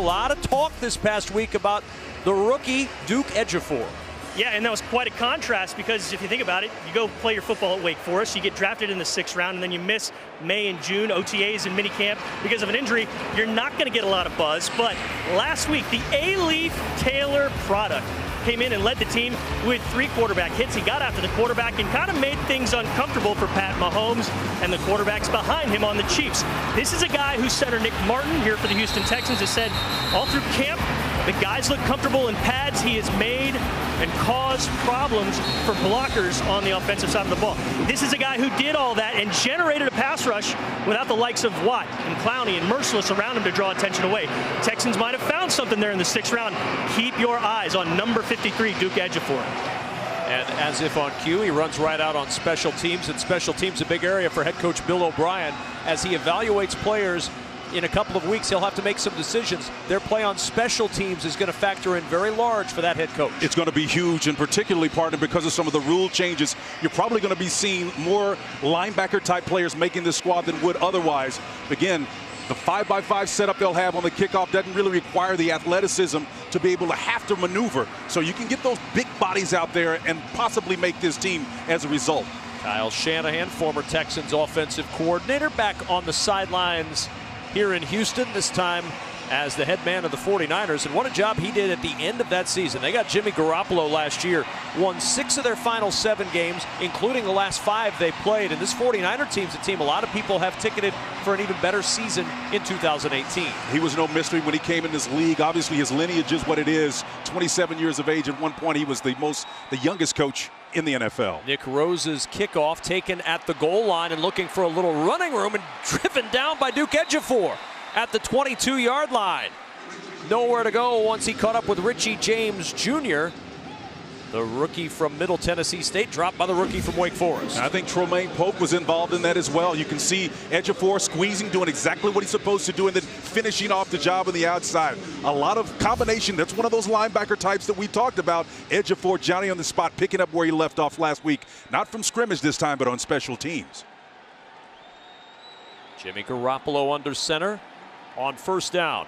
lot of talk this past week about the rookie Duke Ejiofor. Yeah, and that was quite a contrast because if you think about it, you go play your football at Wake Forest, you get drafted in the 6th round, and then you miss May and June, OTAs and minicamp because of an injury. You're not going to get a lot of buzz. But last week, the A-Leaf Taylor product came in and led the team with 3 quarterback hits. He got after the quarterback and kind of made things uncomfortable for Pat Mahomes and the quarterbacks behind him on the Chiefs. This is a guy who center Nick Martin here for the Houston Texans has said all through camp, the guys look comfortable in pads. He has made and caused problems for blockers on the offensive side of the ball. This is a guy who did all that and generated a pass rush without the likes of Watt and Clowney and Merciless around him to draw attention away. Texans might have found something there in the 6th round. Keep your eyes on number 53, Duke Ejiofor. And as if on cue, he runs right out on special teams, and special teams a big area for head coach Bill O'Brien as he evaluates players. In a couple of weeks, he'll have to make some decisions. Their play on special teams is going to factor in very large for that head coach. It's going to be huge, and particularly, partner, because of some of the rule changes. You're probably going to be seeing more linebacker-type players making this squad than would otherwise. Again, the 5x5 setup they'll have on the kickoff doesn't really require the athleticism to be able to have to maneuver. So you can get those big bodies out there and possibly make this team as a result. Kyle Shanahan, former Texans offensive coordinator, back on the sidelines here in Houston, this time as the head man of the 49ers. And what a job he did at the end of that season. They got Jimmy Garoppolo last year, won 6 of their final 7 games, including the last 5 they played. And this 49er team's a team a lot of people have ticketed for an even better season in 2018. He was no mystery when he came in this league. Obviously, his lineage is what it is. 27 years of age. At one point, he was the youngest coach in the NFL. Nick Rose's kickoff taken at the goal line and looking for a little running room and driven down by Duke Ejiofor at the 22-yard line. Nowhere to go once he caught up with Richie James Jr., the rookie from Middle Tennessee State, dropped by the rookie from Wake Forest. I think Tromaine Pope was involved in that as well. You can see Ejiofor squeezing, doing exactly what he's supposed to do, and then finishing off the job on the outside. A lot of combination. That's one of those linebacker types that we talked about. Ejiofor, Johnny on the spot, picking up where he left off last week. Not from scrimmage this time, but on special teams. Jimmy Garoppolo under center on 1st down.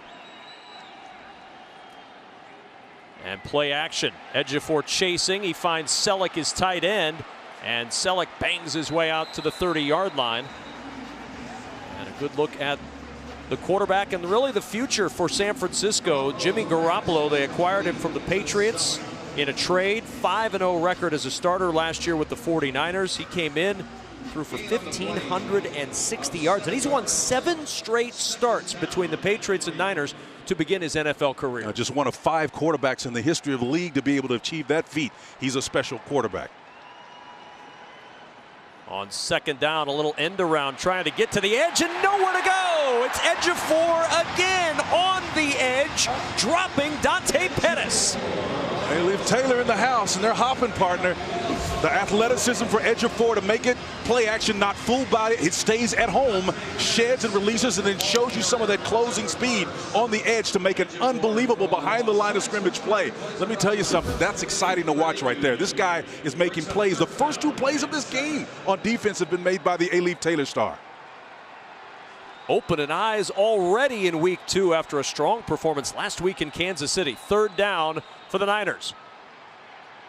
And play action. Ejiofor chasing. He finds Selleck, his tight end. And Selleck bangs his way out to the 30-yard line. And a good look at the quarterback and really the future for San Francisco. Jimmy Garoppolo, they acquired him from the Patriots in a trade. 5-0 record as a starter last year with the 49ers. He came in, threw for 1,560 yards. And he's won 7 straight starts between the Patriots and Niners to begin his NFL career. Just one of 5 quarterbacks in the history of the league to be able to achieve that feat. He's a special quarterback. On 2nd down, a little end around, trying to get to the edge and nowhere to go. It's Ejiofor again on the edge, dropping Dante Pettis. They leave Taylor in the house, and they're hopping, partner. The athleticism for Ejiofor to make it play action, not fooled by it. It stays at home, sheds and releases, and then shows you some of that closing speed on the edge to make an unbelievable behind the line of scrimmage play. Let me tell you something. That's exciting to watch right there. This guy is making plays. The first 2 plays of this game on defense have been made by the A-Leaf Taylor star. Opening eyes already in week 2 after a strong performance last week in Kansas City. 3rd down for the Niners.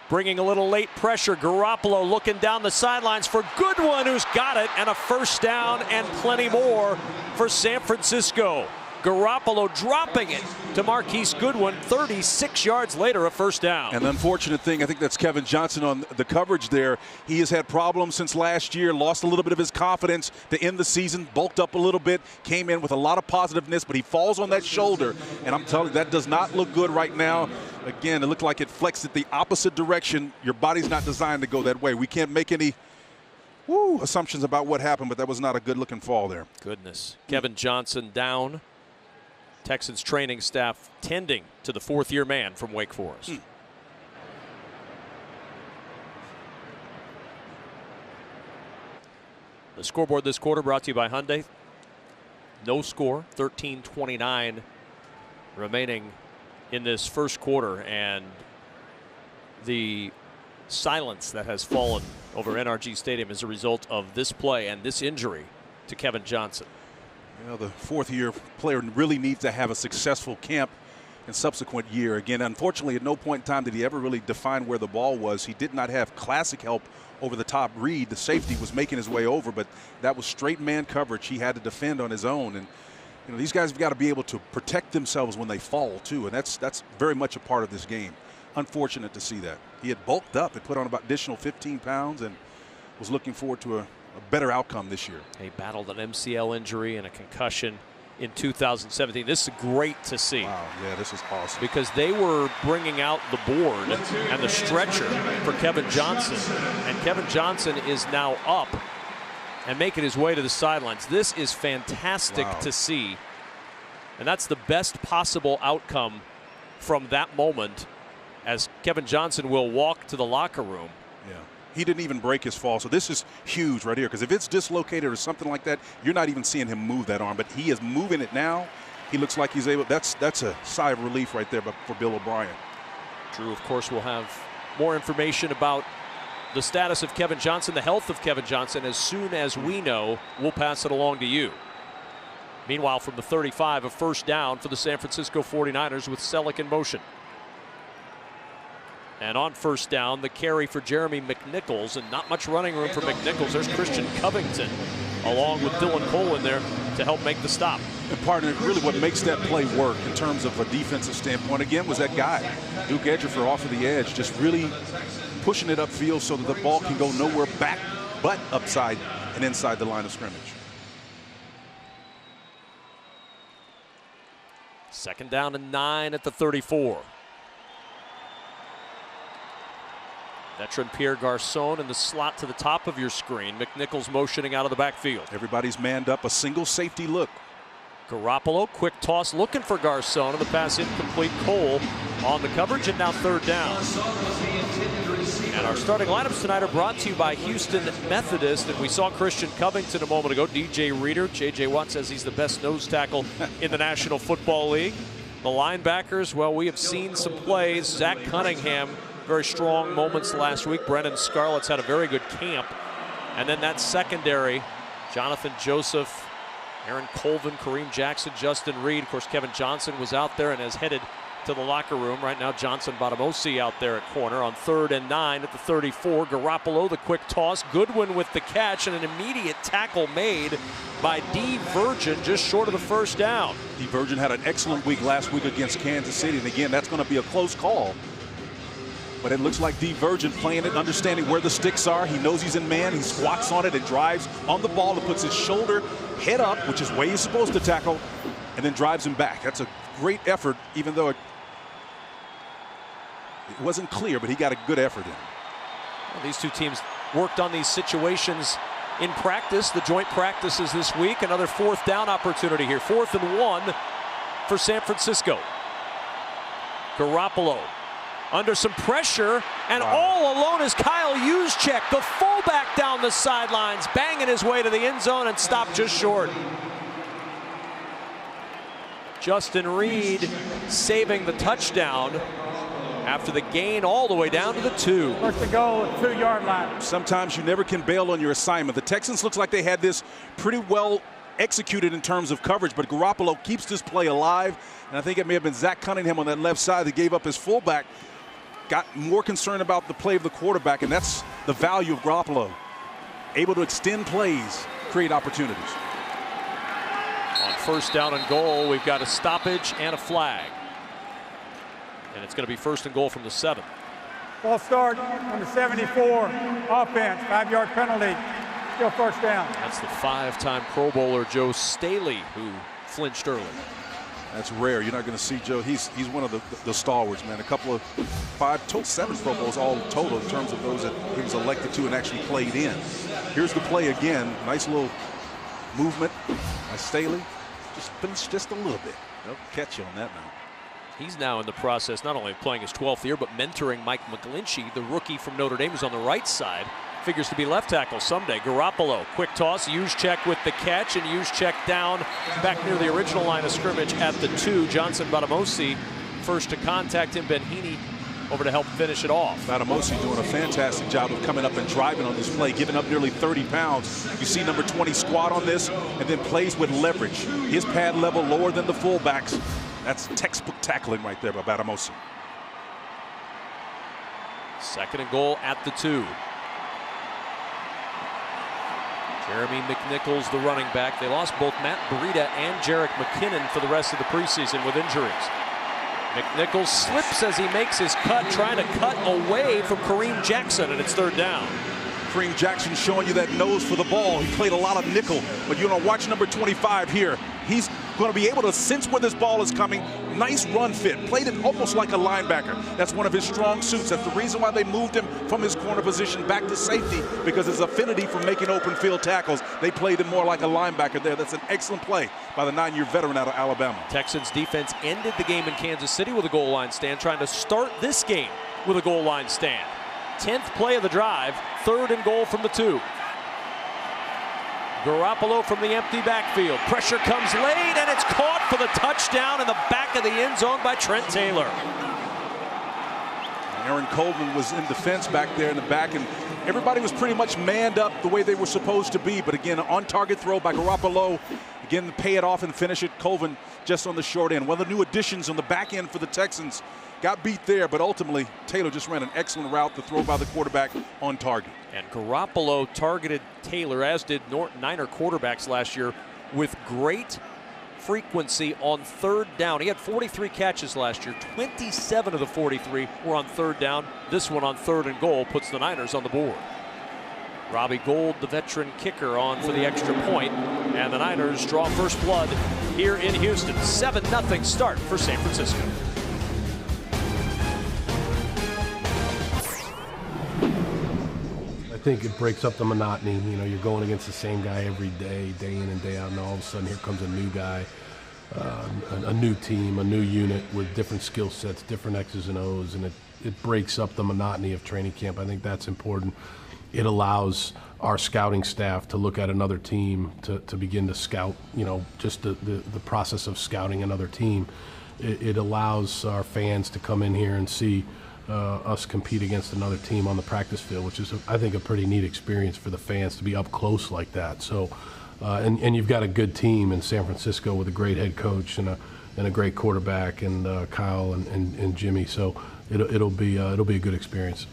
Bringing a little late pressure. Garoppolo looking down the sidelines for Goodwin, who's got it, and a 1st down and plenty more for San Francisco. Garoppolo dropping it to Marquise Goodwin. 36 yards later, a 1st down. And the unfortunate thing, I think that's Kevin Johnson on the coverage there. He has had problems since last year, lost a little bit of his confidence to end the season, bulked up a little bit, came in with a lot of positiveness, but he falls on that shoulder, and I'm telling you, that does not look good right now. Again, it looked like it flexed it the opposite direction. Your body's not designed to go that way. We can't make any assumptions about what happened, but that was not a good-looking fall there. Goodness. Kevin Johnson down. Texans training staff tending to the 4th-year man from Wake Forest. The scoreboard this quarter brought to you by Hyundai. No score, 13:29 remaining in this first quarter, and the silence that has fallen over NRG Stadium as a result of this play and this injury to Kevin Johnson. You know, the fourth-year player really needs to have a successful camp and subsequent year. Again, unfortunately, at no point in time did he ever really define where the ball was. He did not have classic help over the top read. The safety was making his way over, but that was straight man coverage. He had to defend on his own. And you know, these guys have got to be able to protect themselves when they fall too, and that's very much a part of this game. Unfortunate to see that. He had bulked up and put on about additional 15 pounds and was looking forward to a better outcome this year. He battled an MCL injury and a concussion in 2017. This is great to see. Wow, yeah, this is awesome. Because they were bringing out the board and the stretcher for Kevin Johnson. And Kevin Johnson is now up and making his way to the sidelines. This is fantastic to see. And that's the best possible outcome from that moment, as Kevin Johnson will walk to the locker room. Yeah. He didn't even break his fall. So this is huge right here, because if it's dislocated or something like that, you're not even seeing him move that arm. But he is moving it now. He looks like he's able. That's a sigh of relief right there for Bill O'Brien. Drew, of course, will have more information about the status of Kevin Johnson, the health of Kevin Johnson, as soon as we know. We'll pass it along to you. Meanwhile, from the 35, a first down for the San Francisco 49ers with Selleck in motion. And on first down, the carry for Jeremy McNichols, and not much running room for McNichols. There's Christian Covington along with Dylan Cole in there to help make the stop. And partner, really what makes that play work in terms of a defensive standpoint, again, was that guy, Duke Ejiofor, off of the edge, just really pushing it upfield so that the ball can go nowhere back but upside and inside the line of scrimmage. Second down and 9 at the 34. Veteran Pierre Garçon in the slot to the top of your screen. McNichols motioning out of the backfield. Everybody's manned up, a single safety look. Garoppolo, quick toss looking for Garçon, and the pass incomplete. Cole on the coverage, and now third down. And our starting lineups tonight are brought to you by Houston Methodist, and we saw Christian Covington a moment ago. DJ Reader, J.J. Watt says he's the best nose tackle in the National Football League. The linebackers, well, we have seen some plays. Zach Cunningham, very strong moments last week. Brennan Scarlett's had a very good camp. And then that secondary, Jonathan Joseph, Aaron Colvin, Kareem Jackson, Justin Reed. Of course, Kevin Johnson was out there and has headed to the locker room. Right now, Johnson Botamosi out there at corner on 3rd and 9 at the 34. Garoppolo, the quick toss. Goodwin with the catch, and an immediate tackle made by D. Virgin just short of the first down. D. Virgin had an excellent week last week against Kansas City. And again, that's going to be a close call. But it looks like D. Virgin playing it, understanding where the sticks are. He knows he's in man. He squats on it and drives on the ball and puts his shoulder head up, which is where he's supposed to tackle, and then drives him back. That's a great effort, even though it wasn't clear, but he got a good effort in. Well, these two teams worked on these situations in practice, the joint practices this week. Another fourth down opportunity here. 4th and 1 for San Francisco. Garoppolo under some pressure, and all alone is Kyle Juszczyk, the fullback, down the sidelines, banging his way to the end zone and stopped just short. Justin Reed saving the touchdown after the gain all the way down to the 2. First to goal, 2-yard line. Sometimes you never can bail on your assignment. The Texans looks like they had this pretty well executed in terms of coverage, but Garoppolo keeps this play alive, and I think it may have been Zach Cunningham on that left side that gave up his fullback. Got more concerned about the play of the quarterback, and that's the value of Garoppolo. Able to extend plays, create opportunities. On 1st down and goal, we've got a stoppage and a flag. And it's going to be 1st and goal from the 7. Ball start on the 74, offense, 5-yard penalty, still first down. That's the 5-time Pro Bowler Joe Staley who flinched early. That's rare. You're not going to see Joe. He's one of the stalwarts, man. A couple of 7 Pro Bowls all total in terms of those that he was elected to and actually played in. Here's the play again. Nice little movement by Staley. Just finished just a little bit. They'll catch you on that now. He's now in the process not only of playing his 12th year, but mentoring Mike McGlinchey, the rookie from Notre Dame, who's on the right side. Figures to be left tackle someday. Garoppolo, quick toss, Juszczyk with the catch, and Juszczyk down back near the original line of scrimmage at the 2. Johnson Botamosi first to contact him. Ben Heaney over to help finish it off. Batamosi doing a fantastic job of coming up and driving on this play, giving up nearly 30 pounds. You see number 20 squat on this and then plays with leverage. His pad level lower than the fullbacks. That's textbook tackling right there by Batamosi. 2nd and goal at the 2. Jeremy McNichols, the running back. They lost both Matt Breida and Jerick McKinnon for the rest of the preseason with injuries. McNichols slips as he makes his cut, trying to cut away from Kareem Jackson, and it's 3rd down. Kareem Jackson showing you that nose for the ball. He played a lot of nickel, but you know, watch number 25 here. He's going to be able to sense where this ball is coming. Nice run fit. Played it almost like a linebacker. That's one of his strong suits. That's the reason why they moved him from his corner position back to safety, because his affinity for making open field tackles. They played him more like a linebacker there. That's an excellent play by the 9-year veteran out of Alabama. Texans defense ended the game in Kansas City with a goal line stand, trying to start this game with a goal line stand. 10th play of the drive, 3rd and goal from the 2. Garoppolo from the empty backfield. Pressure comes late, and it's caught for the touchdown in the back of the end zone by Trent Taylor. Aaron Coleman was in defense back there in the back, and everybody was pretty much manned up the way they were supposed to be. But again, on-target throw by Garoppolo. Again, pay it off and finish it. Colvin just on the short end. One of the new additions on the back end for the Texans. Got beat there, but ultimately Taylor just ran an excellent route to throw by the quarterback on target. And Garoppolo targeted Taylor, as did Niner quarterbacks last year, with great frequency on 3rd down. He had 43 catches last year. 27 of the 43 were on 3rd down. This one on 3rd and goal puts the Niners on the board. Robbie Gould, the veteran kicker, on for the extra point, and the Niners draw first blood here in Houston. 7-0 start for San Francisco. I think it breaks up the monotony. You know, you're going against the same guy every day, day in and day out, and all of a sudden here comes a new guy, a new team, a new unit with different skill sets, different X's and O's, and it breaks up the monotony of training camp. I think that's important. It allows our scouting staff to look at another team, to begin to scout, you know, just the process of scouting another team. It allows our fans to come in here and see us compete against another team on the practice field, which is, I think, a pretty neat experience for the fans to be up close like that. So, and you've got a good team in San Francisco with a great head coach and a great quarterback, and Kyle and Jimmy. So it'll be a good experience.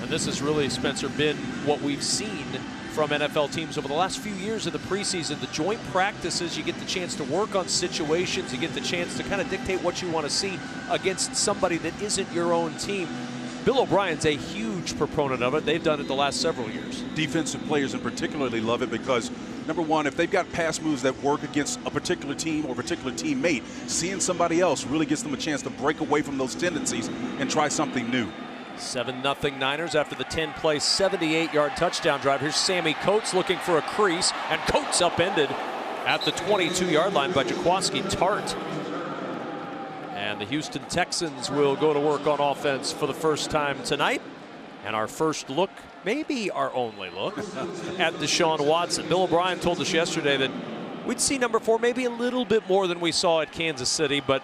And this has really, Spencer, been what we've seen from NFL teams over the last few years of the preseason. The joint practices, you get the chance to work on situations, you get the chance to kind of dictate what you want to see against somebody that isn't your own team. Bill O'Brien's a huge proponent of it. They've done it the last several years. Defensive players in particularly love it because, number one, if they've got pass moves that work against a particular team or a particular teammate, seeing somebody else really gives them a chance to break away from those tendencies and try something new. 7-0 Niners after the 10-play, 78-yard touchdown drive. Here's Sammy Coates looking for a crease, and Coates upended at the 22-yard line by Jaquaski Tart. And the Houston Texans will go to work on offense for the first time tonight. And our first look, maybe our only look, at Deshaun Watson. Bill O'Brien told us yesterday that we'd see number 4 maybe a little bit more than we saw at Kansas City, but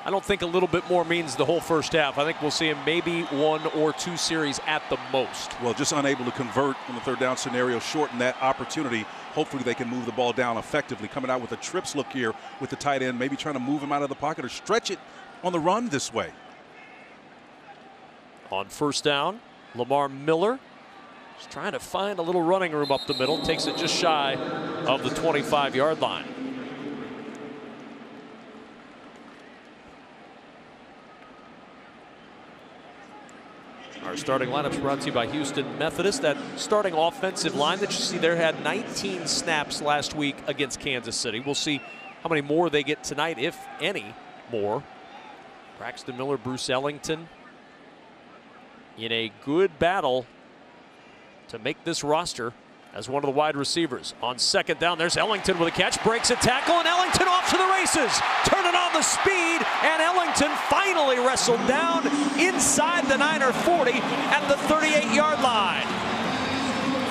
I don't think a little bit more means the whole first half. I think we'll see him maybe 1 or 2 series at the most. Well, just unable to convert on the 3rd down scenario, shorten that opportunity. Hopefully they can move the ball down effectively. Coming out with a trips look here with the tight end, maybe trying to move him out of the pocket or stretch it on the run this way. On 1st down, Lamar Miller just trying to find a little running room up the middle. Takes it just shy of the 25-yard line. Our starting lineups brought to you by Houston Methodist. That starting offensive line that you see there had 19 snaps last week against Kansas City. We'll see how many more they get tonight, if any more. Braxton Miller, Bruce Ellington in a good battle to make this roster as one of the wide receivers. On 2nd down, there's Ellington with a catch, breaks a tackle, and Ellington off to the races. Turning on the speed, and Ellington finally wrestled down inside the Niner 40 at the 38-yard line.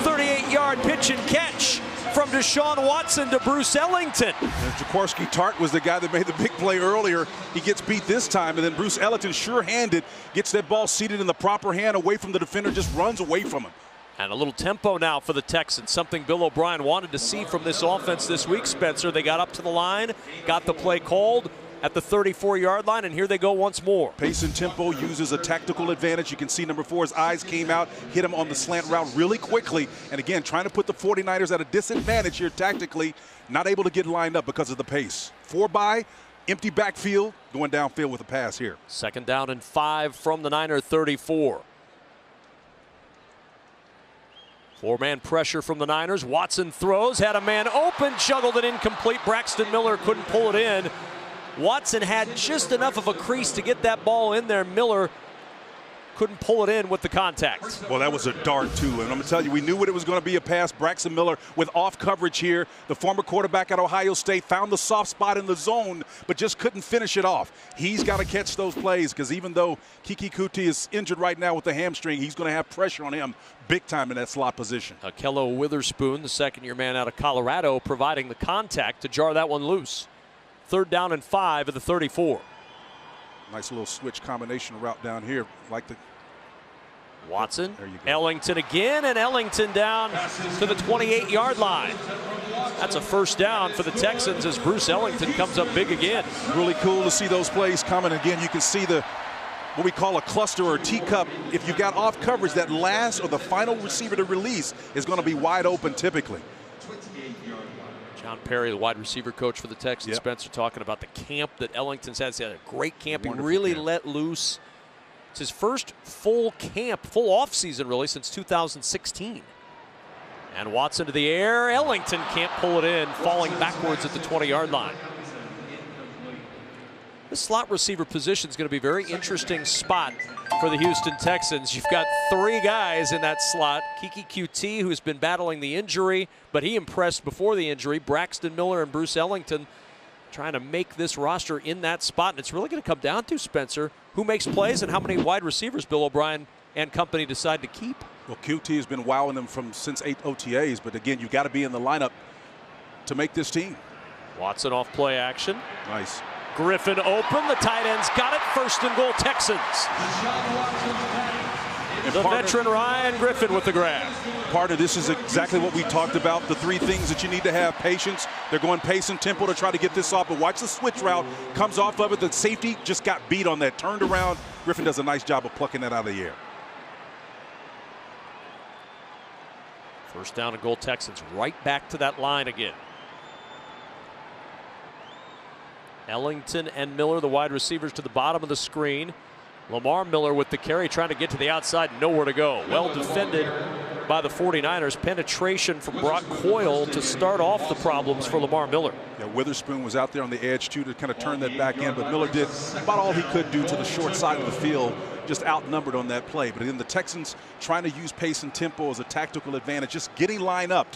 38-yard pitch and catch from Deshaun Watson to Bruce Ellington. And Jaworski Tart was the guy that made the big play earlier. He gets beat this time, and then Bruce Ellington, sure-handed, gets that ball seated in the proper hand away from the defender, just runs away from him. And a little tempo now for the Texans, something Bill O'Brien wanted to see from this offense this week, Spencer. They got up to the line, got the play called at the 34-yard line, and here they go once more. Pace and tempo uses a tactical advantage. You can see number 4's eyes came out, hit him on the slant route really quickly. And again, trying to put the 49ers at a disadvantage here tactically, not able to get lined up because of the pace. 4-by, empty backfield, going downfield with a pass here. 2nd down and 5 from the Niner 34. 4-man pressure from the Niners. Watson throws, had a man open, juggled it incomplete. Braxton Miller couldn't pull it in. Watson had just enough of a crease to get that ball in there. Miller couldn't pull it in with the contact. Well, that was a dart, too. And I'm going to tell you, we knew what it was going to be, a pass. Braxton Miller with off coverage here. The former quarterback at Ohio State found the soft spot in the zone, but just couldn't finish it off. He's got to catch those plays because even though Kiki Kuti is injured right now with the hamstring, he's going to have pressure on him big time in that slot position. Akello Witherspoon, the second-year man out of Colorado, providing the contact to jar that one loose. 3rd down and 5 at the 34. Nice little switch combination route down here. Like the Watson, there you go. Ellington again, and Ellington down to the 28-yard line. That's a 1st down for the Texans as Bruce Ellington comes up big again. Really cool to see those plays coming. Again, you can see the what we call a cluster or a teacup. If you've got off coverage, that last or the final receiver to release is going to be wide open typically. John Perry, the wide receiver coach for the Texans, Yep. Spencer, talking about the camp that Ellington's had. He's had a great camp. Wonderful he really camp. let loose. It's his first full camp, full offseason really, since 2016. And Watson to the air. Ellington can't pull it in, falling backwards at the 20-yard line. The slot receiver position is going to be a very interesting spot for the Houston Texans. You've got 3 guys in that slot. Kiki Kuti, who's been battling the injury, but he impressed before the injury. Braxton Miller and Bruce Ellington trying to make this roster in that spot. And it's really going to come down to, Spencer, who makes plays and how many wide receivers Bill O'Brien and company decide to keep. Well, QT has been wowing them since 8 OTAs, but again, you've got to be in the lineup to make this team. Watson off play action. Nice. Griffin open. The tight end's got it. 1st and goal, Texans. The veteran Ryan Griffin with the grab. Partner, this is exactly what we talked about. The 3 things that you need to have: patience. They're going pace and tempo to try to get this off, but watch the switch route. Comes off of it. The safety just got beat on that. Turned around. Griffin does a nice job of plucking that out of the air. 1st down and goal, Texans. Right back to that line again. Ellington and Miller, the wide receivers, to the bottom of the screen. Lamar Miller with the carry, trying to get to the outside, nowhere to go. Well defended by the 49ers. Penetration from Brock Coyle to start off the problems for Lamar Miller. Yeah, Witherspoon was out there on the edge too to kind of turn that back in, but Miller did about all he could do to the short side of the field, just outnumbered on that play. But again, the Texans trying to use pace and tempo as a tactical advantage, just getting lined up,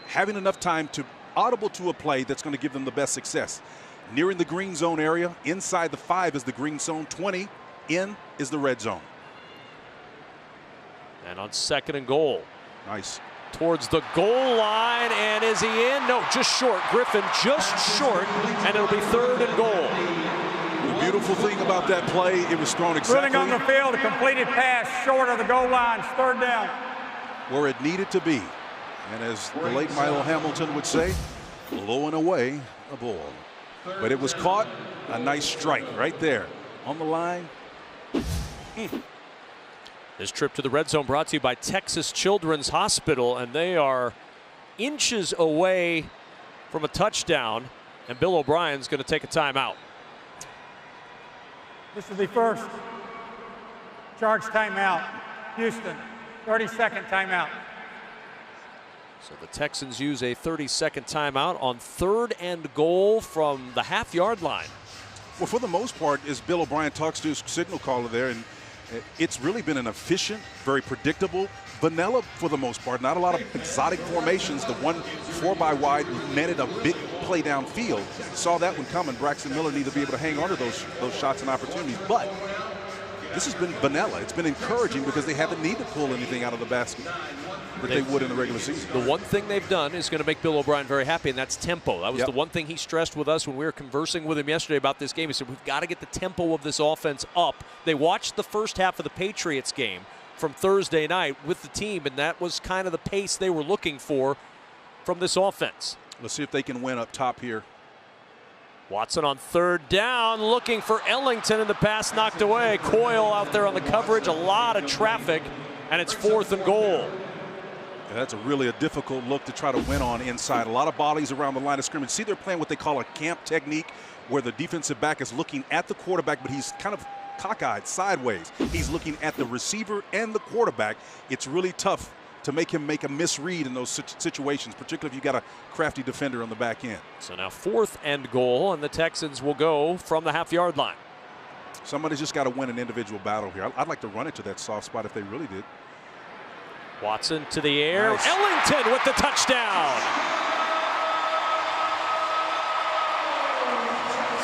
having enough time to audible to a play that's going to give them the best success. Nearing the green zone area, inside the 5 is the green zone, 20 in is the red zone. And on 2nd and goal. Nice. Towards the goal line, and is he in? No, just short. Griffin just short, and it'll be 3rd and goal. The beautiful thing about that play, it was thrown exactly Running on the field, a completed pass short of the goal line, 3rd down. Where it needed to be. And as the late Milo Hamilton would say, blowing away a ball. But it was caught. A nice strike right there on the line. This trip to the red zone brought to you by Texas Children's Hospital, and they are inches away from a touchdown, and Bill O'Brien's going to take a timeout. This is the first charge timeout. Houston, 30-second timeout. So the Texans use a 30-second timeout on 3rd and goal from the half-yard line. Well, for the most part, as Bill O'Brien talks to his signal caller there, and it's really been an efficient, very predictable, vanilla for the most part. Not a lot of exotic formations. The 1 4-by wide netted a big play downfield. Saw that one coming. Braxton Miller needed to be able to hang on to those shots and opportunities. But this has been vanilla. It's been encouraging because they haven't needed to pull anything out of the basket that they would in the regular season. The one thing they've done is going to make Bill O'Brien very happy, and that's tempo. That was the one thing he stressed with us when we were conversing with him yesterday about this game. He said, we've got to get the tempo of this offense up. They watched the first half of the Patriots game from Thursday night with the team, and that was kind of the pace they were looking for from this offense. Let's see if they can win up top here. Watson on third down, looking for Ellington, and the pass knocked away. Coyle out there on the coverage, a lot of traffic, and it's 4th and goal. Yeah, that's really a difficult look to try to win on inside. A lot of bodies around the line of scrimmage. See, they're playing what they call a camp technique, where the defensive back is looking at the quarterback, but he's kind of cockeyed sideways. He's looking at the receiver and the quarterback. It's really tough to make him make a misread in those situations, particularly if you got a crafty defender on the back end. So now 4th and goal, and the Texans will go from the half-yard line. Somebody's just got to win an individual battle here. I'd like to run it to that soft spot if they really did. Watson to the air. Nice. Ellington with the touchdown.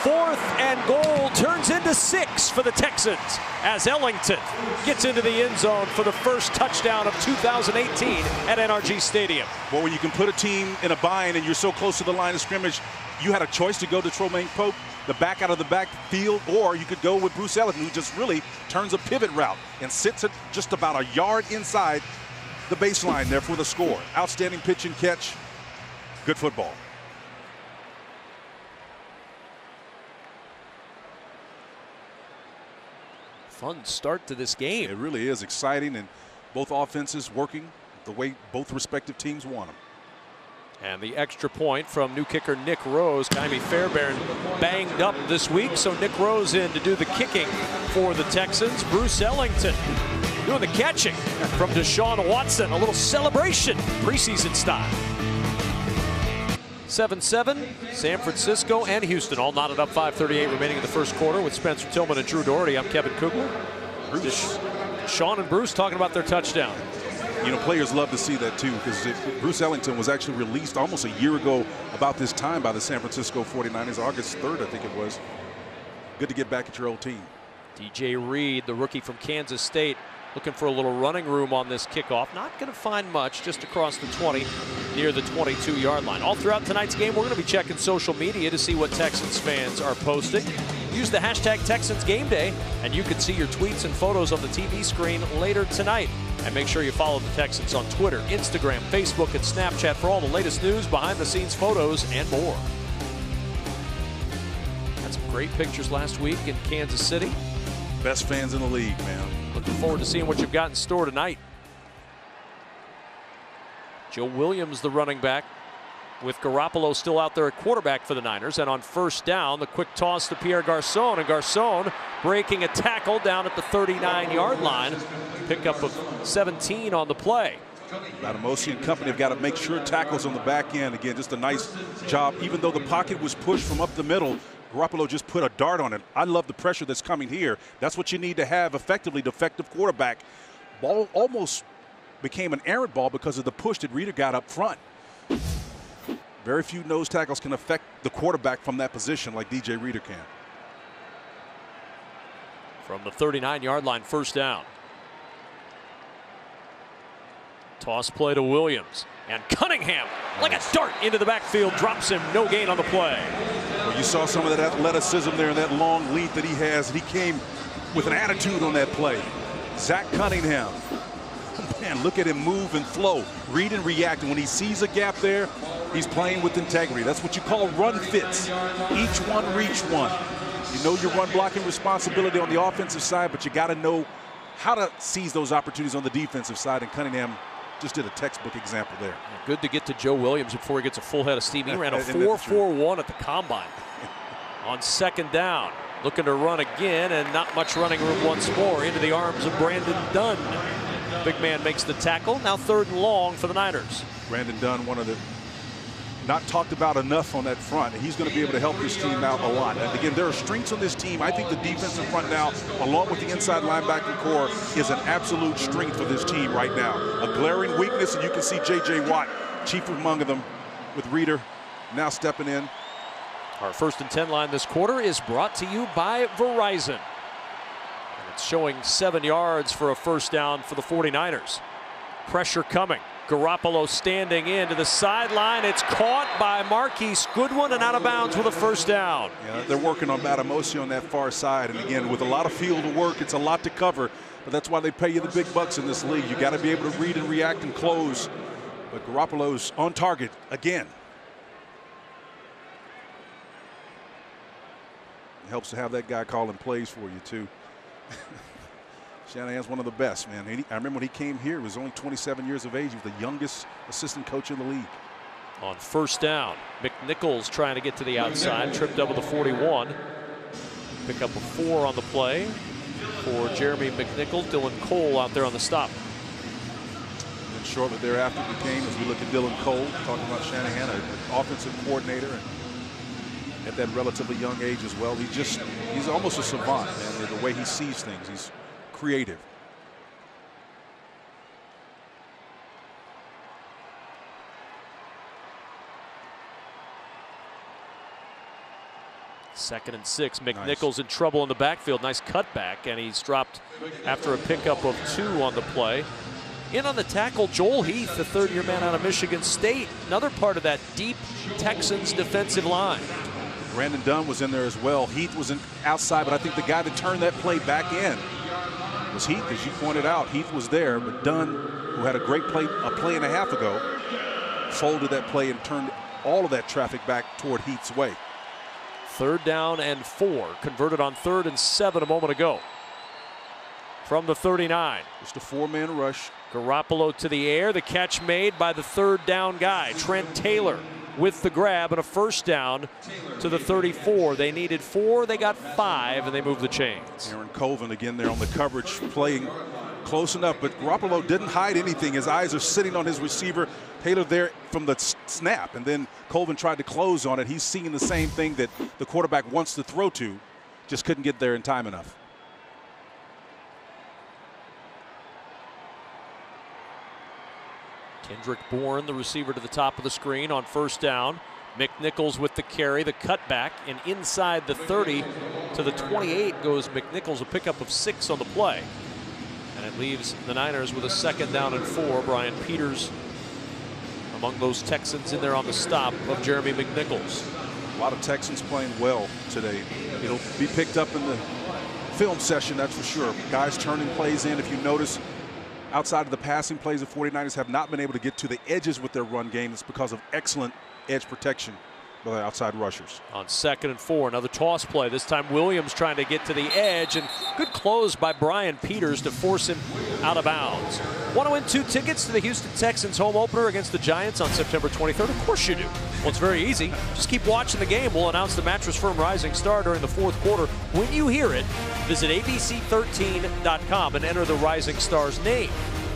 4th and goal turns into 6 for the Texans as Ellington gets into the end zone for the first touchdown of 2018 at NRG Stadium. Well, when you can put a team in a bind and you're so close to the line of scrimmage, you had a choice to go to Tromaine Pope, the back out of the backfield, or you could go with Bruce Ellington, who just really turns a pivot route and sits at just about a yard inside the baseline there for the score. Outstanding pitch and catch. Good football. Fun start to this game. It really is exciting, and both offenses working the way both respective teams want them. And the extra point from new kicker Nick Rose. Jaime Fairbairn banged up this week, so Nick Rose in to do the kicking for the Texans. Bruce Ellington doing the catching from Deshaun Watson. A little celebration, preseason style. 7-7, San Francisco and Houston all knotted up. 5:38 remaining in the first quarter with Spencer Tillman and Drew Doherty. I'm Kevin Kugler. Deshaun and Bruce talking about their touchdown. You know, players love to see that too, because Bruce Ellington was actually released almost a year ago about this time by the San Francisco 49ers, August 3rd, I think it was. Good to get back at your old team. DJ Reed, the rookie from Kansas State, looking for a little running room on this kickoff. Not going to find much, just across the 20 near the 22-yard line. All throughout tonight's game, we're going to be checking social media to see what Texans fans are posting. Use the hashtag Texans Game Day, and you can see your tweets and photos on the TV screen later tonight. And make sure you follow the Texans on Twitter, Instagram, Facebook, and Snapchat for all the latest news, behind-the-scenes photos, and more. Had some great pictures last week in Kansas City. Best fans in the league, man. Looking forward to seeing what you've got in store tonight. Joe Williams, the running back, with Garoppolo still out there at quarterback for the Niners. And on first down, the quick toss to Pierre Garçon. And Garçon breaking a tackle down at the 39-yard line. Pickup of 17 on the play. Ademosi and company have got to make sure tackles on the back end. Again, just a nice job. Even though the pocket was pushed from up the middle, Garoppolo just put a dart on it. I love the pressure that's coming here. That's what you need to have effectively, the effective quarterback. Ball almost became an errant ball because of the push that Reeder got up front. Very few nose tackles can affect the quarterback from that position like DJ Reeder can. From the 39-yard line, first down. Toss play to Williams. And Cunningham, like a dart into the backfield, drops him. No gain on the play. Well, you saw some of that athleticism there and that long lead that he has. And he came with an attitude on that play. Zach Cunningham. Man, look at him move and flow, read and react. And when he sees a gap there, he's playing with integrity. That's what you call run fits. Each one, reach one. You know your run blocking responsibility on the offensive side, but you got to know how to seize those opportunities on the defensive side. And Cunningham just did a textbook example there. Good to get to Joe Williams before he gets a full head of steam. He ran a 4.41 at the combine. On second down, looking to run again, and not much running room once more. Into the arms of Brandon Dunn. Big man makes the tackle. Now third and long for the Niners. Brandon Dunn, one of the not talked about enough on that front, and he's going to be able to help this team out a lot. And again, there are strengths on this team. I think the defensive front now, along with the inside linebacking core, is an absolute strength for this team right now. A glaring weakness, and you can see J.J. Watt, chief among them, with Reeder now stepping in. Our 1st and 10 line this quarter is brought to you by Verizon. And distance, showing 7 yards for a first down for the 49ers. Pressure coming. Garoppolo standing in to the sideline. It's caught by Marquise Goodwin and out of bounds with a first down. Yeah, they're working on Matamosi on that far side. And again, with a lot of field to work, it's a lot to cover. But that's why they pay you the big bucks in this league. You got to be able to read and react and close. But Garoppolo's on target again. It helps to have that guy calling plays for you, too. Shanahan's one of the best, man. I remember when he came here, he was only 27 years of age. He was the youngest assistant coach in the league. On first down, McNichols trying to get to the outside, tripped over the 41. Pick up a 4 on the play for Jeremy McNichols. Dylan Cole out there on the stop. And shortly thereafter became, as we look at Dylan Cole, talking about Shanahan, an offensive coordinator, and at that relatively young age as well. He's almost a savant, man, the way he sees things. He's creative. Second and 6. McNichols in trouble in the backfield. Nice cutback, and he's dropped after a pickup of 2 on the play. In on the tackle, Joel Heath, the third-year man out of Michigan State. Another part of that deep Texans defensive line. Brandon Dunn was in there as well. Heath was outside, but I think the guy that turned that play back in was Heath, as you pointed out. Heath was there, but Dunn, who had a great play a play and a half ago, folded that play and turned all of that traffic back toward Heath's way. 3rd down and 4. Converted on 3rd and 7 a moment ago. From the 39. Just a 4-man rush. Garoppolo to the air. The catch made by the 3rd down guy, Trent Taylor, with the grab and a first down to the 34. They needed 4, they got 5, and they moved the chains. Aaron Colvin again there on the coverage, playing close enough, but Garoppolo didn't hide anything. His eyes are sitting on his receiver. Taylor there from the snap, and then Colvin tried to close on it. He's seeing the same thing that the quarterback wants to throw to, just couldn't get there in time enough. Kendrick Bourne, the receiver, to the top of the screen on first down. McNichols with the carry, the cutback, and inside the 30 to the 28 goes McNichols, a pickup of 6 on the play. And it leaves the Niners with a 2nd down and 4. Brian Peters among those Texans in there on the stop of Jeremy McNichols. A lot of Texans playing well today. It'll be picked up in the film session, that's for sure. Guys turning plays in. If you notice, outside of the passing plays, the 49ers have not been able to get to the edges with their run game. It's because of excellent edge protection by the outside rushers. On 2nd and 4, another toss play. This time Williams trying to get to the edge, and good close by Brian Peters to force him out of bounds. Want to win 2 tickets to the Houston Texans home opener against the Giants on September 23rd? Of course you do. Well, it's very easy. Just keep watching the game. We'll announce the Mattress Firm Rising Star during the 4th quarter. When you hear it, visit abc13.com and enter the Rising Star's name.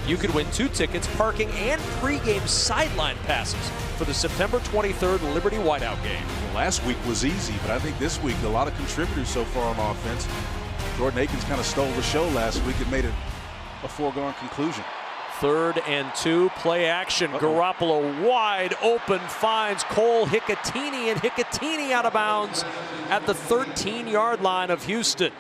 You could win 2 tickets, parking, and pregame sideline passes for the September 23rd Liberty Whiteout game. Well, last week was easy, but I think this week a lot of contributors so far on offense. Jordan Akins kind of stole the show last week and made it a foregone conclusion. 3rd and 2, play action. Garoppolo wide open, finds Cole Hicatini, and Hicatini out of bounds at the 13-yard line of Houston.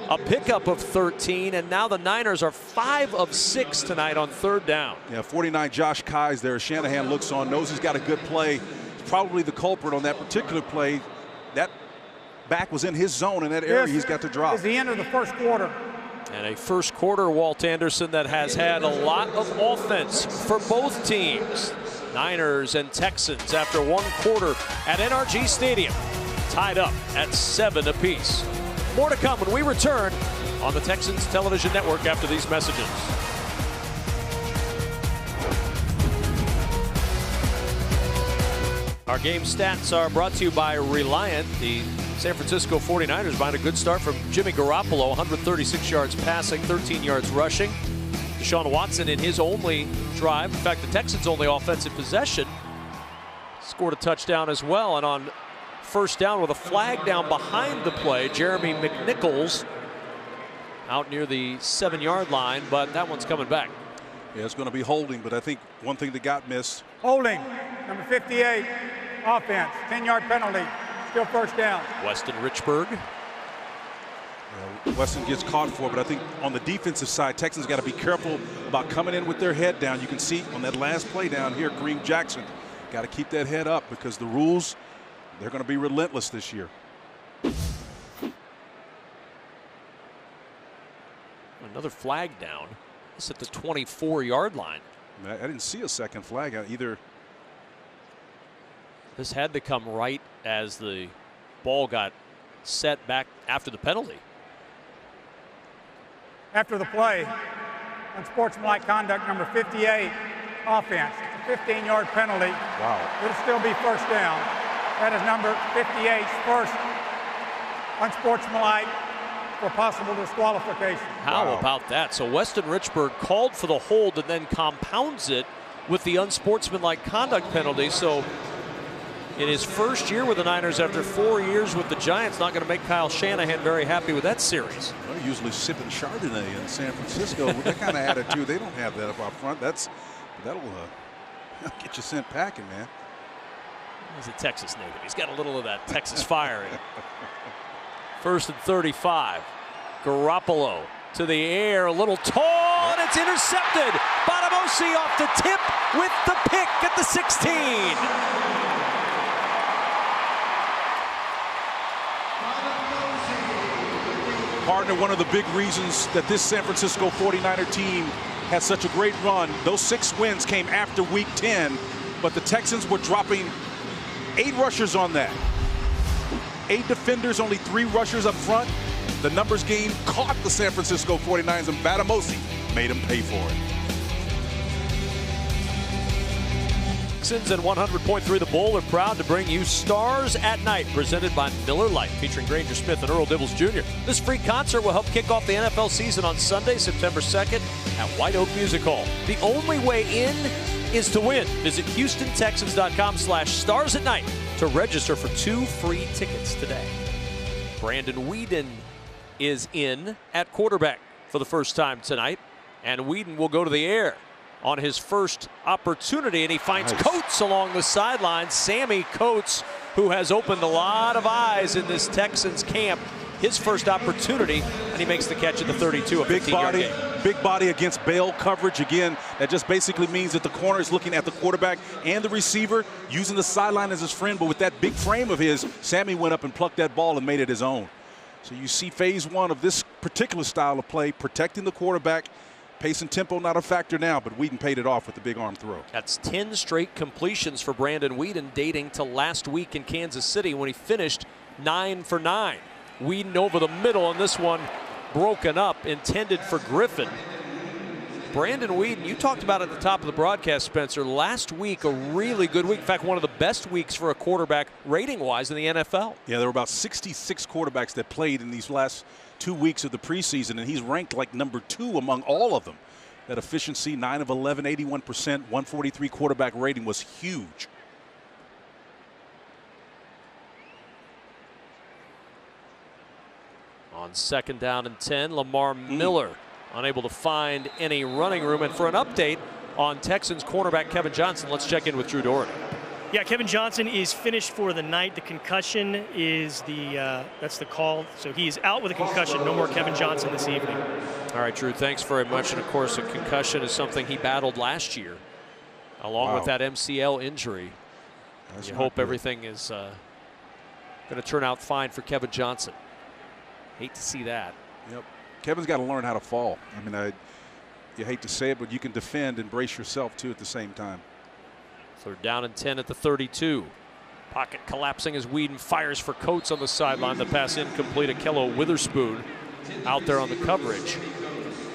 A pickup of 13, and now the Niners are 5 of 6 tonight on 3rd down. Yeah, 49 Josh Kyes there. Shanahan looks on, knows he's got a good play. He's probably the culprit on that particular play. That back was in his zone in that area. He's got to drop. It's the end of the 1st quarter. And a 1st quarter, Walt Anderson, that has had a lot of offense for both teams. Niners and Texans after 1 quarter at NRG Stadium, tied up at 7 apiece. More to come when we return on the Texans Television Network after these messages. Our game stats are brought to you by Reliant. The San Francisco 49ers behind a good start from Jimmy Garoppolo, 136 yards passing, 13 yards rushing. Deshaun Watson in his only drive, in fact the Texans' only offensive possession, scored a touchdown as well. And on first down with a flag down behind the play, Jeremy McNichols out near the 7-yard line, but that one's coming back. Yeah, it's going to be holding, but I think one thing that got missed. Holding, number 58, offense, 10-yard penalty, still first down. Weston Richburg. Weston gets caught for it, but I think on the defensive side, Texans got to be careful about coming in with their head down. You can see on that last play down here, Kareem Jackson got to keep that head up because the rules, they're going to be relentless this year. Another flag down. It's at the 24-yard line. I didn't see a second flag either. This had to come right as the ball got set back after the penalty. After the play, unsportsmanlike conduct number 58, offense. It's a 15-yard penalty. Wow. It'll still be first down. That is number 58's first unsportsmanlike for possible disqualification. How about that? So Weston Richburg called for the hold and then compounds it with the unsportsmanlike conduct penalty. So in his first year with the Niners after 4 years with the Giants, not going to make Kyle Shanahan very happy with that series. They're usually sipping Chardonnay in San Francisco with that kind of attitude. They don't have that up front. That'll get you sent packing, man. He's a Texas native. He's got a little of that Texas fire in him. First and 35. Garoppolo to the air, a little tall, and it's intercepted. Bonamosi off the tip with the pick at the 16. Partner, one of the big reasons that this San Francisco 49er team had such a great run, those 6 wins came after week 10, but the Texans were dropping 8 rushers on that. 8 defenders, only 3 rushers up front. The numbers game caught the San Francisco 49ers, and Bonamosi made them pay for it. Texans and 100.3 The Bull are proud to bring you Stars at Night, presented by Miller Lite, featuring Granger Smith and Earl Dibbles Jr. This free concert will help kick off the NFL season on Sunday, September 2nd at White Oak Music Hall. The only way in is to win. Visit HoustonTexans.com/Stars at Night to register for 2 free tickets today. Brandon Weeden is in at quarterback for the first time tonight, and Weeden will go to the air on his first opportunity, and he finds Coates along the sideline. Sammy Coates, who has opened a lot of eyes in this Texans camp, his first opportunity, and he makes the catch at the 32, a 15-yard gain. Big body against bail coverage. Again, that just basically means that the corner is looking at the quarterback and the receiver, using the sideline as his friend, but with that big frame of his, Sammy went up and plucked that ball and made it his own. So you see phase 1 of this particular style of play, protecting the quarterback. Pace and tempo not a factor now, but Weeden paid it off with the big arm throw. That's 10 straight completions for Brandon Weeden, dating to last week in Kansas City when he finished 9 for 9. Weeden over the middle, and this one broken up, intended for Griffin. Brandon Weeden, you talked about at the top of the broadcast, Spencer, last week a really good week. In fact, one of the best weeks for a quarterback rating-wise in the NFL. Yeah, there were about 66 quarterbacks that played in these last 2 weeks of the preseason, and he's ranked like number 2 among all of them. That efficiency, 9 of 11, 81%, 143 quarterback rating was huge. On 2nd down and 10, Lamar Miller unable to find any running room. And for an update on Texans cornerback Kevin Johnson, let's check in with Drew Doherty. Yeah, Kevin Johnson is finished for the night. The concussion is that's the call. So he's out with a concussion. No more Kevin Johnson this evening. All right, Drew, thanks very much. And of course, a concussion is something he battled last year, along with that MCL injury. You hope everything is going to turn out fine for Kevin Johnson. Hate to see that. Yep. Kevin's got to learn how to fall. I mean, you hate to say it, but you can defend and brace yourself too at the same time. 3rd down and 10 at the 32. Pocket collapsing as Weeden fires for Coates on the sideline. The pass incomplete. Akello Witherspoon out there on the coverage.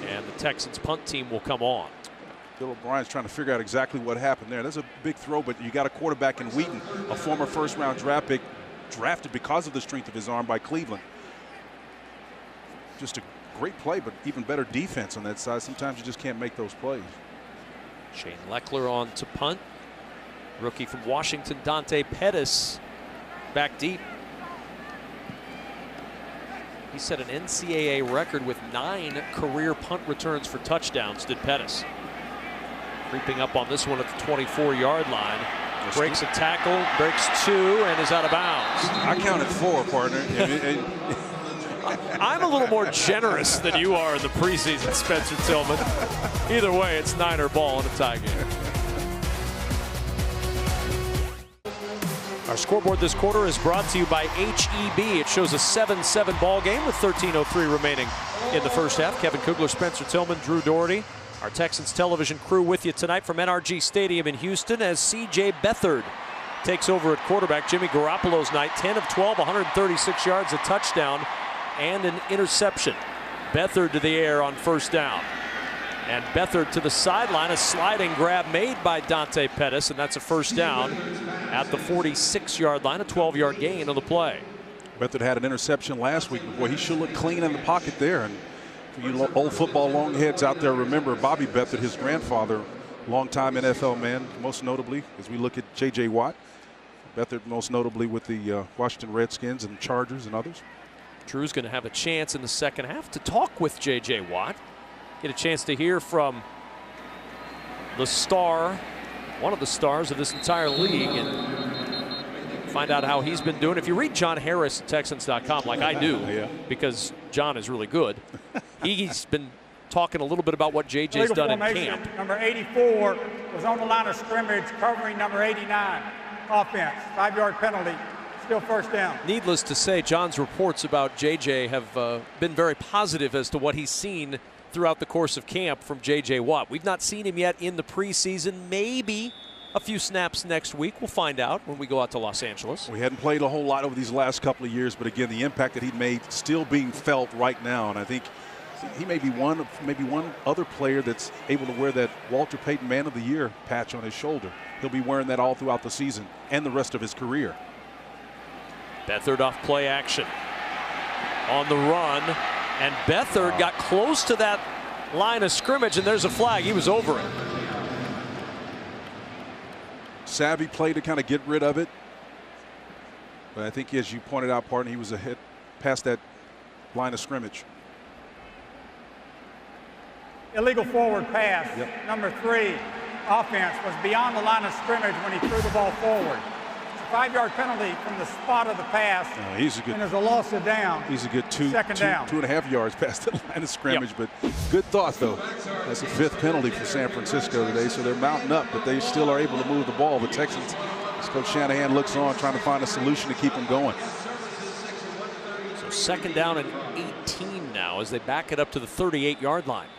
And the Texans punt team will come on. Bill O'Brien's trying to figure out exactly what happened there. That's a big throw, but you got a quarterback in Weeden, a former first-round draft pick, drafted because of the strength of his arm by Cleveland. Just a great play, but even better defense on that side. Sometimes you just can't make those plays. Shane Leckler on to punt. Rookie from Washington, Dante Pettis, back deep. He set an NCAA record with 9 career punt returns for touchdowns, did Pettis. Creeping up on this one at the 24-yard line. Breaks a tackle, breaks 2, and is out of bounds. I counted 4, partner. I'm a little more generous than you are in the preseason, Spencer Tillman. Either way, it's Niner ball in a tie game. Our scoreboard this quarter is brought to you by HEB. It shows a 7-7 ball game with 13:03 remaining in the first half. Kevin Kugler, Spencer Tillman, Drew Doherty. Our Texans television crew with you tonight from NRG Stadium in Houston as C.J. Beathard takes over at quarterback. Jimmy Garoppolo's night, 10 of 12, 136 yards, a touchdown, and an interception. Beathard to the air on first down. And Beathard to the sideline, a sliding grab made by Dante Pettis, and that's a first down at the 46-yard line, a 12-yard gain on the play. Beathard had an interception last week. Boy, he should look clean in the pocket there. And for you old football long heads out there, remember Bobby Beathard, his grandfather, longtime NFL man, most notably as we look at J.J. Watt. Beathard most notably with the Washington Redskins and Chargers and others. Drew's going to have a chance in the second half to talk with J.J. Watt. Get a chance to hear from the star, one of the stars of this entire league, and find out how he's been doing. If you read John Harris at Texans.com, like I do, because John is really good, he's been talking a little bit about what JJ's done in camp. Number 84 was on the line of scrimmage covering number 89. Offense, 5-yard penalty, still first down. Needless to say, John's reports about JJ have been very positive as to what he's seen throughout the course of camp from J.J. Watt. We've not seen him yet in the preseason. Maybe a few snaps next week. We'll find out when we go out to Los Angeles. We hadn't played a whole lot over these last couple of years, but again, the impact that he made still being felt right now. And I think he may be one other player that's able to wear that Walter Payton Man of the Year patch on his shoulder. He'll be wearing that all throughout the season and the rest of his career. Beathard off play action. On the run. And Beathard got close to that line of scrimmage, and there's a flag. He was over it. Savvy play to kind of get rid of it. But I think, as you pointed out, partner, he was ahead past that line of scrimmage. Illegal forward pass. Number 3, offense, was beyond the line of scrimmage when he threw the ball forward. 5-yard penalty from the spot of the pass. He's a good, and there's a loss of down. He's a good second down. 2.5 yards past the line of scrimmage. But good thought, though. That's the 5th penalty for San Francisco today, so they're mounting up, but they still are able to move the ball. The Texans, as Coach Shanahan looks on, trying to find a solution to keep them going. So second down and 18 now as they back it up to the 38-yard line.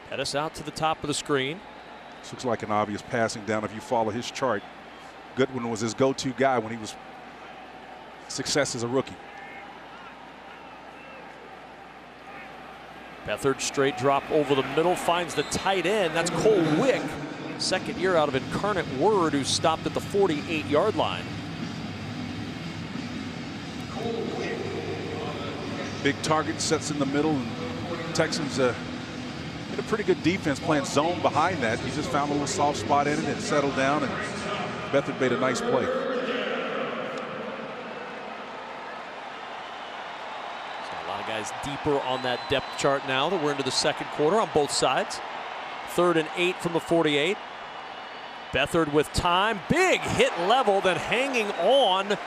Pettis out to the top of the screen. This looks like an obvious passing down if you follow his chart. Goodwin was his go-to guy when he was success as a rookie. Beathard straight drop over the middle, finds the tight end. That's Cole Wick, second year out of Incarnate Word, who stopped at the 48-yard line. Big target sets in the middle, and Texans did a pretty good defense playing zone behind that. He just found a little soft spot in it and settled down, and Beathard made a nice play. So a lot of guys deeper on that depth chart now that we're into the second quarter on both sides. 3rd and 8 from the 48. Beathard with time. Big hit level, then hanging on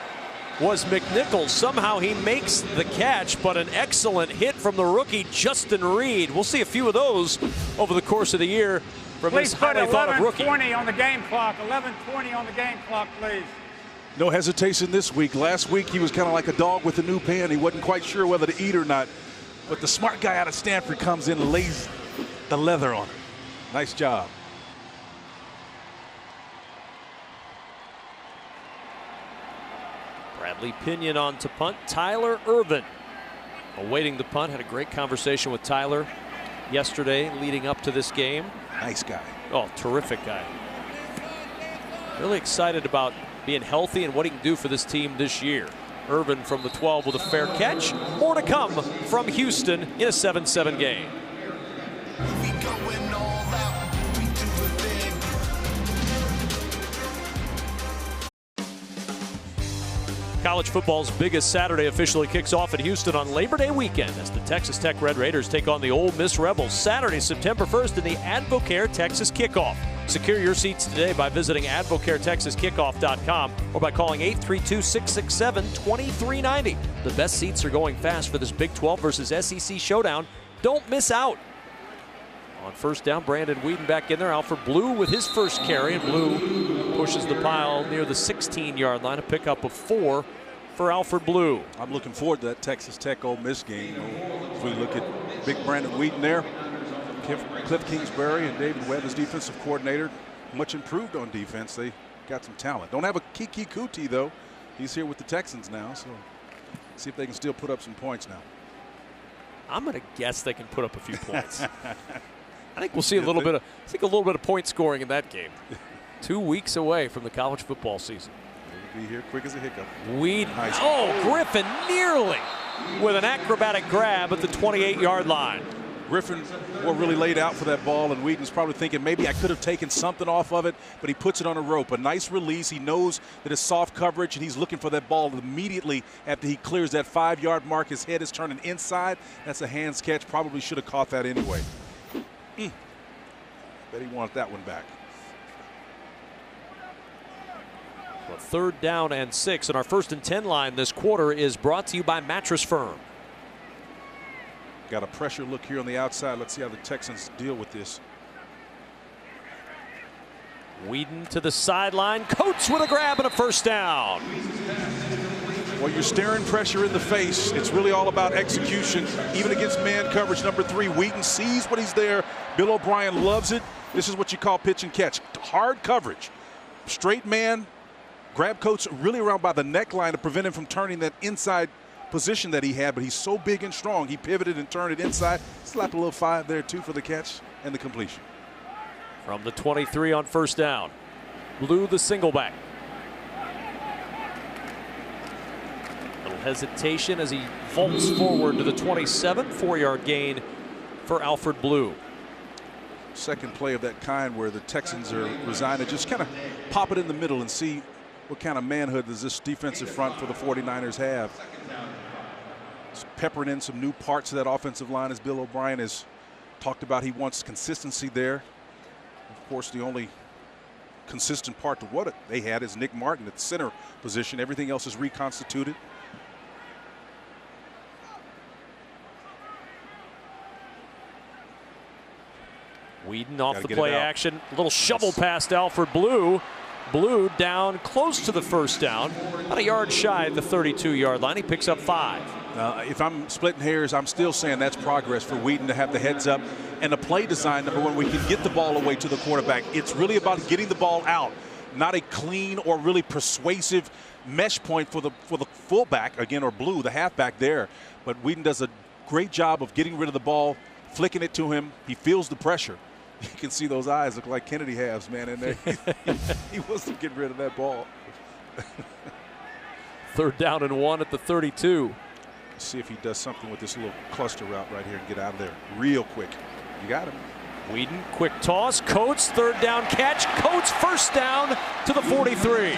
was McNichols. Somehow he makes the catch, but an excellent hit from the rookie Justin Reed. We'll see a few of those over the course of the year from this highly thought of rookie. 11:20 on the game clock. 11:20 on the game clock, please. No hesitation this week. Last week he was kind of like a dog with a new pen. He wasn't quite sure whether to eat or not. But the smart guy out of Stanford comes in and lays the leather on him. Nice job. Bradley Pinion on to punt. Tyler Irvin awaiting the punt. Had a great conversation with Tyler yesterday leading up to this game. Nice guy. Oh, terrific guy. Really excited about being healthy and what he can do for this team this year. Irvin from the 12 with a fair catch. More to come from Houston in a 7-7 game. College football's biggest Saturday officially kicks off at Houston on Labor Day weekend as the Texas Tech Red Raiders take on the Ole Miss Rebels Saturday, September 1st in the Advocare Texas Kickoff. Secure your seats today by visiting AdvocareTexasKickoff.com or by calling 832-667-2390. The best seats are going fast for this Big 12 versus SEC showdown. Don't miss out. On first down, Brandon Weeden back in there. Alfred Blue with his first carry, and Blue pushes the pile near the 16-yard line. A pickup of 4 for Alfred Blue. I'm looking forward to that Texas Tech Ole Miss game. As we look at big Brandon Weeden there, Cliff Kingsbury and David Webb as defensive coordinator, much improved on defense. They got some talent. Don't have a Kiki Kuti though. He's here with the Texans now, so see if they can still put up some points now. I'm going to guess they can put up a few points. I think we'll see a little bit of point scoring in that game. 2 weeks away from the college football season. He'll be here quick as a hiccup. Nice. Oh, Griffin nearly with an acrobatic grab at the 28-yard line. Griffin really laid out for that ball, and Weeden's probably thinking maybe I could have taken something off of it, but he puts it on a rope. A nice release. He knows that it's soft coverage, and he's looking for that ball immediately after he clears that 5-yard mark. His head is turning inside. That's a hands catch. Probably should have caught that anyway. Bet he wanted that one back. Well, 3rd down and 6, and our 1st and 10 line this quarter is brought to you by Mattress Firm. Got a pressure look here on the outside. Let's see how the Texans deal with this. Weeden to the sideline. Coates with a grab and a first down. Well, you're staring pressure in the face. It's really all about execution. Even against man coverage number 3, Weeden sees what he's there. Bill O'Brien loves it. This is what you call pitch and catch. Hard coverage. Straight man. Grab Coates really around by the neckline to prevent him from turning that inside position that he had, but he's so big and strong. He pivoted and turned it inside. Slapped a little 5 there, too, for the catch and the completion. From the 23 on first down. Blue the single back. Little hesitation as he vaults forward to the 27. 4-yard gain for Alfred Blue. Second play of that kind where the Texans are resigned to just kind of pop it in the middle and see what kind of manhood does this defensive front for the 49ers have. It's peppering in some new parts of that offensive line, as Bill O'Brien has talked about. He wants consistency there. Of course, the only consistent part to what they had is Nick Martin at the center position. Everything else is reconstituted. Weeden off the play action. A little shovel past Alfred Blue. Blue down close to the first down. About a yard shy of the 32-yard line. He picks up 5. If I'm splitting hairs, I'm still saying that's progress for Weeden to have the heads up and the play design. Number 1, we can get the ball away to the quarterback. It's really about getting the ball out, not a clean or really persuasive mesh point for the fullback, again, or Blue, the halfback there. But Weeden does a great job of getting rid of the ball, flicking it to him. He feels the pressure. You can see those eyes look like Kennedy halves, man, in there. He wants to get rid of that ball. 3rd down and 1 at the 32. Let's see if he does something with this little cluster route right here and get out of there real quick. You got him. Weeden, quick toss. Coates, 3rd down catch. Coates, first down to the 43.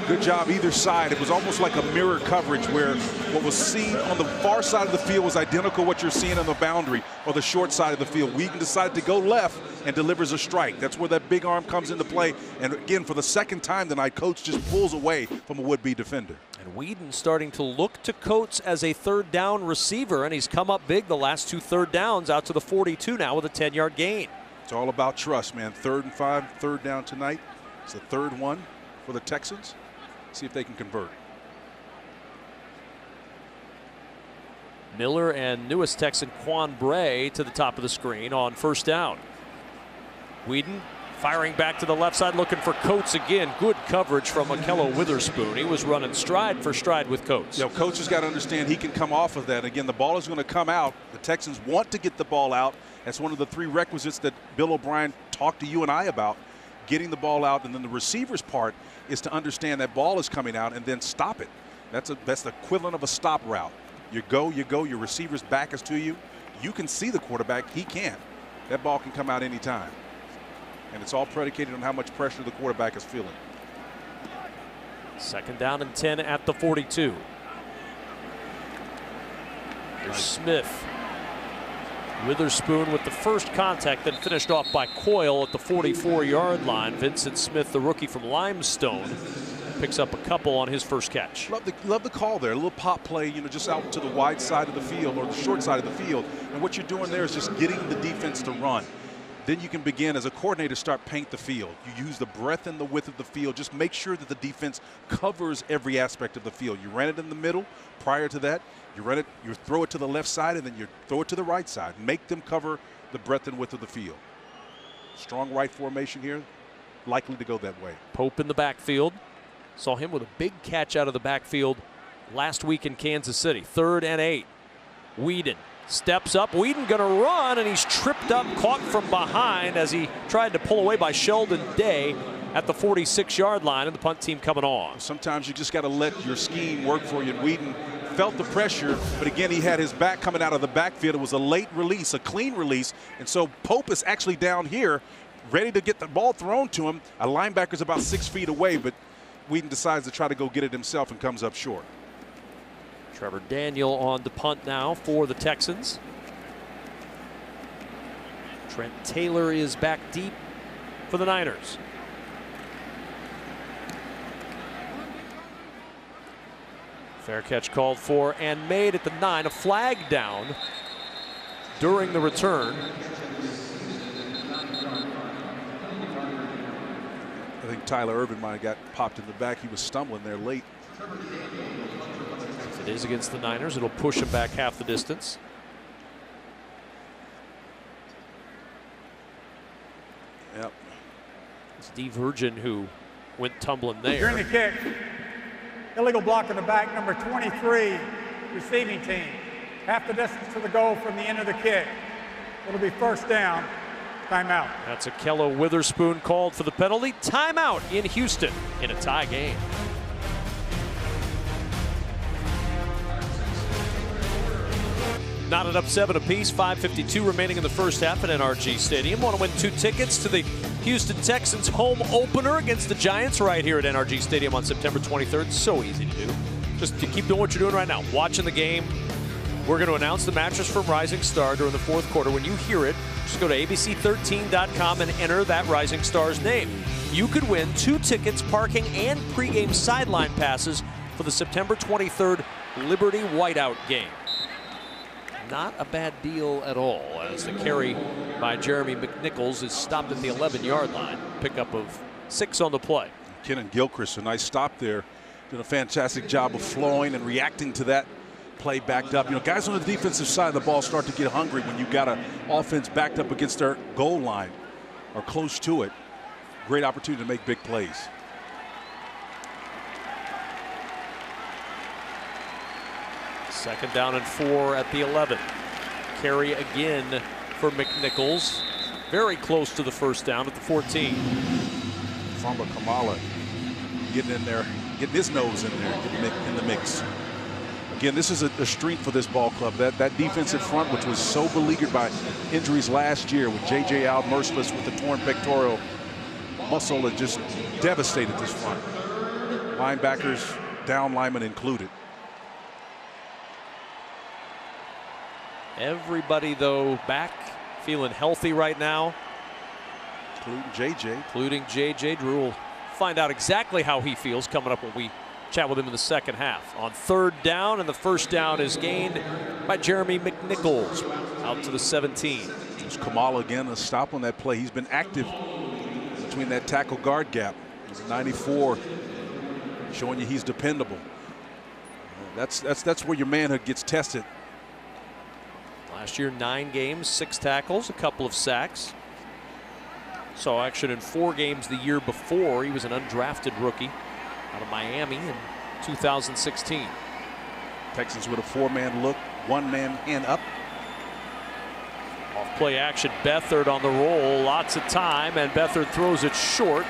Good job either side. It was almost like a mirror coverage where what was seen on the far side of the field was identical to what you're seeing on the boundary or the short side of the field. Weeden decided to go left and delivers a strike. That's where that big arm comes into play. And again, for the second time tonight, Coates just pulls away from a would-be defender. And Weeden starting to look to Coates as a 3rd down receiver, and he's come up big the last 2 3rd downs out to the 42 now with a 10-yard gain. It's all about trust, man. 3rd and 5, 3rd down tonight. It's the 3rd one for the Texans. See if they can convert. Miller and newest Texan Quan Bray to the top of the screen on first down. Weeden firing back to the left side, looking for Coates again. Good coverage from Akello Witherspoon. He was running stride for stride with Coates. You know, Coates has got to understand he can come off of that. Again, the ball is going to come out. The Texans want to get the ball out. That's one of the 3 requisites that Bill O'Brien talked to you and I about. Getting the ball out, and then the receiver's part is to understand that ball is coming out and then stop it. That's the equivalent of a stop route. You go, your receiver's back is to you. You can see the quarterback, he can't. That ball can come out anytime. And it's all predicated on how much pressure the quarterback is feeling. Second down and 10 at the 42. Here's Smith. Witherspoon with the first contact, then finished off by Coyle at the 44-yard line. Vincent Smith, the rookie from Limestone, picks up a couple on his first catch. Love the call there. A little pop play, you know, just out to the wide side of the field or the short side of the field. And what you're doing there is just getting the defense to run. Then you can begin as a coordinator, start paint the field. You use the breadth and the width of the field. Just make sure that the defense covers every aspect of the field. You ran it in the middle. Prior to that, you run it, you throw it to the left side, and then you throw it to the right side. Make them cover the breadth and width of the field. Strong right formation here, likely to go that way. Pope in the backfield. Saw him with a big catch out of the backfield last week in Kansas City. 3rd and 8. Whedon steps up. Whedon going to run, and he's tripped up, caught from behind as he tried to pull away by Sheldon Day at the 46-yard line, and the punt team coming on. Sometimes you just got to let your scheme work for you. And Whedon felt the pressure, but again, he had his back coming out of the backfield. It was a late release, a clean release, and so Pope is actually down here, ready to get the ball thrown to him. A linebacker's about 6 feet away, but Whedon decides to try to go get it himself and comes up short. Trevor Daniel on the punt now for the Texans. Trent Taylor is back deep for the Niners. Fair catch called for and made at the 9. A flag down during the return. I think Tyler Irvin might have got popped in the back. He was stumbling there late. If it is against the Niners, it'll push him back half the distance. Yep. It's D. Virgin who went tumbling there. During the kick, illegal block in the back, number 23, receiving team. Half the distance to the goal from the end of the kick. It'll be first down. Timeout. That's Akello Witherspoon called for the penalty. Timeout in Houston in a tie game. Knotted up 7 apiece, 5:52 remaining in the first half at NRG Stadium. Want to win 2 tickets to the Houston Texans home opener against the Giants right here at NRG Stadium on September 23rd. So easy to do. Just to keep doing what you're doing right now, watching the game. We're going to announce the mattress from Rising Star during the 4th quarter. When you hear it, just go to abc13.com and enter that Rising Star's name. You could win 2 tickets, parking, and pregame sideline passes for the September 23rd Liberty Whiteout game. Not a bad deal at all, as the carry by Jeremy McNichols is stopped at the 11-yard line. Pickup of 6 on the play. Kenan Gilchrist, a nice stop there. Did a fantastic job of flowing and reacting to that play backed up. You know, guys on the defensive side of the ball start to get hungry when you've got an offense backed up against their goal line or close to it. Great opportunity to make big plays. Second down and 4 at the 11. Carry again for McNichols. Very close to the first down at the 14. Famba Kamala getting in there, getting his nose in there, getting in the mix. Again, this is a strength for this ball club. That defensive front, which was so beleaguered by injuries last year, with J.J. out merciless with the torn pectoral muscle, that just devastated this front. Linebackers, down linemen included. Everybody, though, back, feeling healthy right now. Including J.J. Including J.J. Drew. We'll find out exactly how he feels coming up when we chat with him in the second half. On 3rd down, and the first down is gained by Jeremy McNichols out to the 17. There's Kamala again, a stop on that play. He's been active between that tackle guard gap. He's 94, showing you he's dependable. That's where your manhood gets tested. Last year, 9 games, 6 tackles, a couple of sacks. Saw action in 4 games the year before. He was an undrafted rookie out of Miami in 2016. Texans with a 4-man look, 1-man hand up. Off play action, Beathard on the roll, lots of time, and Beathard throws it short.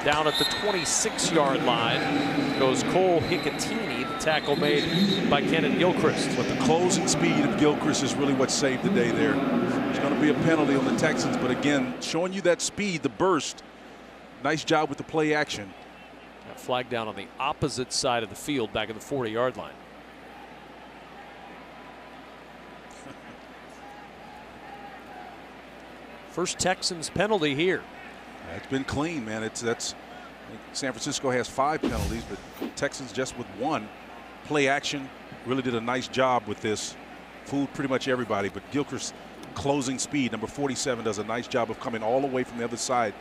Down at the 26-yard line goes Cole Hicatini, the tackle made by Kenan Gilchrist. But the closing speed of Gilchrist is really what saved the day there. There's going to be a penalty on the Texans, but again, showing you that speed, the burst. Nice job with the play action. flag down on the opposite side of the field back at the 40-yard line. First Texans penalty here. It's been clean, man. San Francisco has 5 penalties, but Texans just with 1. Play action really did a nice job with this. Fooled pretty much everybody, but Gilchrist's closing speed, number 47, does a nice job of coming all the way from the other side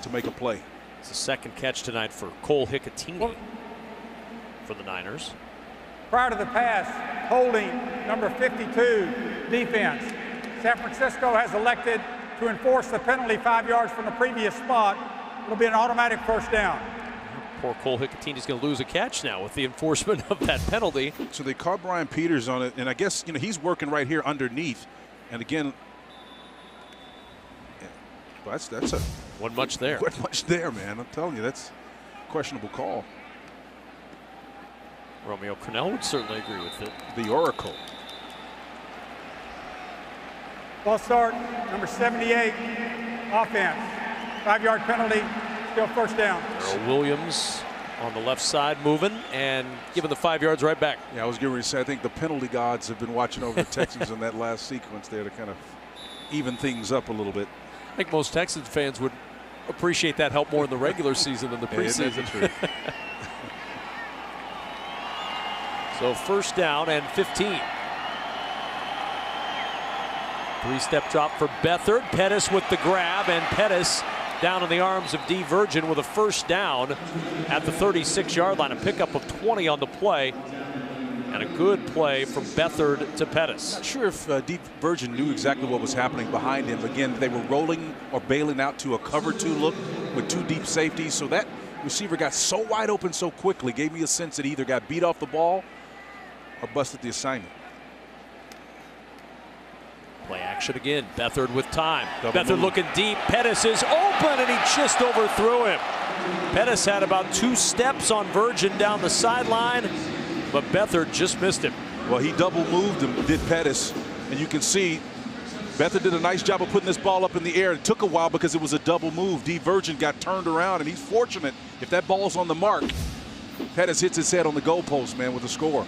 to make a play. It's the second catch tonight for Cole Hicatini for the Niners. Prior to the pass, holding number 52 defense. San Francisco has elected to enforce the penalty 5 yards from the previous spot. It'll be an automatic first down. Poor Cole Hicatini's going to lose a catch now with the enforcement of that penalty. So they caught Brian Peters on it, and I guess he's working right here underneath. And again, that's a wasn't much there. Wasn't much there, man. I'm telling you, that's a questionable call. Romeo Crennel would certainly agree with it. The Oracle. Ball start, number 78, offense. 5-yard penalty, still first down. Earl Williams on the left side moving and giving the 5 yards right back. Yeah, I was getting ready to say, I think the penalty gods have been watching over the Texans in that last sequence there to kind of even things up a little bit. I think most Texans fans would appreciate that help more in the regular season than the preseason. So first down and 15. 3-step drop for Beathard. Pettis with the grab, and Pettis down in the arms of D. Virgin with a first down at the 36-yard line. A pickup of 20 on the play, and a good play from Beathard to Pettis. Not sure if D. Virgin knew exactly what was happening behind him. Again, they were rolling or bailing out to a cover 2 look with 2 deep safeties. So that receiver got so wide open so quickly, gave me a sense that he either got beat off the ball or busted the assignment. Play action again. Beathard with time. Beathard move. Looking deep. Pettis is open, and he just overthrew him. Pettis had about 2 steps on Virgin down the sideline, but Beathard just missed him. Well, he double moved him, did Pettis, and you can see Beathard did a nice job of putting this ball up in the air. It took a while because it was a double move. D. Virgin got turned around, and he's fortunate if that ball's on the mark. Pettis hits his head on the goalpost, man, with the score.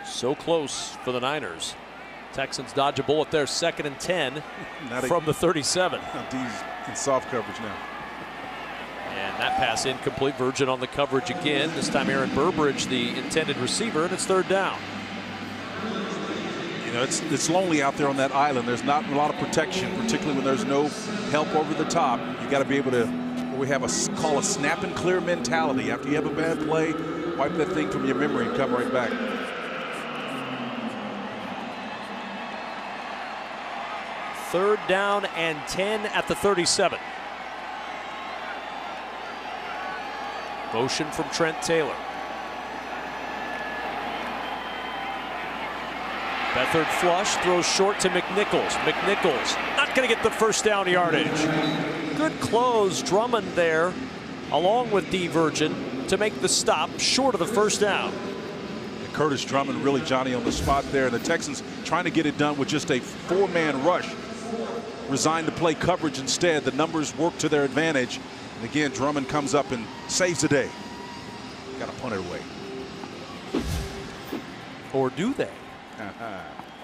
So close for the Niners. Texans dodge a bullet there, 2nd and 10 from the 37. D's in soft coverage now. And that pass incomplete. Virgin on the coverage again. This time Aaron Burbridge, the intended receiver, and it's 3rd down. You know, it's lonely out there on that island. There's not a lot of protection, particularly when there's no help over the top. You got to be able to, what we have call a snap and clear mentality. After you have a bad play, wipe that thing from your memory and come right back. 3rd down and 10 at the 37. Motion from Trent Taylor. Beathard flush, throws short to McNichols. McNichols not going to get the first down yardage. Good close, Drummond there, along with D. Virgin, to make the stop short of the first down. Curtis Drummond really Johnny on the spot there, and the Texans trying to get it done with just a 4-man rush. Resigned to play coverage instead. The numbers work to their advantage. And again, Drummond comes up and saves the day. Got to punt it away. Or do they?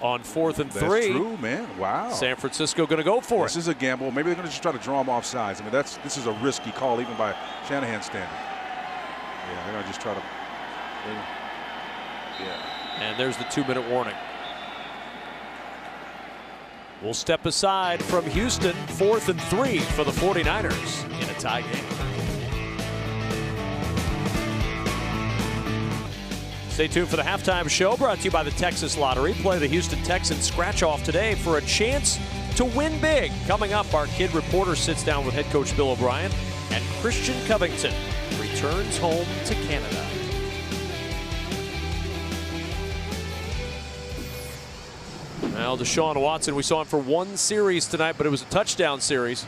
On 4th and 3. That's true, man. Wow. San Francisco going to go for it. This is a gamble. Maybe they're going to just try to draw him off sides. I mean, this is a risky call even by Shanahan standard. Yeah, they're going to just try to. Yeah. And there's the 2-minute warning. We'll step aside from Houston. 4th and 3 for the 49ers in a tie game. Stay tuned for the halftime show brought to you by the Texas Lottery. Play the Houston Texans scratch off today for a chance to win big. Coming up, our kid reporter sits down with head coach Bill O'Brien, and Christian Covington returns home to Canada. Well, Deshaun Watson, we saw him for 1 series tonight, but it was a touchdown series.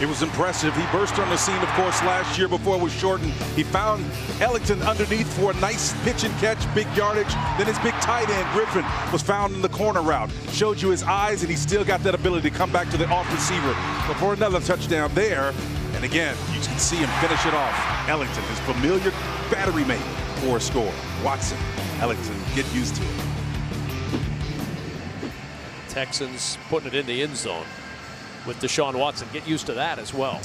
It was impressive. He burst on the scene, of course, last year before it was shortened. He found Ellington underneath for a nice pitch and catch, big yardage. Then his big tight end, Griffin, was found in the corner route. Showed you his eyes, and he still got that ability to come back to the off receiver before another touchdown there. And again, you can see him finish it off. Ellington, his familiar battery mate for a score. Watson, Ellington, get used to it. Texans putting it in the end zone with Deshaun Watson. Get used to that as well.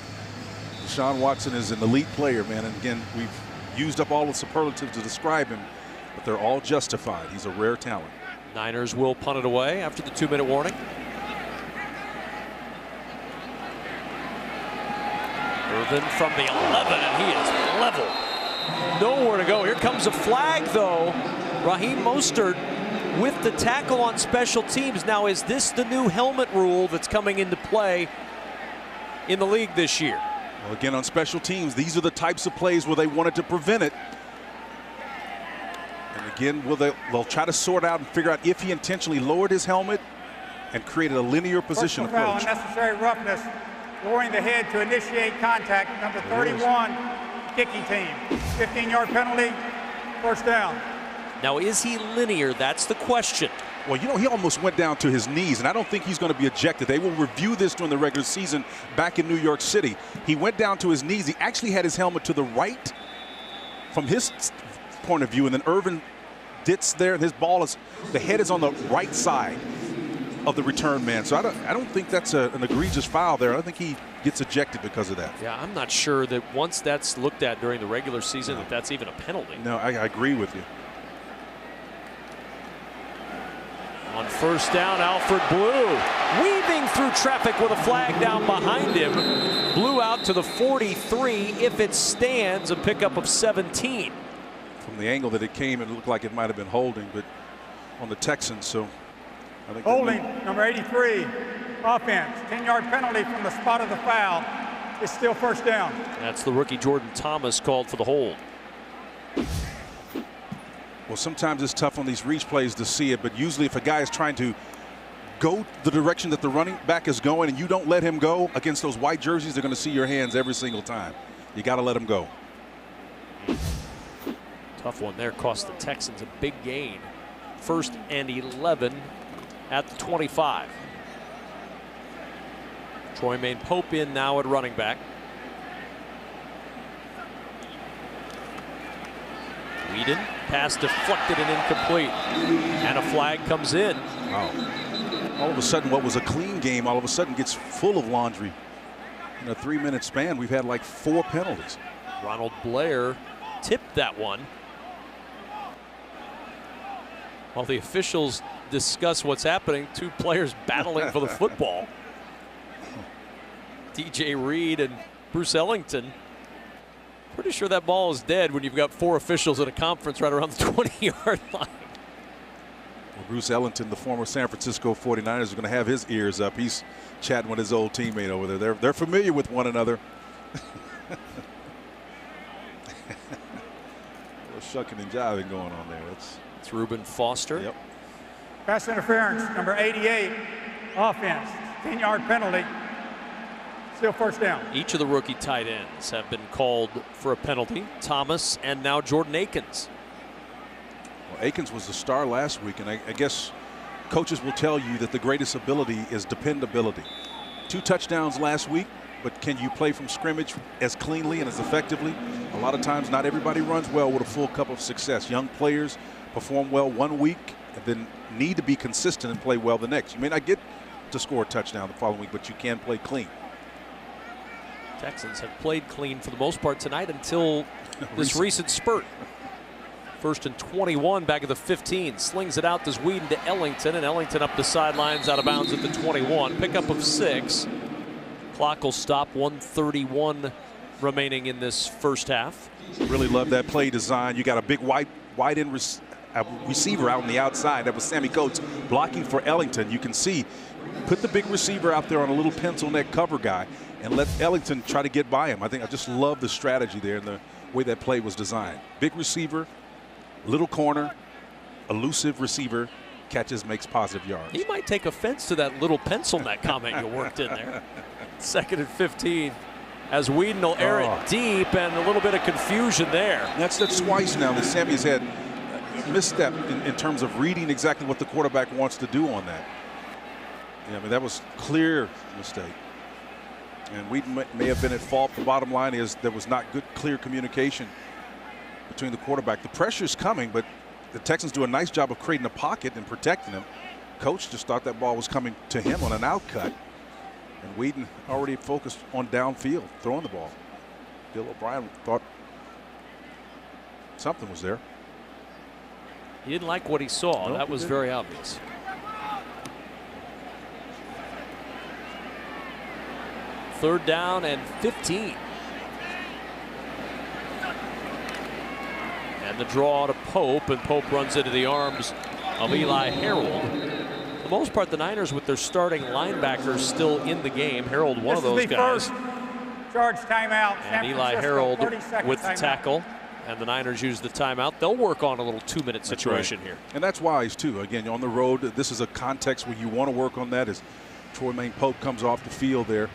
Deshaun Watson is an elite player, man. And again, we've used up all the superlatives to describe him, but they're all justified. He's a rare talent. Niners will punt it away after the 2-minute warning. Irvin from the 11, and he is level. Nowhere to go. Here comes a flag, though. Raheem Mostert with the tackle on special teams. Now, is this the new helmet rule that's coming into play in the league this year? Well, again, on special teams, these are the types of plays where they wanted to prevent it. And again, they'll try to sort out and figure out if he intentionally lowered his helmet and created a linear position approach. Unnecessary roughness, lowering the head to initiate contact. Number 31, kicking team. 15-yard penalty, first down. Now, is he linear? That's the question. Well, you know, he almost went down to his knees, and I don't think he's going to be ejected. They will review this during the regular season back in New York City. He went down to his knees. He actually had his helmet to the right from his point of view, and then Irvin dits there, and his ball is, the head is on the right side of the return man. So I don't think that's an egregious foul there. I think he gets ejected because of that. Yeah, I'm not sure that once that's looked at during the regular season that that's even a penalty. No, I agree with you. On first down, Alfred Blue weaving through traffic with a flag down behind him. Blue out to the 43 if it stands, a pickup of 17. From the angle that it came, it looked like it might have been holding, but on the Texans, so I think holding, number 83, offense. 10-yard penalty from the spot of the foul. It's still first down. That's the rookie Jordan Thomas called for the hold. Well, sometimes it's tough on these reach plays to see it, but usually if a guy is trying to go the direction that the running back is going and you don't let him go against those white jerseys, they're going to see your hands every single time. You got to let him go. Tough one there. Cost the Texans a big gain. 1st and 11 at the 25. Troy Maine Pope in now at running back. Whedon, pass deflected and incomplete. And a flag comes in. Wow. All of a sudden, what was a clean game, all of a sudden gets full of laundry. In a 3-minute span, we've had like 4 penalties. Ronald Blair tipped that one. While the officials discuss what's happening, 2 players battling for the football. DJ Reed and Bruce Ellington. Pretty sure that ball is dead when you've got 4 officials at a conference right around the 20-yard line. Well, Bruce Ellington, the former San Francisco 49ers, is going to have his ears up. He's chatting with his old teammate over there. They're familiar with one another. A little shucking and jiving going on there. It's Reuben Foster. Yep. Pass interference, number 88, offense. 10-yard penalty. Still first down. Each of the rookie tight ends have been called for a penalty. Thomas and now Jordan Akins. Well, Akins was the star last week, and I guess coaches will tell you that the greatest ability is dependability. 2 touchdowns last week, but can you play from scrimmage as cleanly and as effectively? A lot of times not everybody runs well with a full cup of success. Young players perform well one week and then need to be consistent and play well the next. You may not get to score a touchdown the following week, but you can play clean. Texans have played clean for the most part tonight until this recent spurt. 1st and 21 back at the 15. Slings it out to Whedon to Ellington, and Ellington up the sidelines out of bounds at the 21. Pickup of 6. Clock will stop. 1:31 remaining in this first half. Really love that play design. You got a big wide end receiver out on the outside. That was Sammy Coates blocking for Ellington. You can see, put the big receiver out there on a little pencil neck cover guy and let Ellington try to get by him. I just love the strategy there and the way that play was designed. Big receiver, little corner, elusive receiver, catches, makes positive yards. He might take offense to that little pencil neck comment you worked in there. 2nd and 15 as Whedon will air it deep, and a little bit of confusion there. That's twice now that Sammy's had a misstep in terms of reading exactly what the quarterback wants to do on that. Yeah, I mean, that was clear mistake. And Whedon may have been at fault. The bottom line is there was not good, clear communication between the quarterback. The pressure's coming, but the Texans do a nice job of creating a pocket and protecting him. Coach just thought that ball was coming to him on an out cut. And Whedon already focused on downfield, throwing the ball. Bill O'Brien thought something was there. He didn't like what he saw. No, that was very obvious. Third down and 15. And the draw to Pope, and Pope runs into the arms of Eli Harold. For the most part, the Niners with their starting linebackers still in the game. Harold, one of those guys. First charge timeout. And Eli Harold with the tackle. And the Niners use the timeout. They'll work on a little 2-minute situation here. And that's wise, too. Again, on the road, this is a context where you want to work on that as Troy Pope comes off the field there.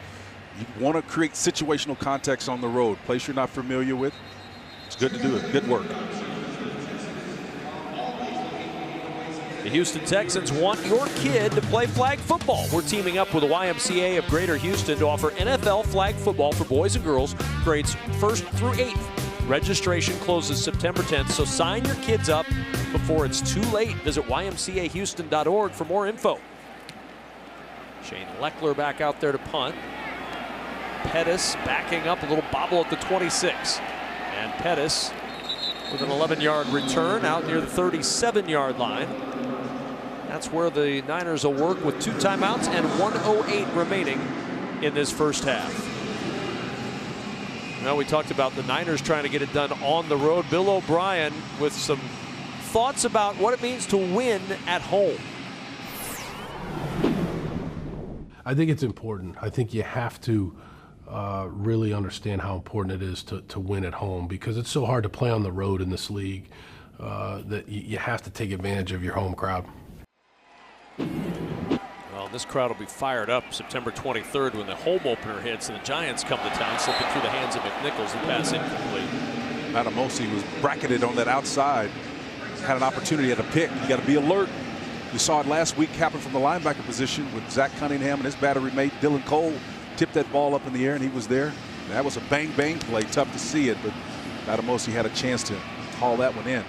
You want to create situational context on the road. Place you're not familiar with. It's good to do it. Good work. The Houston Texans want your kid to play flag football. We're teaming up with the YMCA of Greater Houston to offer NFL flag football for boys and girls, grades 1st through 8th. Registration closes September 10th, so sign your kids up before it's too late. Visit ymcahouston.org for more info. Shane Leckler back out there to punt. Pettis backing up, a little bobble at the 26. And Pettis with an 11-yard return out near the 37-yard line. That's where the Niners will work with 2 timeouts and 1:08 remaining in this first half. Well, we talked about the Niners trying to get it done on the road. Bill O'Brien with some thoughts about what it means to win at home. I think it's important. I think you have to really understand how important it is to win at home, because it's so hard to play on the road in this league that you have to take advantage of your home crowd. Well, this crowd will be fired up September 23rd when the home opener hits and the Giants come to town, slipping through the hands of McNichols. The pass incomplete. Matamosi was bracketed on that outside. Had an opportunity at a pick. You got to be alert. We saw it last week happen from the linebacker position with Zach Cunningham and his battery mate Dylan Cole tipped that ball up in the air, and he was there. That was a bang-bang play. Tough to see it, but Matamosi had a chance to haul that one in.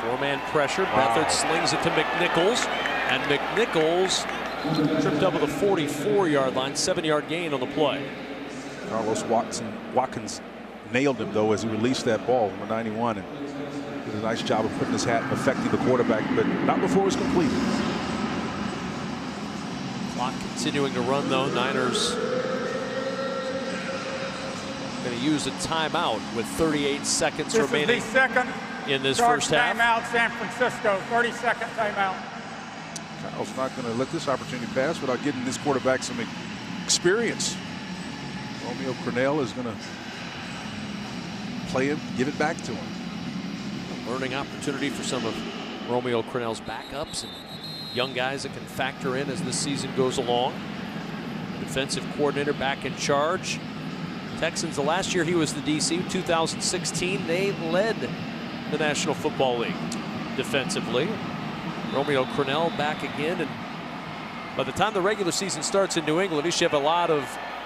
Four-man pressure. Beathard slings it to McNichols, and McNichols tripped up at the 44-yard line. 7-yard gain on the play. Carlos Watkins nailed him, though, as he released that ball, number 91, and did a nice job of putting his hat and affecting the quarterback, but not before it was completed. Clock continuing to run, though. Niners going to use a timeout with 38 seconds remaining. This is the second in this first half. Timeout, San Francisco. 30-second timeout. Kyle's not going to let this opportunity pass without getting this quarterback some experience. Romeo Crennel is going to play him, give it back to him. A learning opportunity for some of Romeo Crennel's backups and young guys that can factor in as the season goes along. Defensive coordinator back in charge. Texans, the last year he was the DC, 2016, they led the National Football League defensively. Romeo Crennel back again, and by the time the regular season starts in New England, he should have a lot of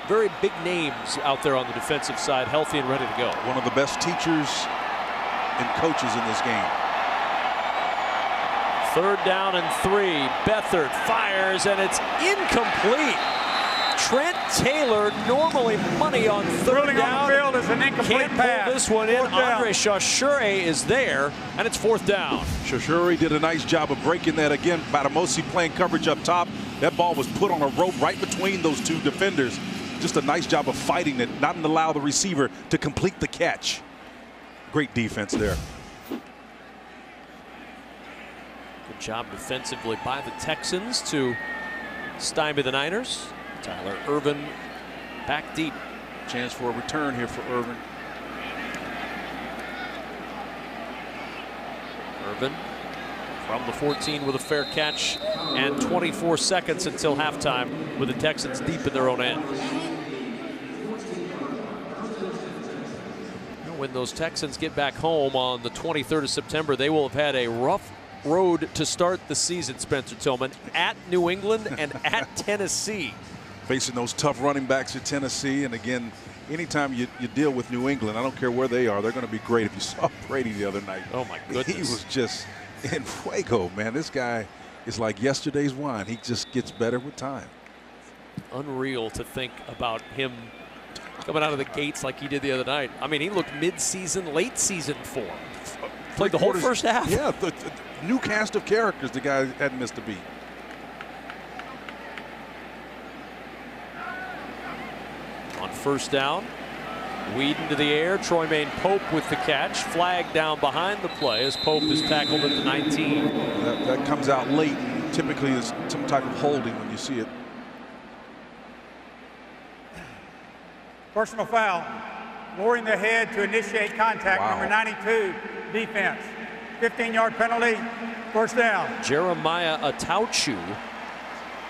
very big names out there on the defensive side, healthy and ready to go. One of the best teachers and coaches in this game. 3rd down and 3. Beathard fires, and it's incomplete. Trent Taylor, normally money on 3rd down. On the field is an incomplete Can't pass. pull this one in. Andre Chauchure is there, and it's 4th down. Chauchure did a nice job of breaking that again. Matamosi playing coverage up top. That ball was put on a rope right between those 2 defenders. Just a nice job of fighting it, not allow the receiver to complete the catch. Great defense there. Good job defensively by the Texans to stymie the Niners. Tyler Ervin back deep Chance for a return here for Irvin. Irvin from the 14 with a fair catch, and 24 seconds until halftime with the Texans deep in their own end. When those Texans get back home on the 23rd of September, they will have had a rough road to start the season, Spencer Tillman, at New England and at Tennessee. Facing those tough running backs at Tennessee, and again, anytime you deal with New England, I don't care where they are, they're going to be great. If you saw Brady the other night, oh my goodness, he was just in fuego, man. This guy is like yesterday's wine. He just gets better with time. Unreal to think about him coming out of the gates like he did the other night. I mean, he looked mid-season, late-season form. Played the whole first half. Yeah, the new cast of characters. The guy hadn't missed a beat. On first down, Whedon to the air. Troymaine Pope with the catch. Flag down behind the play as Pope is tackled at the 19. That comes out late. Typically, there's some type of holding when you see it. Personal foul. Lowering the head to initiate contact. Wow. Number 92, defense. 15-yard penalty. First down. Jeremiah HOU,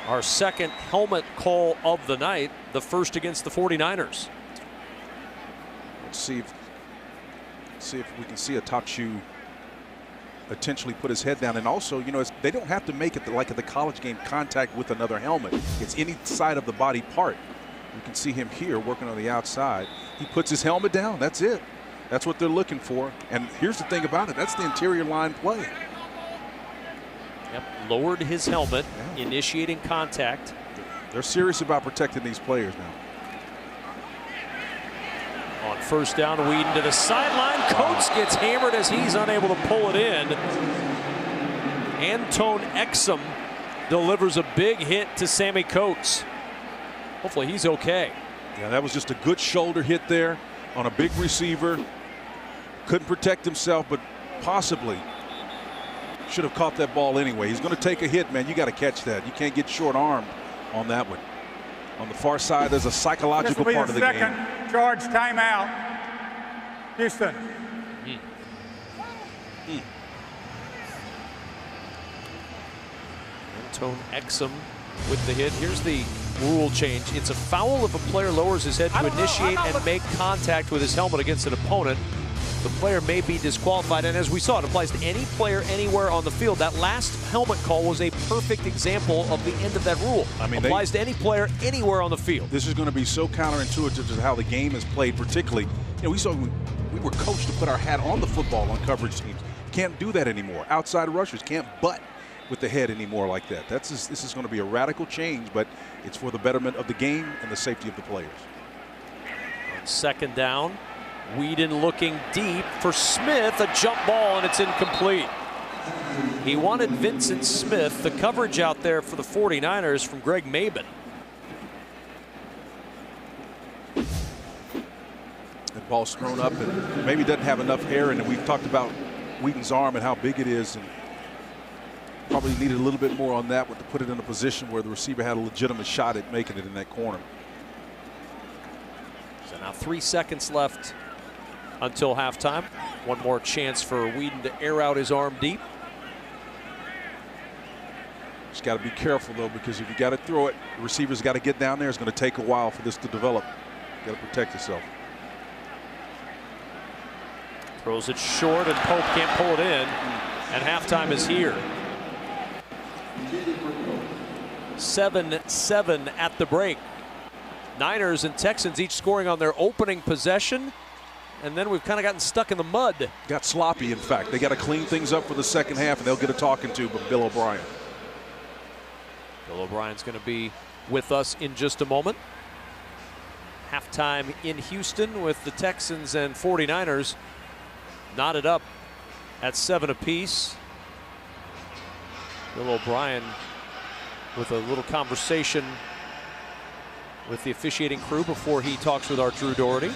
our second helmet call of the night, the first against the 49ers. Let's see if we can see HOU potentially put his head down. And also, you know, they don't have to make it like at the college game contact with another helmet. It's any side of the body part. You can see him here working on the outside. He puts his helmet down. That's it. That's what they're looking for. And here's the thing about it. That's the interior line play. Yep, lowered his helmet, initiating contact. They're serious about protecting these players now. On first down, Whedon to the sideline. Coates gets hammered as he's unable to pull it in. Antone Exum delivers a big hit to Sammy Coates. Hopefully he's okay. Yeah, that was just a good shoulder hit there on a big receiver. Couldn't protect himself, but possibly should have caught that ball anyway. He's going to take a hit, man. You got to catch that. You can't get short-armed on that one. On the far side, there's a psychological part of the game. Second charge timeout. Houston. Antone Exum with the hit. Here's the rule change. It's a foul if a player lowers his head to initiate and make contact with his helmet against an opponent. The player may be disqualified, and as we saw, it applies to any player anywhere on the field. That last helmet call was a perfect example of the end of that rule. I mean, applies to any player anywhere on the field. This is going to be so counterintuitive to how the game is played, particularly. You know, we saw when we were coached to put our hat on the football on coverage teams. Can't do that anymore. Outside rushers can't butt with the head anymore like that. This is going to be a radical change, but it's for the betterment of the game and the safety of the players. On second down, Whedon looking deep for Smith, a jump ball, and it's incomplete. He wanted Vincent Smith. The coverage out there for the 49ers from Greg Mabin. That ball's thrown up and maybe doesn't have enough air in it. We've talked about Whedon's arm and how big it is, and probably needed a little bit more on that one to put it in a position where the receiver had a legitimate shot at making it in that corner. So now 3 seconds left until halftime. One more chance for Whedon to air out his arm deep. Just got to be careful, though, because if you got to throw it, the receiver's got to get down there. It's going to take a while for this to develop. You got to protect yourself. Throws it short, and Pope can't pull it in. And halftime is here. 7-7 at the break. Niners and Texans each scoring on their opening possession, and then we've kind of gotten stuck in the mud. Got sloppy, in fact. They got to clean things up for the second half, and they'll get a talking to by Bill O'Brien. Bill O'Brien's going to be with us in just a moment. Halftime in Houston with the Texans and 49ers knotted up at 7 apiece. Bill O'Brien with a little conversation with the officiating crew before he talks with our Drew Doherty.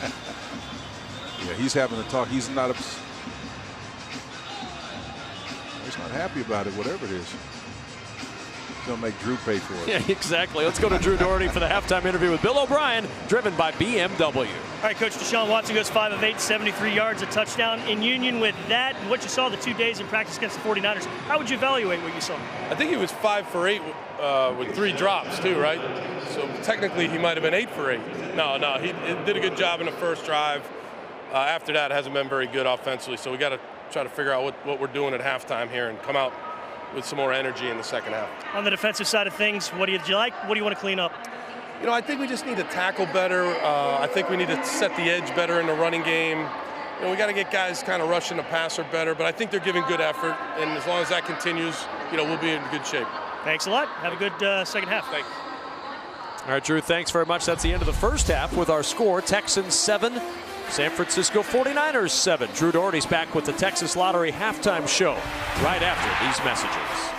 Yeah, he's having a talk. He's not happy about it, whatever it is. Gonna make Drew pay for it. Yeah, exactly. Let's go to Drew Doherty for the halftime interview with Bill O'Brien, driven by BMW. All right, Coach, Deshaun Watson goes 5 of 8, 73 yards, a touchdown. In union with that and what you saw the 2 days in practice against the 49ers, how would you evaluate what you saw? I think he was 5 for 8 with 3 drops too, right? So technically he might have been 8 for 8. No, he did a good job in the first drive. After that, it hasn't been very good offensively. So we got to try to figure out what we're doing at halftime here and come out with some more energy in the second half. On the defensive side of things, what do you like? What do you want to clean up? You know, I think we just need to tackle better. I think we need to set the edge better in the running game. You know, we got to get guys kind of rushing the passer better, but I think they're giving good effort, and as long as that continues, you know, we'll be in good shape. Thanks a lot. Have a good second half. Thanks. All right, Drew, thanks very much. That's the end of the first half with our score, Texans 7, San Francisco 49ers 7. Drew Doherty's back with the Texas Lottery halftime show right after these messages.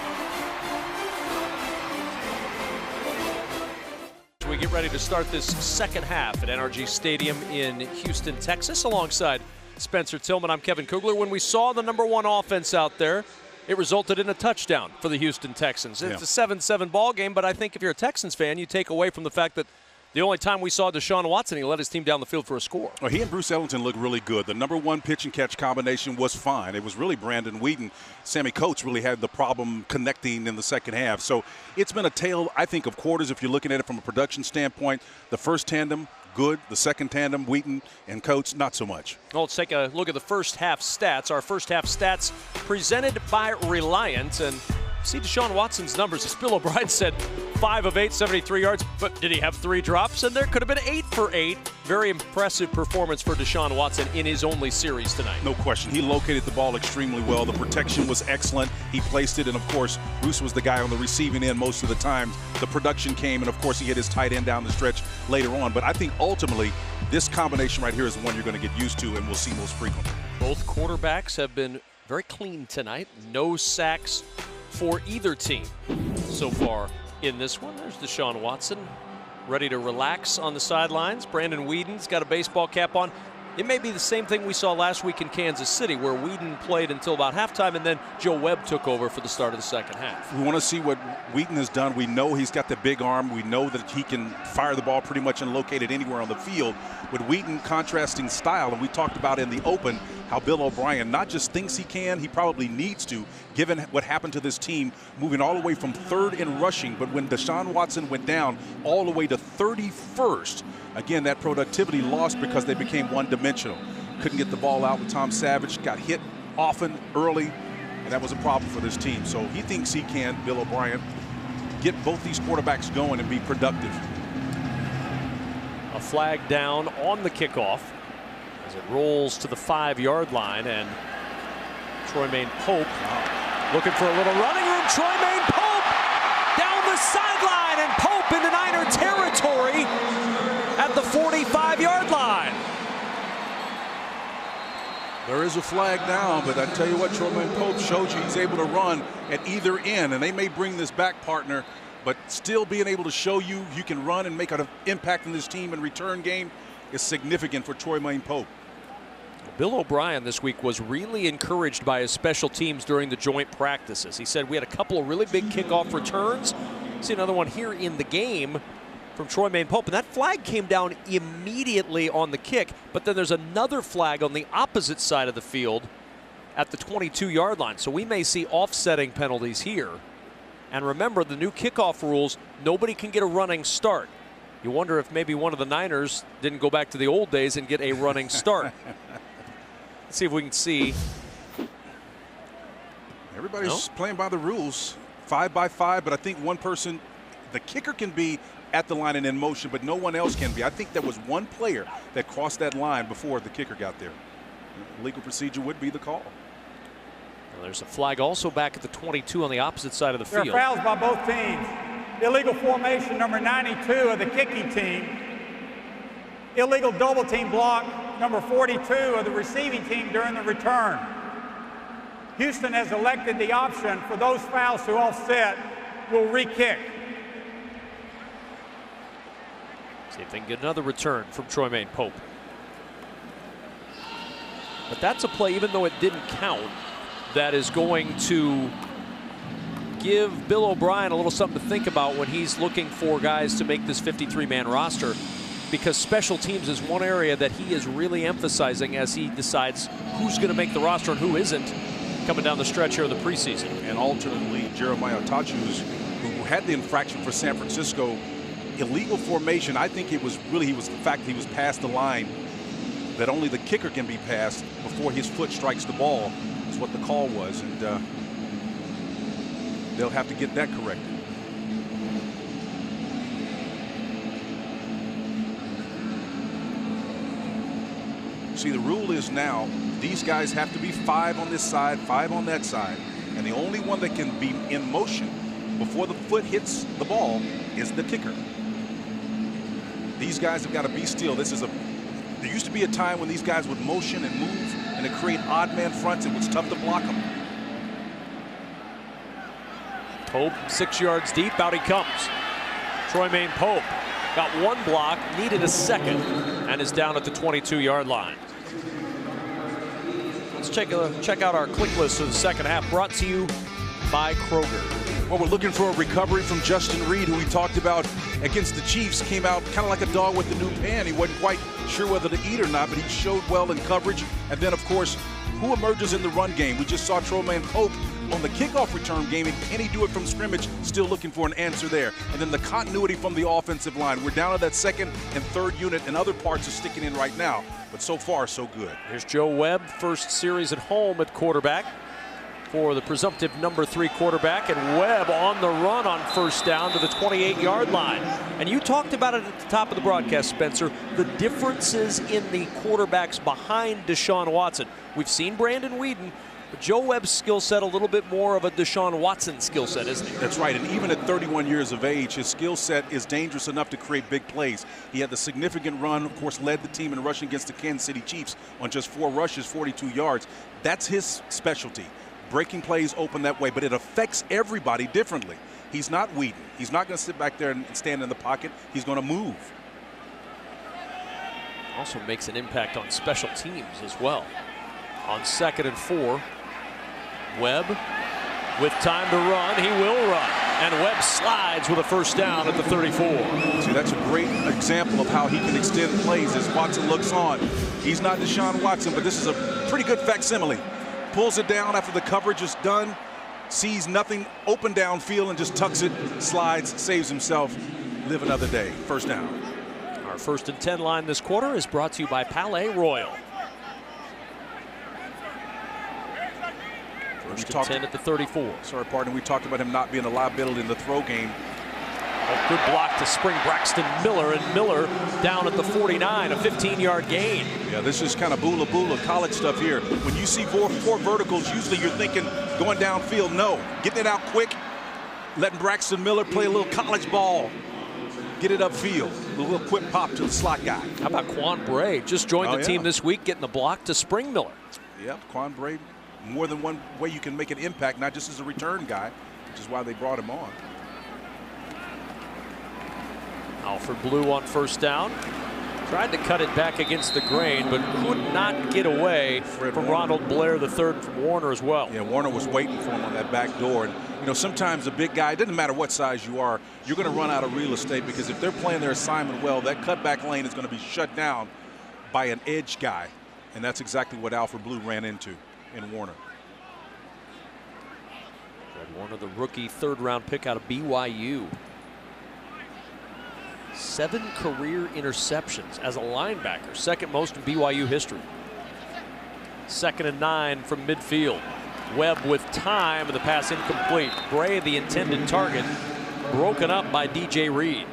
We get ready to start this second half at NRG Stadium in Houston, Texas, alongside Spencer Tillman. I'm Kevin Kugler. When we saw the #1 offense out there, it resulted in a touchdown for the Houston Texans. It's a 7-7 ball game, but I think if you're a Texans fan, you take away from the fact that the only time we saw Deshaun Watson, he led his team down the field for a score. Well, he and Bruce Ellington looked really good. The #1 pitch and catch combination was fine. It was really Brandon Whedon. Sammy Coates really had the problem connecting in the second half. So it's been a tale, I think, of quarters if you're looking at it from a production standpoint. The first tandem, good. The second tandem, Wheaton and Coates, not so much. Well, let's take a look at the first half stats. Our first half stats presented by Reliant. And see Deshaun Watson's numbers. As Bill O'Brien said, 5 of 8, 73 yards. But did he have 3 drops? And there could have been 8 for 8. Very impressive performance for Deshaun Watson in his only series tonight. No question. He located the ball extremely well. The protection was excellent. He placed it. And, of course, Bruce was the guy on the receiving end most of the time. The production came. And, of course, he hit his tight end down the stretch later on. But I think ultimately this combination right here is the one you're going to get used to and we'll see most frequently. Both quarterbacks have been very clean tonight. No sacks for either team so far in this one. There's Deshaun Watson ready to relax on the sidelines. Brandon Whedon's got a baseball cap on. It may be the same thing we saw last week in Kansas City, where Whedon played until about halftime, and then Joe Webb took over for the start of the second half. We want to see what Whedon has done. We know he's got the big arm. We know that he can fire the ball pretty much and locate it anywhere on the field. With Whedon contrasting style, and we talked about in the open how Bill O'Brien not just thinks he can, he probably needs to, given what happened to this team, moving all the way from 3rd in rushing. But when Deshaun Watson went down all the way to 31st, again, that productivity lost because they became one-dimensional. Couldn't get the ball out with Tom Savage, got hit often early, and that was a problem for this team. So he thinks he can, Bill O'Brien, get both these quarterbacks going and be productive. A flag down on the kickoff as it rolls to the 5-yard line, and Troymaine Pope looking for a little running room. Troymaine Pope down the sideline, and Pope into Niner territory at the 45-yard line. There is a flag down, but I tell you what, Troymaine Pope showed you he's able to run at either end, and they may bring this back, partner, but still being able to show you can run and make an impact in this team and return game is significant for Troymaine Pope. Bill O'Brien this week was really encouraged by his special teams during the joint practices. He said we had a couple of really big kickoff returns. See another one here in the game from Troymaine Pope, and that flag came down immediately on the kick, but then there's another flag on the opposite side of the field at the 22-yard line. So we may see offsetting penalties here. And remember, the new kickoff rules, nobody can get a running start. You wonder if maybe one of the Niners didn't go back to the old days and get a running start. Let's see if we can see. Everybody's playing by the rules, 5 by 5, but I think one person, the kicker can be at the line and in motion, but no one else can be. I think there was one player that crossed that line before the kicker got there. Legal procedure would be the call. Well, there's a flag also back at the 22 on the opposite side of the field. There are fouls by both teams. Illegal formation number 92 of the kicking team. Illegal double team block number 42 of the receiving team during the return. Houston has elected the option for those fouls to offset will re-kick. See if they can get another return from Troymaine Pope. But that's a play, even though it didn't count, that is going to give Bill O'Brien a little something to think about when he's looking for guys to make this 53-man roster, because special teams is one area that he is really emphasizing as he decides who's going to make the roster and who isn't coming down the stretch here of the preseason. And alternately, Jeremiah HOU, who had the infraction for San Francisco, illegal formation. I think it was really the fact that he was past the line, that only the kicker can be passed before his foot strikes the ball, is what the call was, and they'll have to get that corrected. See, the rule is now these guys have to be 5 on this side, 5 on that side, and the only one that can be in motion before the foot hits the ball is the kicker. These guys have got to be still. There used to be a time when these guys would motion and move and it create odd man fronts. It was tough to block them. Pope 6 yards deep, out he comes. Troymaine Pope got 1 block, needed a second, and is down at the 22-yard line. Let's check out our click list of the second half, brought to you by Kroger. Well, we're looking for a recovery from Justin Reed, who we talked about against the Chiefs. Came out kind of like a dog with a new pan. He wasn't quite sure whether to eat or not, but he showed well in coverage. And then, of course, who emerges in the run game? We just saw Troymaine Pope on the kickoff return game, and can he do it from scrimmage? Still looking for an answer there. And then the continuity from the offensive line. We're down to that second and third unit, and other parts are sticking in right now. But so far, so good. Here's Joe Webb, first series at home at quarterback for the presumptive number 3 quarterback, and Webb on the run on first down to the 28-yard line. And you talked about it at the top of the broadcast, Spencer, the differences in the quarterbacks behind Deshaun Watson. We've seen Brandon Weeden, but Joe Webb's skill set a little bit more of a Deshaun Watson skill set, isn't he? That's right, and even at 31 years of age, his skill set is dangerous enough to create big plays. He had the significant run, of course, led the team in rushing against the Kansas City Chiefs on just 4 rushes, 42 yards. That's his specialty. Breaking plays open that way, but it affects everybody differently. He's not Weeden. He's not going to sit back there and stand in the pocket. He's going to move. Also makes an impact on special teams as well. On 2nd and 4, Webb with time to run. He will run, and Webb slides with a first down at the 34. See, that's a great example of how he can extend plays as Watson looks on. He's not Deshaun Watson, but this is a pretty good facsimile. Pulls it down after the coverage is done, sees nothing open downfield and just tucks it, slides, saves himself, live another day. First down. Our 1st and 10 line this quarter is brought to you by Palais Royal. 1st and 10 at the 34. Sorry, partner, we talked about him not being a liability in the throw game. A good block to spring Braxton Miller, and Miller down at the 49, a 15-yard gain. Yeah, this is kind of boola college stuff here. When you see four verticals, usually you're thinking going downfield. No, getting it out quick, letting Braxton Miller play a little college ball. Get it upfield. A little quick pop to the slot guy. How about Quan Bray? Just joined the team this week, getting the block to spring Miller. Yep, Quan Bray, more than one way you can make an impact, not just as a return guy, which is why they brought him on. Alfred Blue on first down. Tried to cut it back against the grain, but could not get away from Ronald Blair III from Warner as well. Yeah, Warner was waiting for him on that back door. And, you know, sometimes a big guy, it doesn't matter what size you are, you're going to run out of real estate, because if they're playing their assignment well, that cutback lane is going to be shut down by an edge guy. And that's exactly what Alfred Blue ran into in Warner. Fred Warner, the rookie 3rd-round pick out of BYU. 7 career interceptions as a linebacker, 2nd most in BYU history. 2nd and 9 from midfield. Webb with time, and the pass incomplete. Bray, the intended target, broken up by DJ Reed.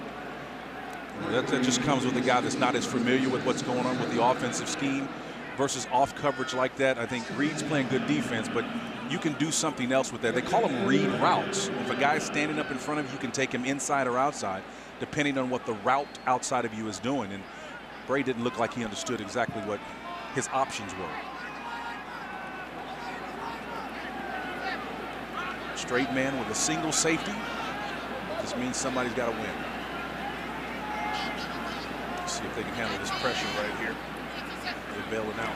That just comes with a guy that's not as familiar with what's going on with the offensive scheme versus off coverage like that. I think Reed's playing good defense, but you can do something else with that. They call them Reed routes. If a guy's standing up in front of you, you can take him inside or outside, depending on what the route outside of you is doing. And Bray didn't look like he understood exactly what his options were. Straight man with a single safety. This means somebody's got to win. Let's see if they can handle this pressure right here. They're bailing out.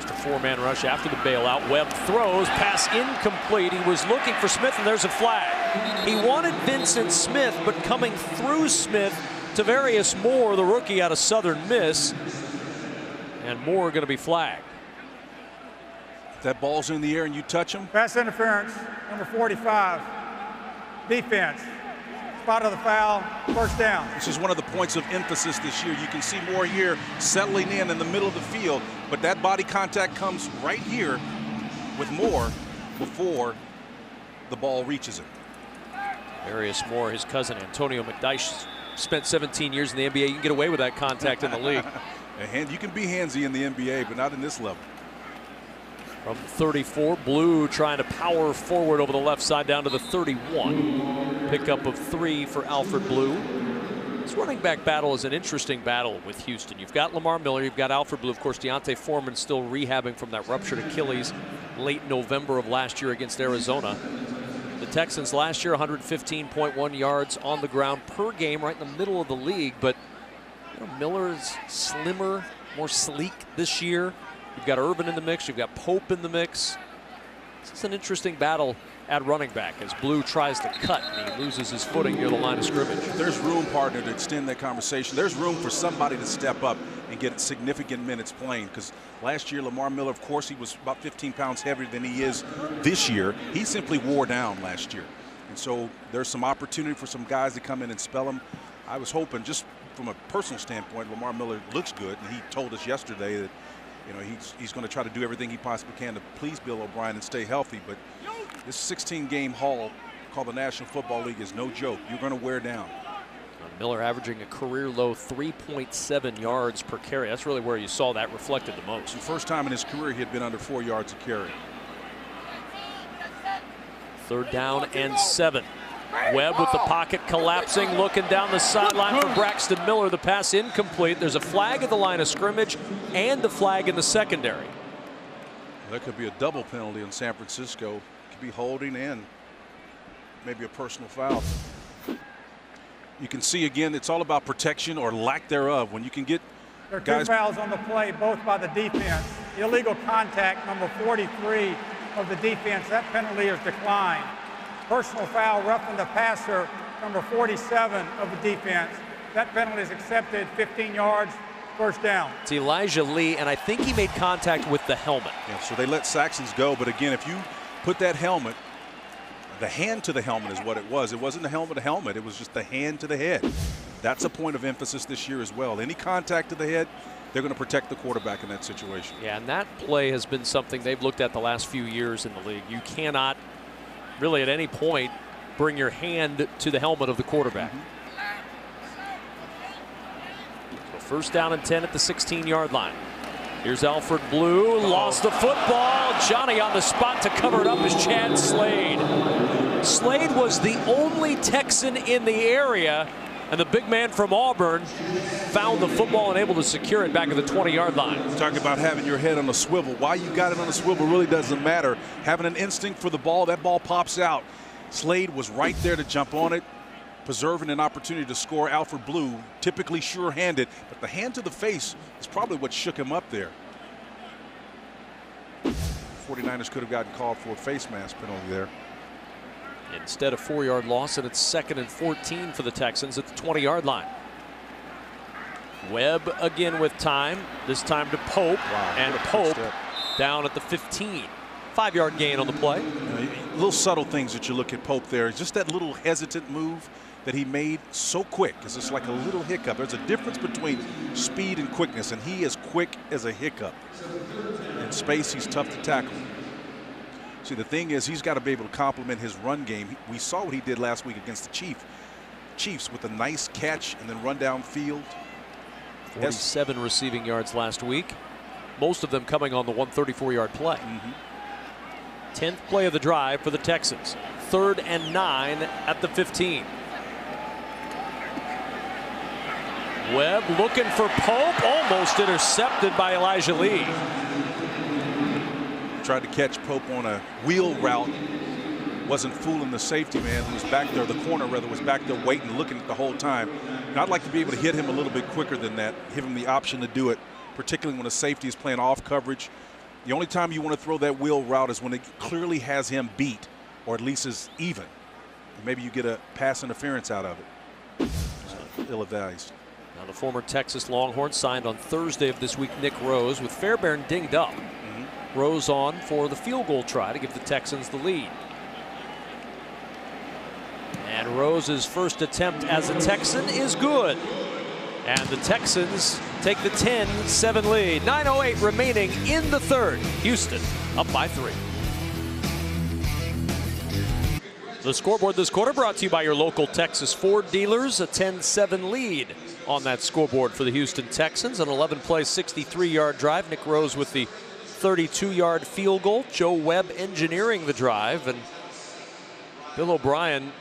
Just a four-man rush after the bailout. Webb throws, pass incomplete. He was looking for Smith, and there's a flag. He wanted Vincent Smith, but coming through Smith, Tavarius Moore, the rookie out of Southern Miss, and Moore going to be flagged. If that ball's in the air and you touch him. Pass interference, number 45. Defense. Spot of the foul, first down. This is one of the points of emphasis this year. You can see Moore here settling in the middle of the field, but that body contact comes right here with Moore before the ball reaches him. Darius Moore, his cousin Antonio McDyess, spent 17 years in the NBA. You can get away with that contact in the league. You can be handsy in the NBA, but not in this level. From 34, Blue trying to power forward over the left side down to the 31. Pickup of 3 for Alfred Blue. This running back battle is an interesting battle with Houston. You've got Lamar Miller, you've got Alfred Blue. Of course, Deontay Foreman still rehabbing from that ruptured Achilles late November of last year against Arizona. The Texans last year 115.1 yards on the ground per game, right in the middle of the league. But you know, Miller is slimmer, more sleek this year. You've got Urban in the mix. You've got Pope in the mix. This is an interesting battle at running back as Blue tries to cut and he loses his footing near the line of scrimmage. There's room, partner, to extend that conversation. There's room for somebody to step up and get significant minutes playing, because last year Lamar Miller, of course, he was about 15 pounds heavier than he is this year. He simply wore down last year. And so there's some opportunity for some guys to come in and spell him. I was hoping, just from a personal standpoint, Lamar Miller looks good, and he told us yesterday that he's going to try to do everything he possibly can to please Bill O'Brien and stay healthy. But this 16-game haul called the National Football League is no joke. You're going to wear down. Miller averaging a career low 3.7 yards per carry. That's really where you saw that reflected the most. The first time in his career he had been under 4 yards a carry. 3rd down and 7. Webb with the pocket collapsing, looking down the sideline for Braxton Miller. The pass incomplete. There's a flag at the line of scrimmage and the flag in the secondary. That could be a double penalty in San Francisco. It could be holding and maybe a personal foul. You can see again, it's all about protection or lack thereof. When you can get there are 2 fouls on the play, both by the defense. Illegal contact, number 43 of the defense. That penalty is declined. Personal foul, roughing the passer, number 47 of the defense. That penalty is accepted, 15 yards, first down. It's Elijah Lee, and I think he made contact with the helmet. Yeah, so they let Saxons go, but again, if you put that helmet, the hand to the helmet is what it was. It wasn't the helmet to helmet, it was just the hand to the head. That's a point of emphasis this year as well. Any contact to the head, they're going to protect the quarterback in that situation. Yeah, and that play has been something they've looked at the last few years in the league. You cannot really at any point bring your hand to the helmet of the quarterback. So 1st down and 10 at the 16-yard line. Here's Alfred Blue, lost the football. Johnny on the spot to cover it up is Chad Slade. Slade was the only Texan in the area, and the big man from Auburn found the football and able to secure it back at the 20-yard line. Talking about having your head on a swivel. Why you got it on a swivel really doesn't matter. Having an instinct for the ball, that ball pops out. Slade was right there to jump on it, preserving an opportunity to score. Alfred Blue, typically sure-handed, but the hand to the face is probably what shook him up there. 49ers could have gotten called for a face mask penalty there. Instead of 4-yard loss, and it's 2nd and 14 for the Texans at the 20-yard line. Webb again with time, this time to Pope, and Pope down at the 15. 5-yard gain on the play. Little subtle things that you look at Pope there. Just that little hesitant move that he made so quick. It's just like a little hiccup. There's a difference between speed and quickness, and he is quick as a hiccup. In space, he's tough to tackle. See, the thing is, he's got to be able to complement his run game. We saw what he did last week against the Chiefs with a nice catch and then run down field. 47 receiving yards last week, most of them coming on the 134-yard play. 10th play of the drive for the Texans. 3rd and 9 at the 15. Webb looking for Pope, almost intercepted by Elijah Lee. Tried to catch Pope on a wheel route. Wasn't fooling the safety man who was back there, the corner rather, was back there waiting, looking at the whole time. And I'd like to be able to hit him a little bit quicker than that, give him the option to do it, particularly when a safety is playing off coverage. The only time you want to throw that wheel route is when it clearly has him beat, or at least is even. And maybe you get a pass interference out of it. So ill-advised. Now the former Texas Longhorn signed on Thursday of this week Nick Rose with Fairbairn dinged up. Rose on for the field goal try to give the Texans the lead. And Rose's first attempt as a Texan is good. And the Texans take the 10-7 lead. 9:08 remaining in the third. Houston up by 3. The scoreboard this quarter brought to you by your local Texas Ford dealers. A 10-7 lead on that scoreboard for the Houston Texans. An 11-play, 63-yard drive. Nick Rose with the 32-yard field goal. Joe Webb engineering the drive. And Bill O'Brien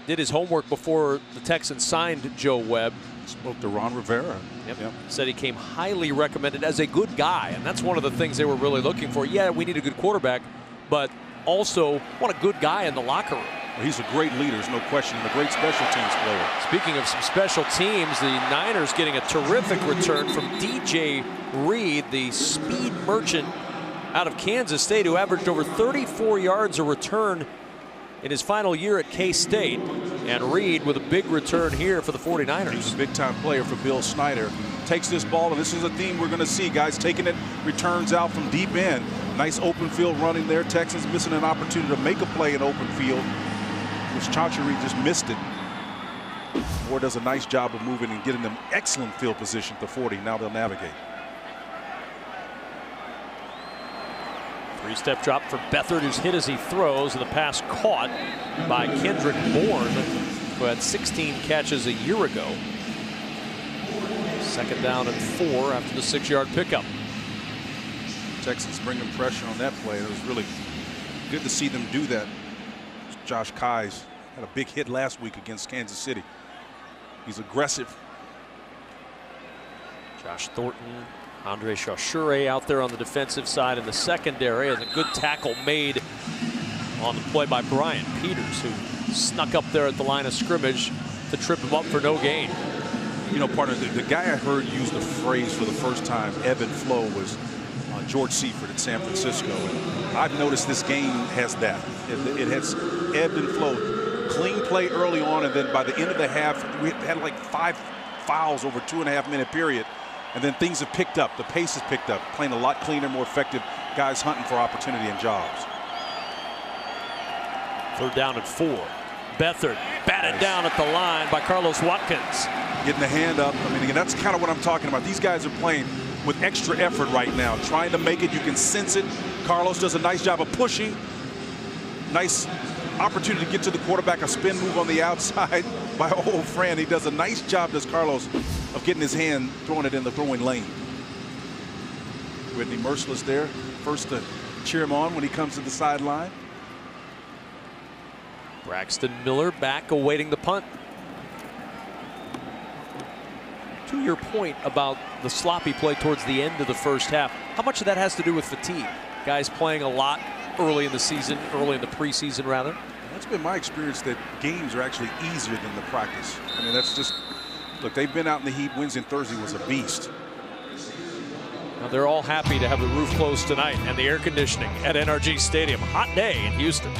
did his homework before the Texans signed Joe Webb. Spoke to Ron Rivera. Yep. Said he came highly recommended as a good guy. And that's one of the things they were really looking for. Yeah, we need a good quarterback, but also want a good guy in the locker room. Well, he's a great leader, there's no question, and a great special teams player. Speaking of some special teams, the Niners getting a terrific return from DJ Reed, the speed merchant out of Kansas State, who averaged over 34 yards a return in his final year at K-State. And Reed with a big return here for the 49ers. He's a big-time player for Bill Snyder. Takes this ball, and this is a theme we're going to see. Guys taking it, returns out from deep end. Nice open field running there. Texans missing an opportunity to make a play in open field, which Chauncey just missed it. Ward does a nice job of moving and getting them excellent field position to 40. Now they'll navigate. 3-step drop for Beathard, who's hit as he throws, and the pass caught by Kendrick Bourne, who had 16 catches a year ago. 2nd down and 4 after the 6-yard pickup. Texans bringing pressure on that play. It was really good to see them do that. Josh Kyes had a big hit last week against Kansas City. He's aggressive. Josh Thornton, Andre Chauchure out there on the defensive side in the secondary, as a good tackle made on the play by Brian Peters, who snuck up there at the line of scrimmage to trip him up for no gain. You know, partner, the guy I heard use the phrase for the first time, ebb and flow, was George Seifert at San Francisco. And I've noticed this game has that. It has ebbed and flowed. Clean play early on, and then by the end of the half, we had like 5 fouls over 2.5-minute period. And then things have picked up. The pace has picked up. Playing a lot cleaner, more effective. Guys hunting for opportunity and jobs. 3rd down and 4. Beathard batted down at the line by Carlos Watkins. Getting the hand up. I mean, again, that's kind of what I'm talking about. These guys are playing with extra effort right now, trying to make it. You can sense it. Carlos does a nice job of pushing. Nice opportunity to get to the quarterback. A spin move on the outside by old friend. He does a nice job, does Carlos, of getting his hand, throwing it in the throwing lane. Whitney Merciless there, first to cheer him on when he comes to the sideline. Braxton Miller back awaiting the punt. To your point about the sloppy play towards the end of the first half, how much of that has to do with fatigue? Guys playing a lot early in the season, early in the preseason rather? That's been my experience, that games are actually easier than the practice. I mean, that's just, look, they've been out in the heat. Wednesday and Thursday was a beast. Now they're all happy to have the roof closed tonight and the air conditioning at NRG Stadium. Hot day in Houston.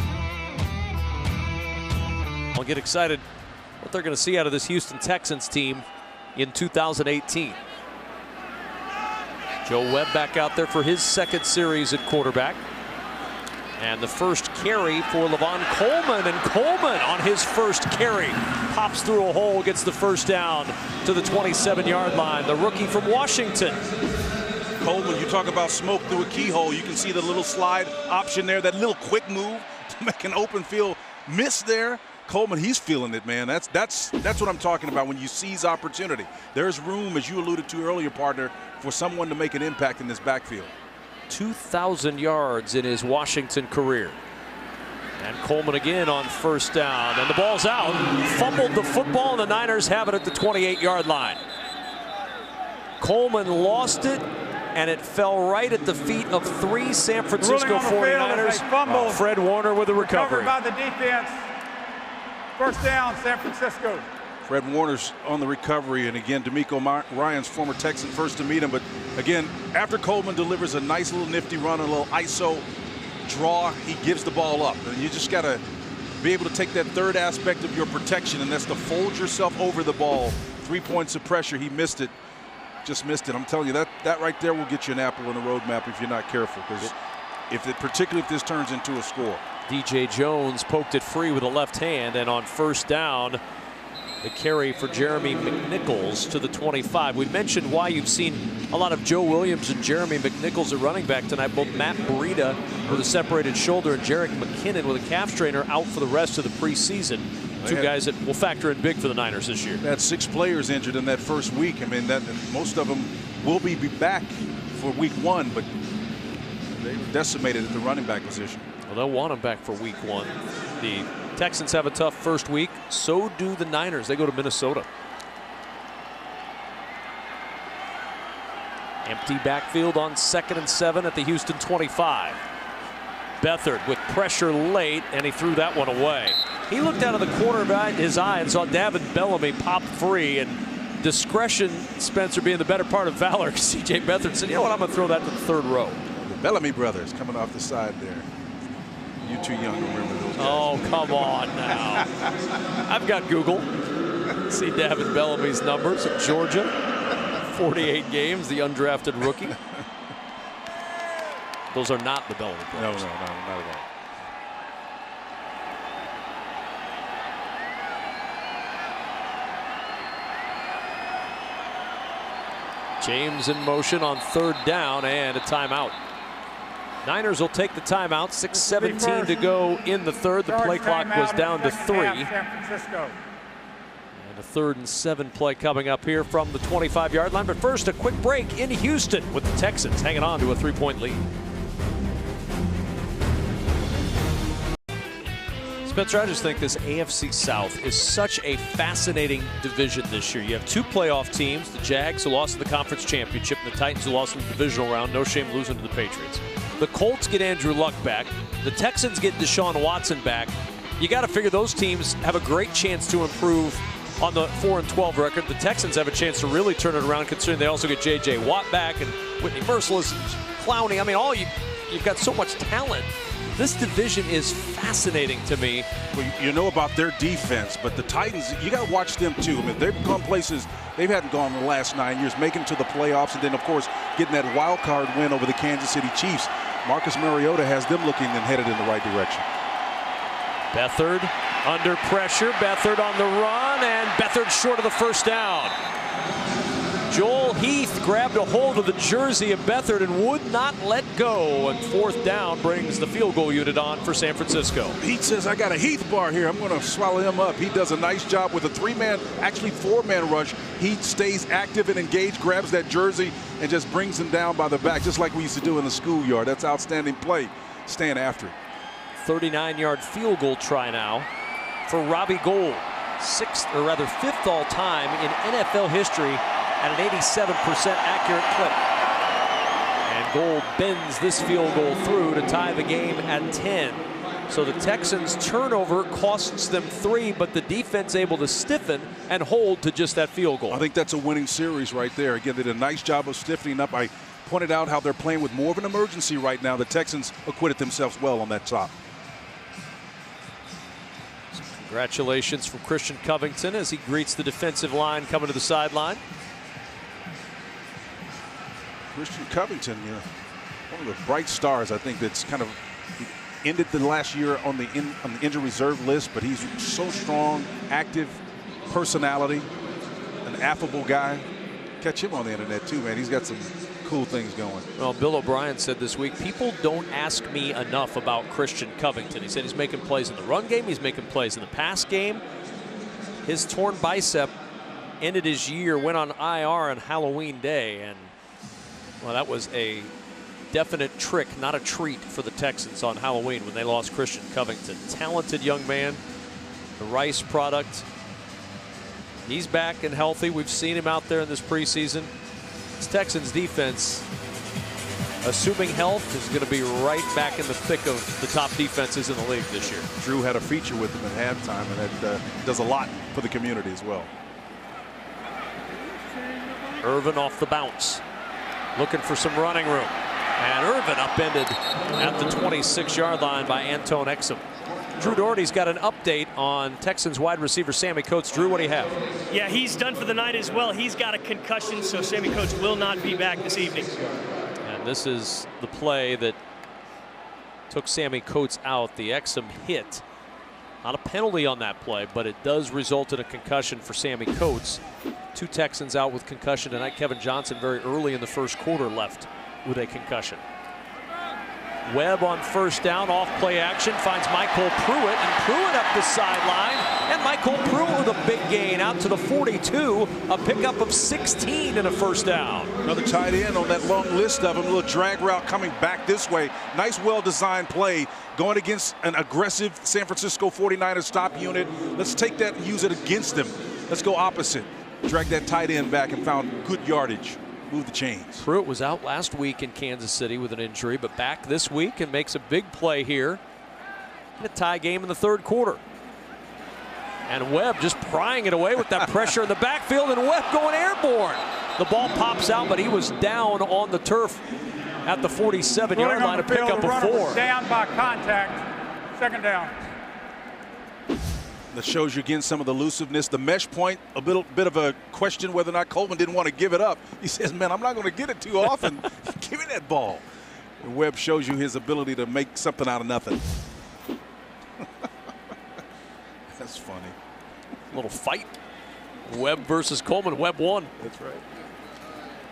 I'll get excited what they're going to see out of this Houston Texans team in 2018. Joe Webb back out there for his 2nd series at quarterback. And the first carry for Levon Coleman, and Coleman on his first carry pops through a hole, gets the 1st down to the 27-yard line. The rookie from Washington. Coleman, you talk about smoke through a keyhole. You can see the little slide option there, that little quick move to make an open field miss there. Coleman, he's feeling it, man. That's what I'm talking about when you seize opportunity. There's room, as you alluded to earlier, partner, for someone to make an impact in this backfield. 2,000 yards in his Washington career. And Coleman again on 1st down, and the ball's out. Fumbled the football, and the Niners have it at the 28-yard line. Coleman lost it, and it fell right at the feet of 3 San Francisco 49ers. Fred Warner with a recovery. Recovered by the defense. 1st down, San Francisco. Fred Warner's on the recovery, and again, D'Amico Ryan's former Texan, first to meet him. But again, after Coleman delivers a nice little nifty run, a little ISO draw, he gives the ball up. And you just got to be able to take that third aspect of your protection, and that's to fold yourself over the ball. 3 points of pressure. He missed it. Just missed it. I'm telling you, that right there will get you an apple in the roadmap if you're not careful, because particularly if this turns into a score. DJ Jones poked it free with a left hand, and on first down, the carry for Jeremy McNichols to the 25. We mentioned why you've seen a lot of Joe Williams and Jeremy McNichols at running back tonight. Both Matt Breida with a separated shoulder and Jerick McKinnon with a calf strainer out for the rest of the preseason. Two guys that will factor in big for the Niners this year. They had 6 players injured in that first week. I mean, most of them will be back for week 1, but they were decimated at the running back position. Well, they'll want him back for week 1. The Texans have a tough first week. So do the Niners. They go to Minnesota. Empty backfield on 2nd and 7 at the Houston 25. Beathard with pressure late, and he threw that one away. He looked out of the corner of his eye and saw David Bellamy pop free, and discretion, Spencer, being the better part of valor. C.J. Beathard said, you know what, I'm going to throw that to the 3rd row. The Bellamy brothers coming off the side there. You too young to remember those guys. Oh, come on now. I've got Google. See David Bellamy's numbers at Georgia. 48 games, the undrafted rookie. Those are not the Bellamy brothers. No, not at all. James in motion on 3rd down and a timeout. Niners will take the timeout. 6:17 to go in the 3rd. The play clock was down to 3. And a 3rd and 7 play coming up here from the 25-yard line. But first, a quick break in Houston with the Texans hanging on to a 3-point lead. Spencer, I just think this AFC South is such a fascinating division this year. You have 2 playoff teams, the Jags who lost in the conference championship and the Titans who lost in the divisional round. No shame losing to the Patriots. The Colts get Andrew Luck back. The Texans get Deshaun Watson back. You got to figure those teams have a great chance to improve on the 4-12 record. The Texans have a chance to really turn it around, considering they also get J.J. Watt back and Whitney Merciless and Clowney. I mean, you've got so much talent. This division is fascinating to me. Well, you know about their defense, but the Titans, you got to watch them too. I mean, they've gone places they hadn't gone in the last 9 years, making it to the playoffs, and then, of course, getting that wild card win over the Kansas City Chiefs. Marcus Mariota has them looking and headed in the right direction. Beathard under pressure. Beathard on the run, and Beathard short of the first down. Joel Heath grabbed a hold of the jersey of Beathard and would not let go, and 4th down brings the field goal unit on for San Francisco. Heath says, I got a Heath bar here. I'm going to swallow him up. He does a nice job with a 3-man, actually 4-man rush. Heath stays active and engaged, grabs that jersey, and just brings him down by the back, just like we used to do in the schoolyard. That's outstanding play. Stand after it. 39-yard field goal try now for Robbie Gould. 5th all time in NFL history at an 87% accurate clip. And Gould bends this field goal through to tie the game at 10. So the Texans' turnover costs them 3, but the defense able to stiffen and hold to just that field goal. I think that's a winning series right there. Again, they did a nice job of stiffening up. I pointed out how they're playing with more of an emergency right now. The Texans acquitted themselves well on that top. Congratulations from Christian Covington as he greets the defensive line coming to the sideline. Christian Covington, one of the bright stars, I think, that's kind of ended the last year on the injury reserve list, but he's so strong, active, personality, an affable guy. Catch him on the internet too, man. He's got some cool things going. Well, Bill O'Brien said this week, people don't ask me enough about Christian Covington. He said he's making plays in the run game, he's making plays in the pass game. His torn bicep ended his year, went on IR on Halloween Day, and well, that was a definite trick, not a treat for the Texans on Halloween when they lost Christian Covington. Talented young man, the Rice product. He's back and healthy. We've seen him out there in this preseason. This Texans defense assuming health, is going to be right back in the thick of the top defenses in the league this year. Drew had a feature with him at halftime, and that does a lot for the community as well. Irvin off the bounce, looking for some running room. And Irvin upended at the 26-yard line by Antone Exum. Drew Doherty's got an update on Texans wide receiver Sammy Coates. Drew, what do you have? Yeah, he's done for the night as well. He's got a concussion, so Sammy Coates will not be back this evening. And this is the play that took Sammy Coates out. The Exum hit. Not a penalty on that play, but it does result in a concussion for Sammy Coates. 2 Texans out with concussion tonight. Kevin Johnson very early in the first quarter left with a concussion. Webb on first down, off play action, finds Michael Pruitt, and Pruitt up the sideline. And Michael Pruitt with a big gain out to the 42, a pickup of 16 and a first down. Another tight end on that long list of them. A little drag route coming back this way. Nice, well-designed play going against an aggressive San Francisco 49ers stop unit. Let's take that and use it against them. Let's go opposite. Drag that tight end back and found good yardage. Move the chains. Pruitt was out last week in Kansas City with an injury, but back this week and makes a big play here in a tie game in the third quarter. And Webb just prying it away with that pressure in the backfield, and Webb going airborne. The ball pops out, but he was down on the turf at the 47-yard line to pick up a 4. Down by contact. Second down. That shows you again some of the elusiveness. The mesh point, a bit of a question whether or not Coleman didn't want to give it up. He says, man, I'm not going to get it too often. Give me that ball. And Webb shows you his ability to make something out of nothing. That's funny. A little fight. Webb versus Coleman. Webb won. That's right.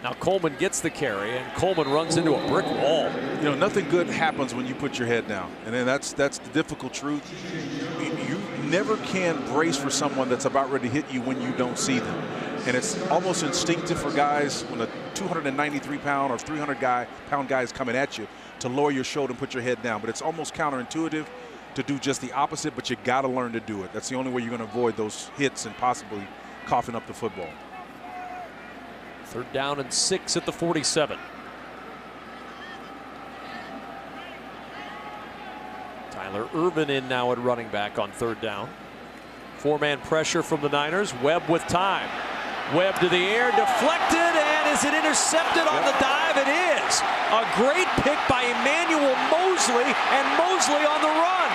Now Coleman gets the carry, and Coleman runs into a brick wall. You know, nothing good happens when you put your head down. And then that's the difficult truth. You never can brace for someone that's about ready to hit you when you don't see them. And it's almost instinctive for guys when a 293-pound or 300-pound guy is coming at you to lower your shoulder and put your head down. But it's almost counterintuitive to do just the opposite, but you got to learn to do it. That's the only way you're going to avoid those hits and possibly coughing up the football. 3rd down and 6 at the 47. Tyler Irvin in now at running back on 3rd down. 4-man pressure from the Niners. Webb with time. Webb to the air, deflected, and is it intercepted on the dive? It is. A great pick by Emmanuel Mosley, and Mosley on the run.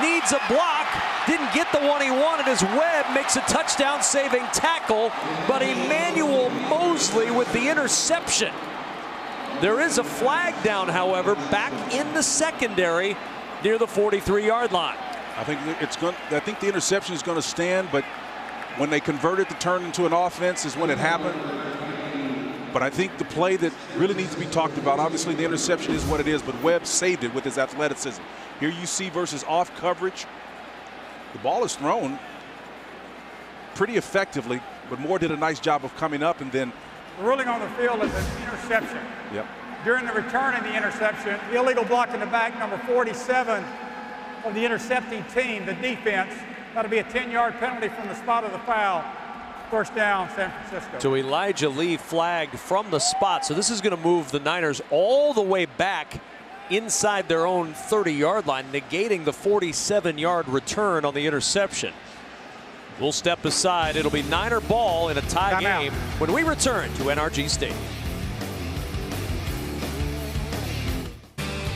Needs a block, didn't get the one he wanted as Webb makes a touchdown-saving tackle, but Emmanuel Mosley with the interception. There is a flag down, however, back in the secondary near the 43-yard line. I think the interception is going to stand, but when they converted the turn into an offense is when it happened. But I think the play that really needs to be talked about, obviously the interception is what it is, but Webb saved it with his athleticism. Here you see versus off coverage. The ball is thrown pretty effectively, but Moore did a nice job of coming up and then. The ruling on the field is an interception. Yep. During the return of the interception, illegal block in the back, number 47 of the intercepting team, the defense. That'll be a 10-yard penalty from the spot of the foul. 1st down, San Francisco. So Elijah Lee flagged from the spot. So this is going to move the Niners all the way back inside their own 30-yard line, negating the 47-yard return on the interception. We'll step aside. It'll be Niner ball in a tie game when we return to NRG Stadium.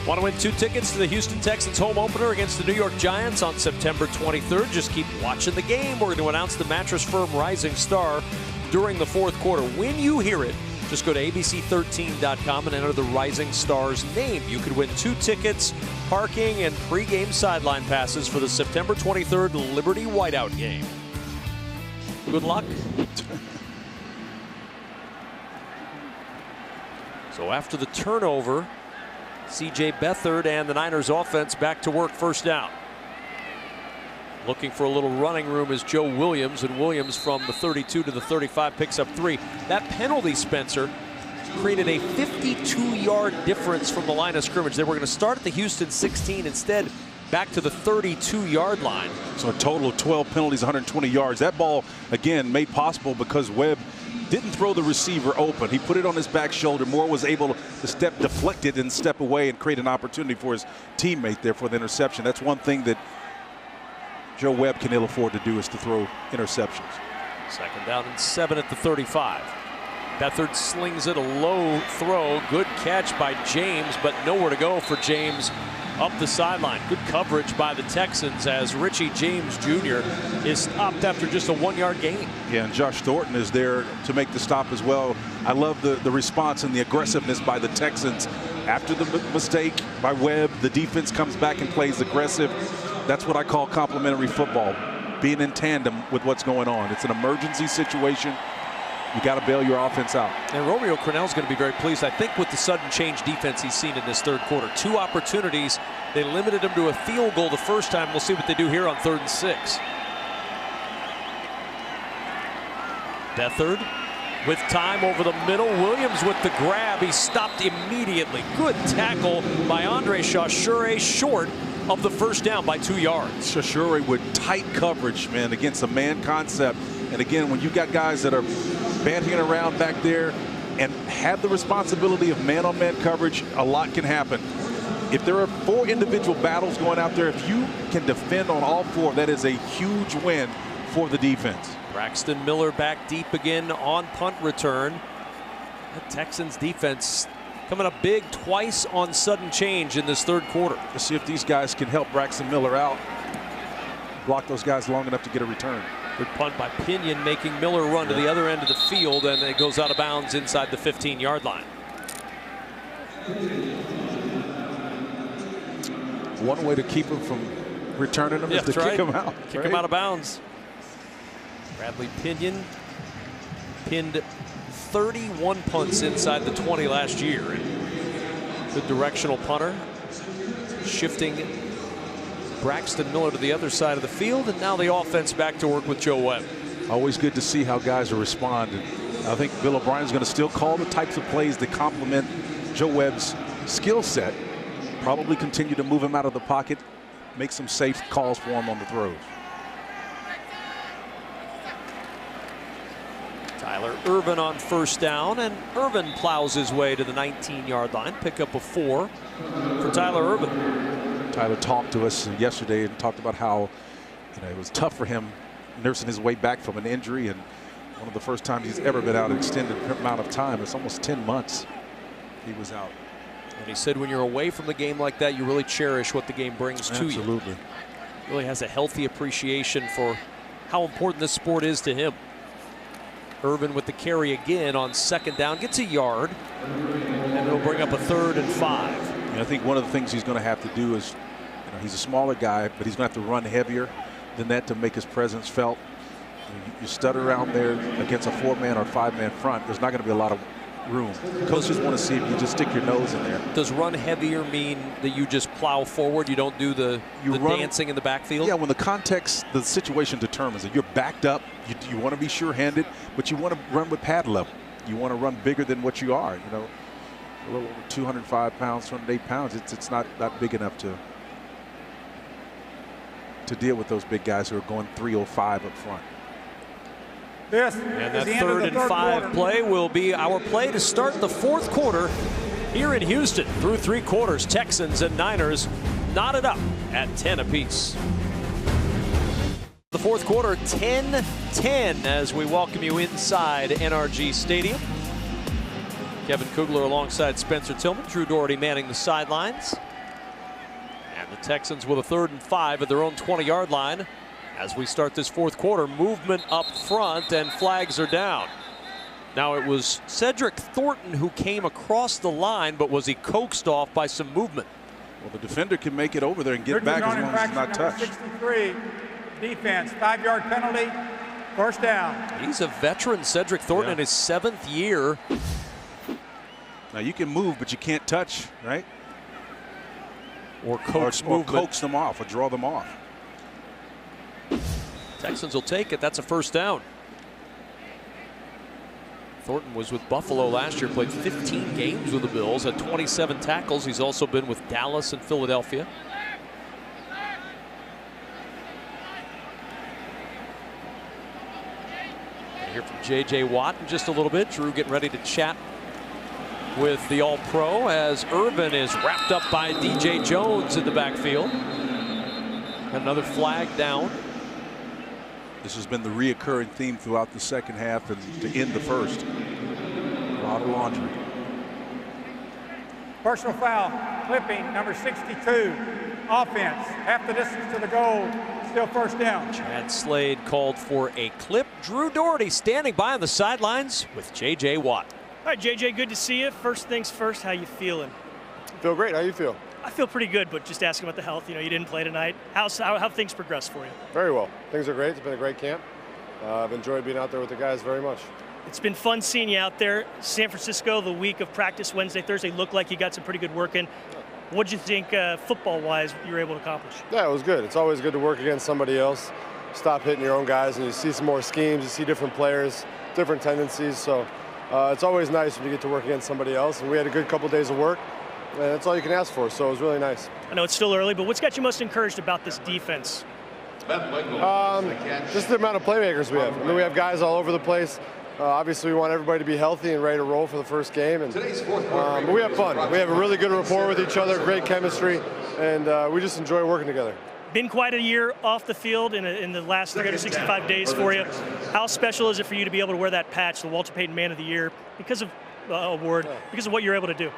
Want to win 2 tickets to the Houston Texans home opener against the New York Giants on September 23rd? Just keep watching the game. We're going to announce the Mattress Firm Rising Star during the 4th quarter. When you hear it, just go to abc13.com and enter the Rising Star's name. You could win 2 tickets, parking, and pregame sideline passes for the September 23rd Liberty Whiteout game. Good luck. So after the turnover, C.J. Beathard and the Niners offense back to work 1st down. Looking for a little running room is Joe Williams, and Williams from the 32 to the 35 picks up 3. That penalty, Spencer, created a 52-yard difference from the line of scrimmage. They were going to start at the Houston 16, instead back to the 32-yard line. So a total of 12 penalties, 120 yards. That ball, again, made possible because Webb didn't throw the receiver open. He put it on his back shoulder. Moore was able to step, deflect it, and step away and create an opportunity for his teammate there for the interception. That's one thing that Joe Webb can ill afford to do, is to throw interceptions. 2nd down and 7 at the 35. Beathard slings it, a low throw. Good catch by James, but nowhere to go for James up the sideline. Good coverage by the Texans as Richie James Jr. is stopped after just a 1-yard gain. Yeah, and Josh Thornton is there to make the stop as well. I love the response and the aggressiveness by the Texans. After the mistake by Webb, the defense comes back and plays aggressive. That's what I call complementary football, being in tandem with what's going on. It's an emergency situation. You got to bail your offense out. And Romeo Crennel's going to be very pleased, I think, with the sudden change defense he's seen in this 3rd quarter. 2 opportunities. They limited him to a field goal the first time. We'll see what they do here on 3rd and 6. Beathard with time over the middle. Williams with the grab. He stopped immediately. Good tackle by Andre Chauchure, short of the 1st down by 2 yards. Chauchure with tight coverage, man, against a man concept. And again, when you got guys that are banding around back there and have the responsibility of man-on-man coverage, a lot can happen. If there are 4 individual battles going out there, if you can defend on all 4, that is a huge win for the defense. Braxton Miller back deep again on punt return. The Texans defense coming up big twice on sudden change in this 3rd quarter. Let's see if these guys can help Braxton Miller out. Block those guys long enough to get a return. Good punt by Pinion, making Miller run to the other end of the field, and it goes out of bounds inside the 15-yard line. One way to keep him from returning them is to kick him out. Kick him out of bounds. Bradley Pinion pinned 31 punts inside the 20 last year. Good directional punter, shifting Braxton Miller to the other side of the field, and now the offense back to work with Joe Webb. Always good to see how guys are responding. I think Bill O'Brien's going to still call the types of plays that complement Joe Webb's skill set. Probably continue to move him out of the pocket, make some safe calls for him on the throws. Tyler Irvin on 1st down, and Irvin plows his way to the 19-yard line. Pick up a 4 for Tyler Irvin. Tyler talked to us yesterday and talked about how it was tough for him nursing his way back from an injury, and one of the first times he's ever been out an extended amount of time. It's almost 10 months he was out. And he said when you're away from the game like that, you really cherish what the game brings to you. Absolutely. Really has a healthy appreciation for how important this sport is to him. Irvin with the carry again on 2nd down, gets a yard, and it'll bring up a 3rd and 5. And I think one of the things he's going to have to do is, he's a smaller guy, but he's going to have to run heavier than that to make his presence felt. You stutter around there against a 4-man or 5-man front, there's not going to be a lot of room. Coaches want to see if you just stick your nose in there. Does run heavier mean that you just plow forward? You don't do the dancing in the backfield? Yeah, when the context, the situation determines it. You're backed up. You want to be sure-handed, but you want to run with pad level. You want to run bigger than what you are. A little over 205 pounds, 208 pounds. It's not big enough to deal with those big guys who are going 305 up front. And that 3rd and 5 play will be our play to start the 4th quarter here in Houston. Through 3 quarters, Texans and Niners knotted up at 10 apiece. The 4th quarter, 10-10 as we welcome you inside NRG Stadium. Kevin Kugler alongside Spencer Tillman, Drew Doherty manning the sidelines. And the Texans with a 3rd and 5 at their own 20-yard line. As we start this 4th quarter, movement up front and flags are down. Now it was Cedric Thornton who came across the line, but was he coaxed off by some movement? Well, the defender can make it over there and get back as long as it's not touched. 63, defense, 5-yard penalty, 1st down. He's a veteran, Cedric Thornton, in his 7th year. Now you can move, but you can't touch, right? Or coax them off or draw them off. Texans will take it. That's a 1st down. Thornton was with Buffalo last year, played 15 games with the Bills, had 27 tackles. He's also been with Dallas and Philadelphia. Hear from J.J. Watt in just a little bit. Drew getting ready to chat with the All-Pro as Irvin is wrapped up by DJ Jones in the backfield. Another flag down. This has been the reoccurring theme throughout the second half and to end the first. A lot of laundry. Personal foul, clipping, number 62. Offense, half the distance to the goal, still first down. Chad Slade called for a clip. Drew Doherty standing by on the sidelines with J.J. Watt. All right, JJ, good to see you. First things first, how you feeling? Feel great. How you feel? I feel pretty good, but just asking about the health. You know, you didn't play tonight. How things progressed for you? Very well. Things are great. It's been a great camp. I've enjoyed being out there with the guys very much. It's been fun seeing you out there. San Francisco, the week of practice, Wednesday, Thursday, looked like you got some pretty good work in. What did you think football-wise you were able to accomplish? Yeah, it was good. It's always good to work against somebody else. Stop hitting your own guys, and you see some more schemes. You see different players, different tendencies. So it's always nice when you get to work against somebody else. And we had a good couple days of work, and that's all you can ask for. So it was really nice. I know it's still early, but what's got you most encouraged about this defense? Just the amount of playmakers we have. I mean, we have guys all over the place. Obviously, we want everybody to be healthy and ready to roll for the first game. And, but we have fun. We have a really good rapport with each other, great chemistry, and we just enjoy working together. Been quite a year off the field in the last 365 days for you. How special is it for you to be able to wear that patch, the Walter Payton Man of the Year, because of award, because of what you're able to do?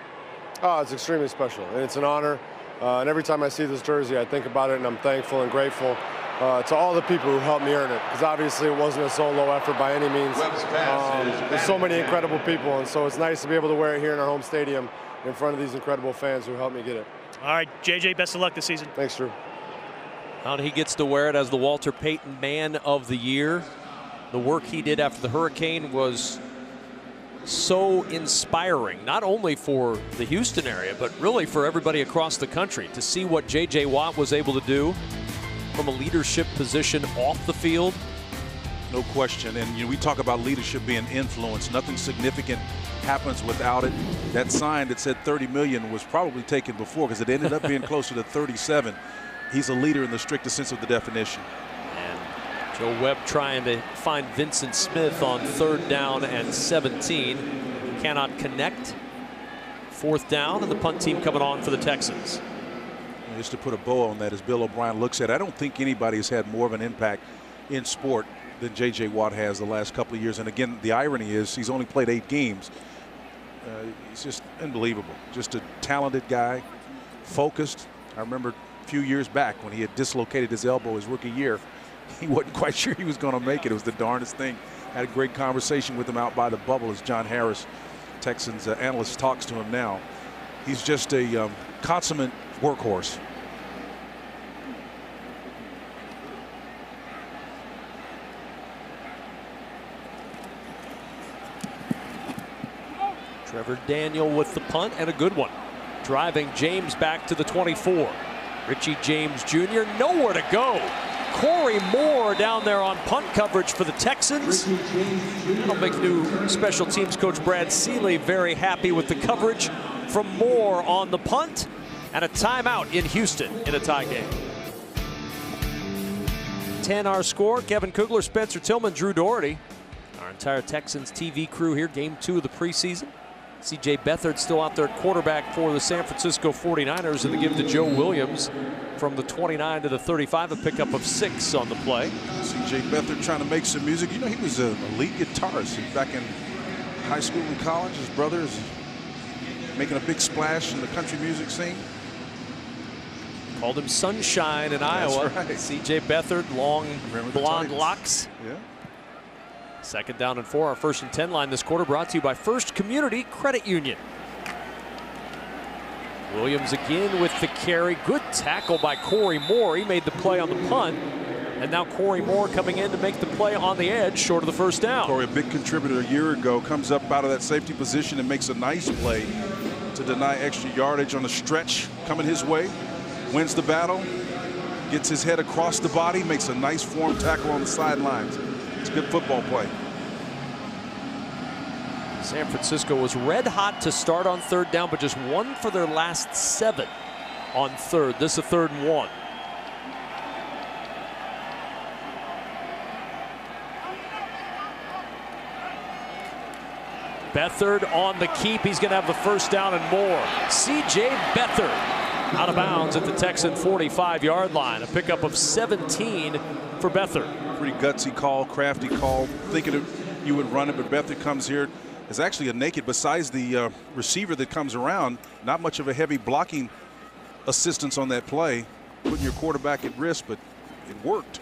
Oh, it's extremely special, and it's an honor. And every time I see this jersey, I think about it, and I'm thankful and grateful to all the people who helped me earn it, because obviously it wasn't a solo effort by any means. There's so many incredible people, and so it's nice to be able to wear it here in our home stadium in front of these incredible fans who helped me get it. All right, JJ, best of luck this season. Thanks, Drew. Now he gets to wear it as the Walter Payton Man of the Year. The work he did after the hurricane was so inspiring, not only for the Houston area, but really for everybody across the country to see what J.J. Watt was able to do from a leadership position off the field. No question. And we talk about leadership being influence. Nothing significant happens without it. That sign that said 30 million was probably taken before, because it ended up being closer to 37. He's a leader in the strictest sense of the definition. And Joe Webb trying to find Vincent Smith on 3rd down and 17. Cannot connect. 4th down, and the punt team coming on for the Texans. Just to put a bow on that, as Bill O'Brien looks at it, I don't think anybody has had more of an impact in sport than J.J. Watt has the last couple of years. And again, the irony is he's only played 8 games. He's just unbelievable. Just a talented guy, focused. I remember a few years back when he had dislocated his elbow his rookie year. He wasn't quite sure he was going to make it. It was the darndest thing. Had a great conversation with him out by the bubble as John Harris, Texans analyst, talks to him now. He's just a consummate workhorse. Trevor Daniel with the punt, and a good one. Driving James back to the 24. Richie James Jr. nowhere to go. Corey Moore down there on punt coverage for the Texans. That'll make new special teams coach Brad Seeley very happy with the coverage from Moore on the punt, and a timeout in Houston in a tie game. 10 our score. Kevin Kugler, Spencer Tillman, Drew Doherty. Our entire Texans TV crew here. Game 2 of the preseason. C.J. Beathard still out there at quarterback for the San Francisco 49ers, and the give to Joe Williams from the 29 to the 35, a pickup of 6 on the play. C.J. Beathard trying to make some music. You know, he was a lead guitarist back in high school and college. His brother is making a big splash in the country music scene. Called him Sunshine in Iowa. Right. C.J. Beathard, long blonde locks. Yeah. 2nd down and 4. Our 1st and 10 line this quarter brought to you by First Community Credit Union. Williams again with the carry. Good tackle by Corey Moore. He made the play on the punt. And now Corey Moore coming in to make the play on the edge, short of the 1st down. Corey, a big contributor a year ago, comes up out of that safety position and makes a nice play to deny extra yardage on a stretch coming his way. Wins the battle, gets his head across the body, makes a nice form tackle on the sidelines. It's a good football play. San Francisco was red hot to start on 3rd down, but just 1 for their last 7 on 3rd. This is a 3rd and 1. Beathard on the keep. He's going to have the first down and more. C.J. Beathard out of bounds at the Texan 45-yard line. A pickup of 17 for Beathard. Pretty gutsy call, crafty call. Thinking you would run it, but Beathard comes here. It's actually a naked, besides the receiver that comes around, not much of a heavy blocking assistance on that play, putting your quarterback at risk, but it worked.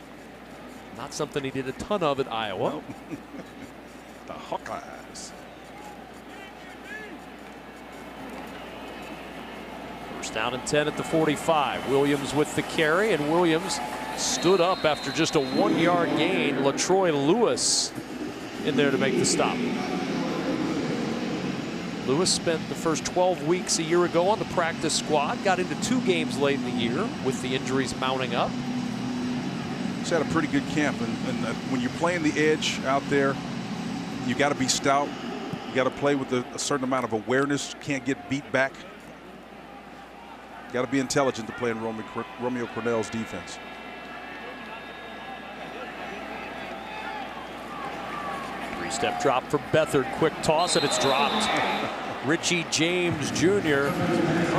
Not something he did a ton of at Iowa. Nope. The Hawkeyes. First down and 10 at the 45. Williams with the carry, and Williams stood up after just a 1-yard gain. LaTroy Lewis in there to make the stop. Lewis spent the first 12 weeks a year ago on the practice squad, got into 2 games late in the year with the injuries mounting up. He's had a pretty good camp, and when you're playing the edge out there, you got to be stout. You got to play with a certain amount of awareness. Can't get beat back. Got to be intelligent to play in Romeo Cornell's defense. Three-step drop for Beathard. Quick toss, and it's dropped. Richie James Jr.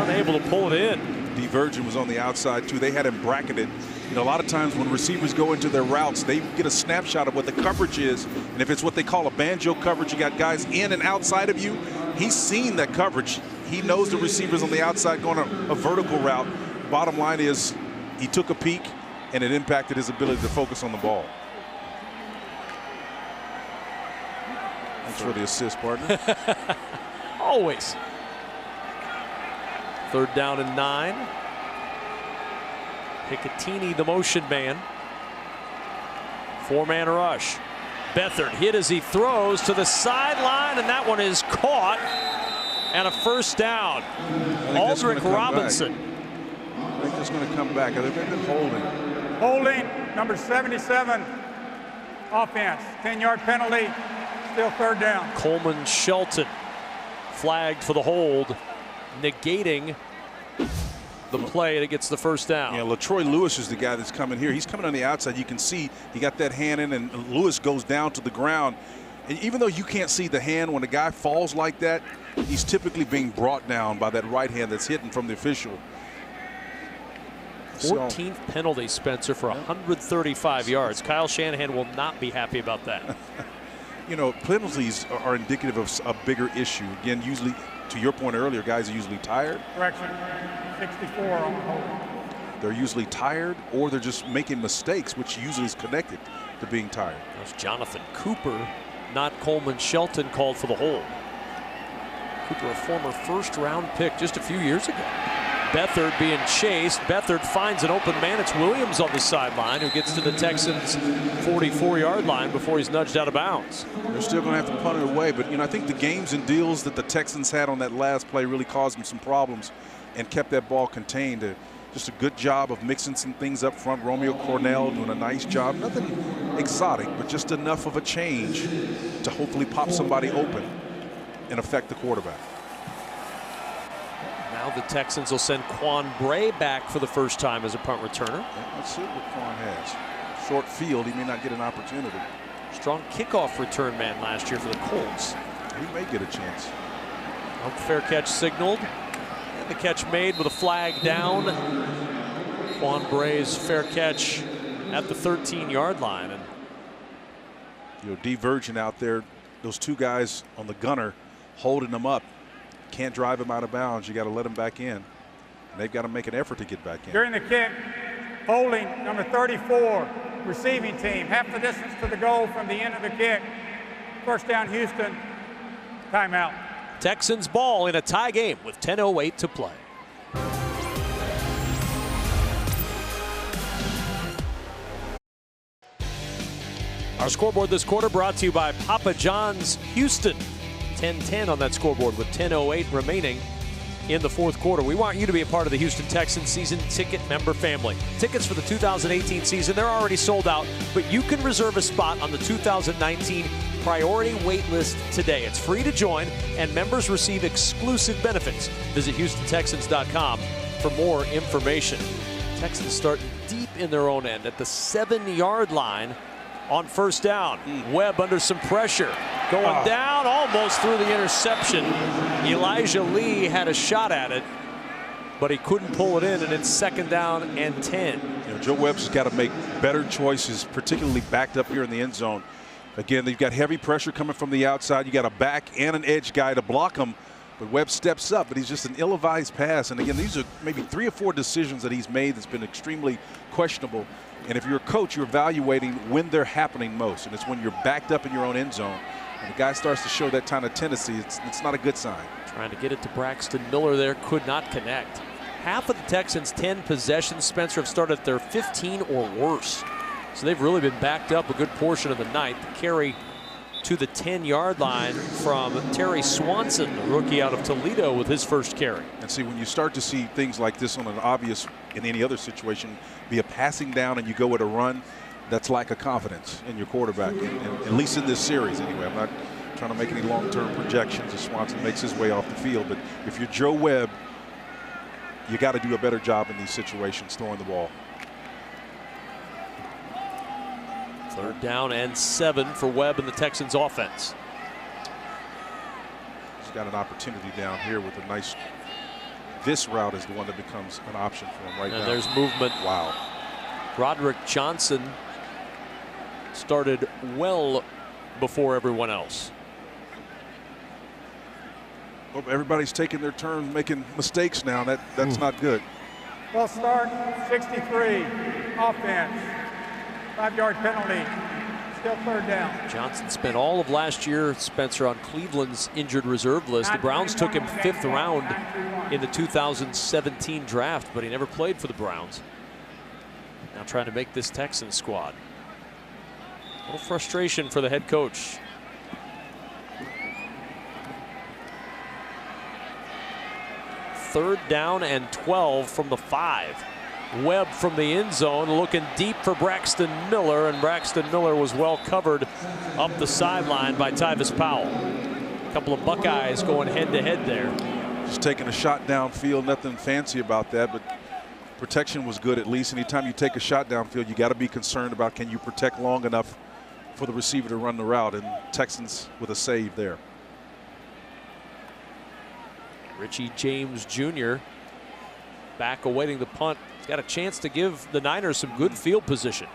unable to pull it in. Divergent was on the outside too. They had him bracketed. You know, a lot of times when receivers go into their routes, they get a snapshot of what the coverage is, and if it's what they call a banjo coverage, you got guys in and outside of you. He's seen that coverage. He knows the receivers on the outside going a vertical route. Bottom line is he took a peek, and it impacted his ability to focus on the ball. Thanks for the assist, partner. Always. Third down and 9. Picatinny, the motion man. 4-man rush. Beathard hit as he throws to the sideline, and that one is caught. And a first down. Aldrick Robinson. I think it's going to come back. I think they've been holding. Holding, number 77, offense. 10-yard penalty, still third down. Coleman Shelton flagged for the hold, negating the play that gets the first down. Yeah, LaTroy Lewis is the guy that's coming here. He's coming on the outside. You can see he got that hand in, and Lewis goes down to the ground. And even though you can't see the hand, when a guy falls like that, he's typically being brought down by that right hand that's hitting from the official. 14th penalty, Spencer, for 135 yards. Kyle Shanahan will not be happy about that. You know, penalties are indicative of a bigger issue. Again, usually, to your point earlier, guys are usually tired. Correction, 64 on the hold. They're usually tired, or they're just making mistakes, which usually is connected to being tired. That's Jonathan Cooper, not Coleman Shelton, called for the hold. Cooper, a former first-round pick just a few years ago. Beathard being chased. Beathard finds an open man. It's Williams on the sideline who gets to the Texans' 44-yard line before he's nudged out of bounds. They're still going to have to punt it away, but you know, I think the games and deals that the Texans had on that last play really caused them some problems and kept that ball contained. Just a good job of mixing some things up front. Romeo Cornell doing a nice job. Nothing exotic, but just enough of a change to hopefully pop somebody open and affect the quarterback. Now the Texans will send Quan Bray back for the first time as a punt returner. Yeah, let's see what Quan has. Short field, he may not get an opportunity. Strong kickoff return man last year for the Colts. He may get a chance. Fair catch signaled. And the catch made with a flag down. Quan Bray's fair catch at the 13-yard line. And you know, Divergent out there, those two guys on the gunner holding them up. Can't drive him out of bounds. You got to let him back in. And they've got to make an effort to get back in. During the kick, holding number 34, receiving team, half the distance to the goal from the end of the kick. First down, Houston. Timeout. Texans ball in a tie game with 10:08 to play. Our scoreboard this quarter brought to you by Papa John's Houston. 10-10 on that scoreboard with 10:08 remaining in the fourth quarter. We want you to be a part of the Houston Texans season ticket member family. Tickets for the 2018 season, they're already sold out, but you can reserve a spot on the 2019 priority wait list today. It's free to join, and members receive exclusive benefits. Visit HoustonTexans.com for more information. Texans starting deep in their own end at the 7-yard line on first down. Webb under some pressure. Going down, almost through the interception. Elijah Lee had a shot at it, but he couldn't pull it in, and it's 2nd down and 10. You know, Joe Webb's got to make better choices, particularly backed up here in the end zone. Again, they've got heavy pressure coming from the outside. You got a back and an edge guy to block him, but Webb steps up, but he's just an ill-advised pass. And again, these are maybe 3 or 4 decisions that he's made that's been extremely questionable. And if you're a coach, you're evaluating when they're happening most, and it's when you're backed up in your own end zone. And the guy starts to show that kind of tendency, it's not a good sign. Trying to get it to Braxton Miller there, could not connect. Half of the Texans' 10 possessions, Spencer, have started at their 15 or worse. So they've really been backed up a good portion of the night. The carry to the 10-yard line from Terry Swanson, the rookie out of Toledo, with his first carry. And see, when you start to see things like this on an obvious, in any other situation, be a passing down and you go with a run, that's lack of confidence in your quarterback, and at least in this series anyway. I'm not trying to make any long-term projections as Swanson makes his way off the field, but if you're Joe Webb, you got to do a better job in these situations throwing the ball. 3rd down and 7 for Webb and the Texans offense. He's got an opportunity down here with a nice, this route is the one that becomes an option for him right now. And there's movement. Wow. Roderick Johnson started well before everyone else. Well, everybody's taking their turn making mistakes now. That's not good. Well, start 63, offense, 5-yard penalty, still 3rd down. Johnson spent all of last year, Spencer, on Cleveland's injured reserve list. The Browns took him 5th round in the 2017 draft, but he never played for the Browns. Now trying to make this Texans squad. A little frustration for the head coach. Third down and 12 from the 5. Webb from the end zone looking deep for Braxton Miller, and Braxton Miller was well covered up the sideline by Tyvis Powell. A couple of Buckeyes going head-to-head there. Just taking a shot downfield, nothing fancy about that, but protection was good at least. Anytime you take a shot downfield, you got to be concerned about, can you protect long enough for the receiver to run the route, and Texans with a save there. Richie James Jr. back awaiting the punt. He's got a chance to give the Niners some good field position.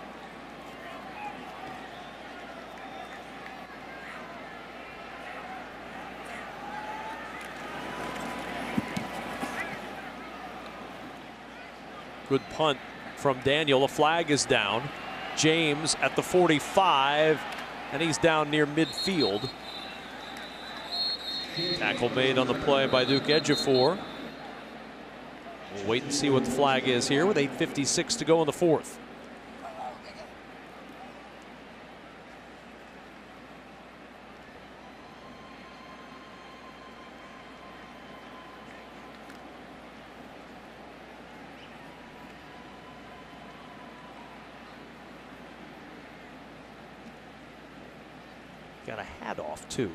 Good punt from Daniel. A flag is down. James at the 45, and he's down near midfield. Tackle made on the play by Duke Ejiofor. We'll wait and see what the flag is here with 8:56 to go in the 4th. Got a hat off too.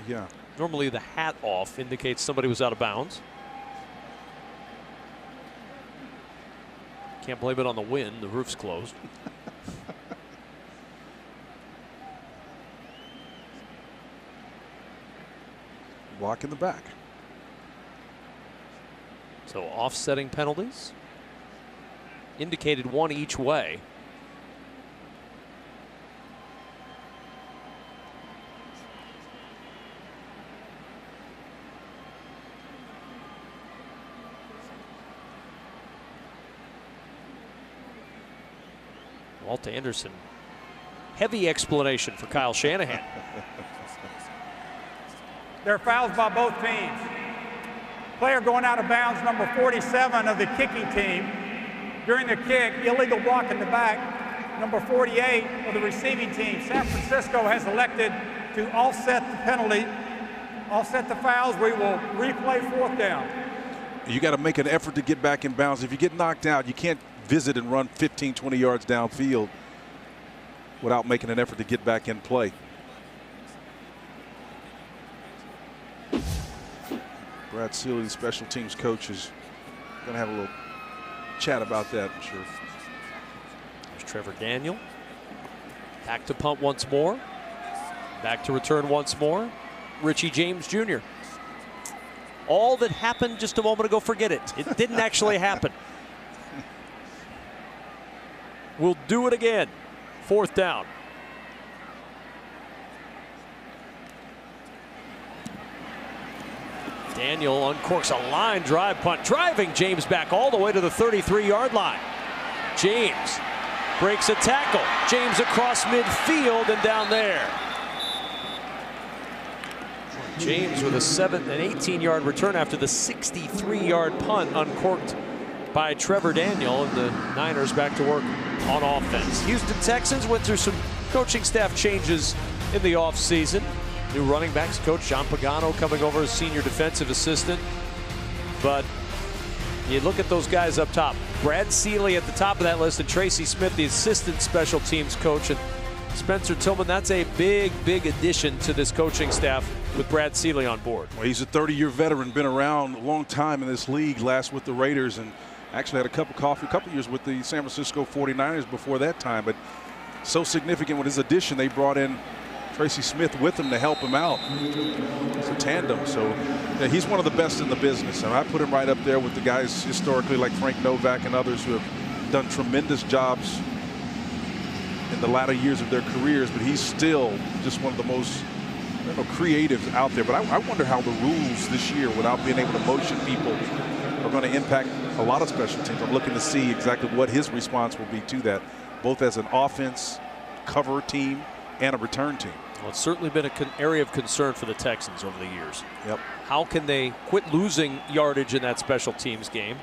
Yeah. Normally the hat off indicates somebody was out of bounds. Can't blame it on the wind. The roof's closed. Block in the back. So offsetting penalties. Indicated one each way. Walt Anderson. Heavy explanation for Kyle Shanahan. There are fouls by both teams. Player going out of bounds, number 47 of the kicking team. During the kick, illegal block in the back. Number 48 of the receiving team. San Francisco has elected to offset the penalty, offset the fouls. We will replay 4th down. You got to make an effort to get back in bounds. If you get knocked out, you can't visit and run 15, 20 yards downfield without making an effort to get back in play. Brad Seeley, the special teams coach, is going to have a little chat about that, I'm sure. There's Trevor Daniel. Back to punt once more. Back to return once more. Richie James Jr. All that happened just a moment ago, forget it. It didn't actually happen. We'll do it again. 4th down. Daniel uncorks a line drive punt, driving James back all the way to the 33-yard line. James breaks a tackle. James across midfield and down there. James with an 18-yard return after the 63-yard punt uncorked by Trevor Daniel, and the Niners back to work on offense. Houston Texans went through some coaching staff changes in the offseason. New running backs coach John Pagano coming over as senior defensive assistant. But you look at those guys up top. Brad Seeley at the top of that list, and Tracy Smith, the assistant special teams coach. And Spencer Tillman, that's a big, big addition to this coaching staff with Brad Seeley on board. Well, he's a 30-year veteran, been around a long time in this league, last with the Raiders, and actually had a cup of coffee a couple years with the San Francisco 49ers before that time. But so significant with his addition, they brought in Tracy Smith with him to help him out. It's a tandem. So yeah, he's one of the best in the business. And I put him right up there with the guys historically like Frank Novak and others who have done tremendous jobs in the latter years of their careers. But he's still just one of the most creatives out there. But I wonder how the rules this year, without being able to motion people, are going to impact a lot of special teams. I'm looking to see exactly what his response will be to that, both as an offense, cover team, and a return team. Well, it's certainly been an area of concern for the Texans over the years. Yep. How can they quit losing yardage in that special teams game,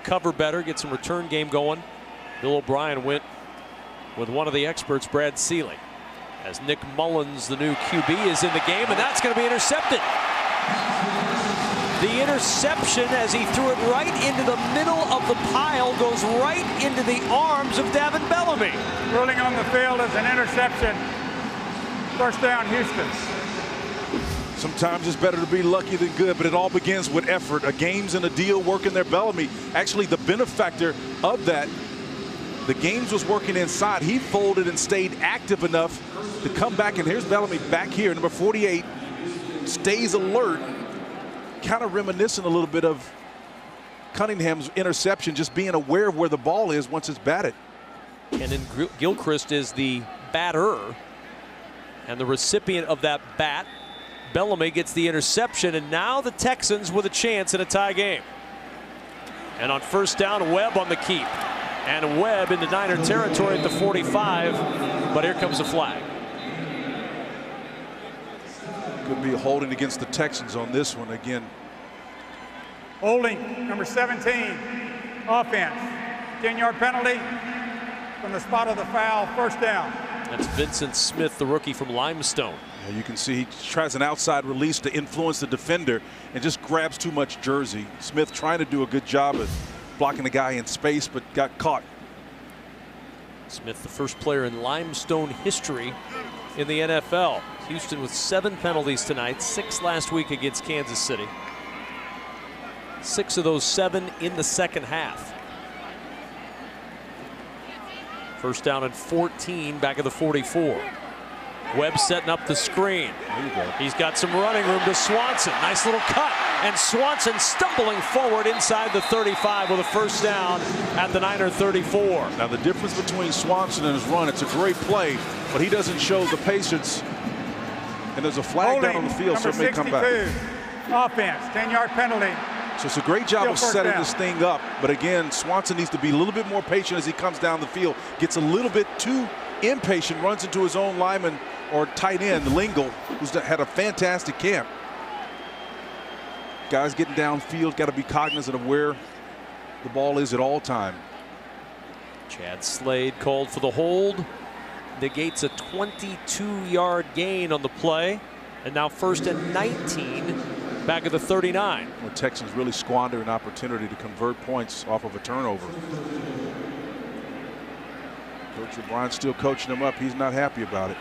cover better, get some return game going? Bill O'Brien went with one of the experts, Brad Seeley, as Nick Mullins, the new QB, is in the game, and that's going to be intercepted. The interception, as he threw it right into the middle of the pile, goes right into the arms of Davin Bellamy. Ruling on the field as an interception. 1st down, Houston. Sometimes it's better to be lucky than good, but it all begins with effort. A game's and a deal working there. Bellamy, actually the benefactor of that. The games was working inside. He folded and stayed active enough to come back, and here's Bellamy back here, number 48, stays alert, kind of reminiscent a little bit of Cunningham's interception, just being aware of where the ball is once it's batted. Kenan Gilchrist is the batter, and the recipient of that bat. Bellamy gets the interception, and now the Texans with a chance in a tie game. And on 1st down, Webb on the keep. And Webb into Niner territory at the 45, but here comes a flag. Could be a holding against the Texans on this one again. Holding, number 17, offense. 10-yard penalty from the spot of the foul, 1st down. That's Vincent Smith, the rookie from Limestone. Yeah, you can see he tries an outside release to influence the defender and just grabs too much jersey. Smith trying to do a good job of blocking the guy in space, but got caught. Smith, the first player in Limestone history in the NFL. Houston with 7 penalties tonight, 6 last week against Kansas City. 6 of those 7 in the second half. 1st down and 14 back of the 44. Webb setting up the screen. There you go. He's got some running room to Swanson. Nice little cut. And Swanson stumbling forward inside the 35 with a 1st down at the Niner 34. Now the difference between Swanson and his run, it's a great play, but he doesn't show the patience. And there's a flag down on the field, so it may come back. Offense, 10-yard penalty. So it's a great job of setting down. this thing up. But again, Swanson needs to be a little bit more patient as he comes down the field. Gets a little bit too impatient, runs into his own lineman or tight end, Lingle, who's had a fantastic camp. Guys getting downfield, got to be cognizant of where the ball is at all time. Chad Slade called for the hold. Negates a 22-yard gain on the play. And now 1st and 19 back of the 39. The Texans really squander an opportunity to convert points off of a turnover. Coach O'Brien still coaching him up. He's not happy about it.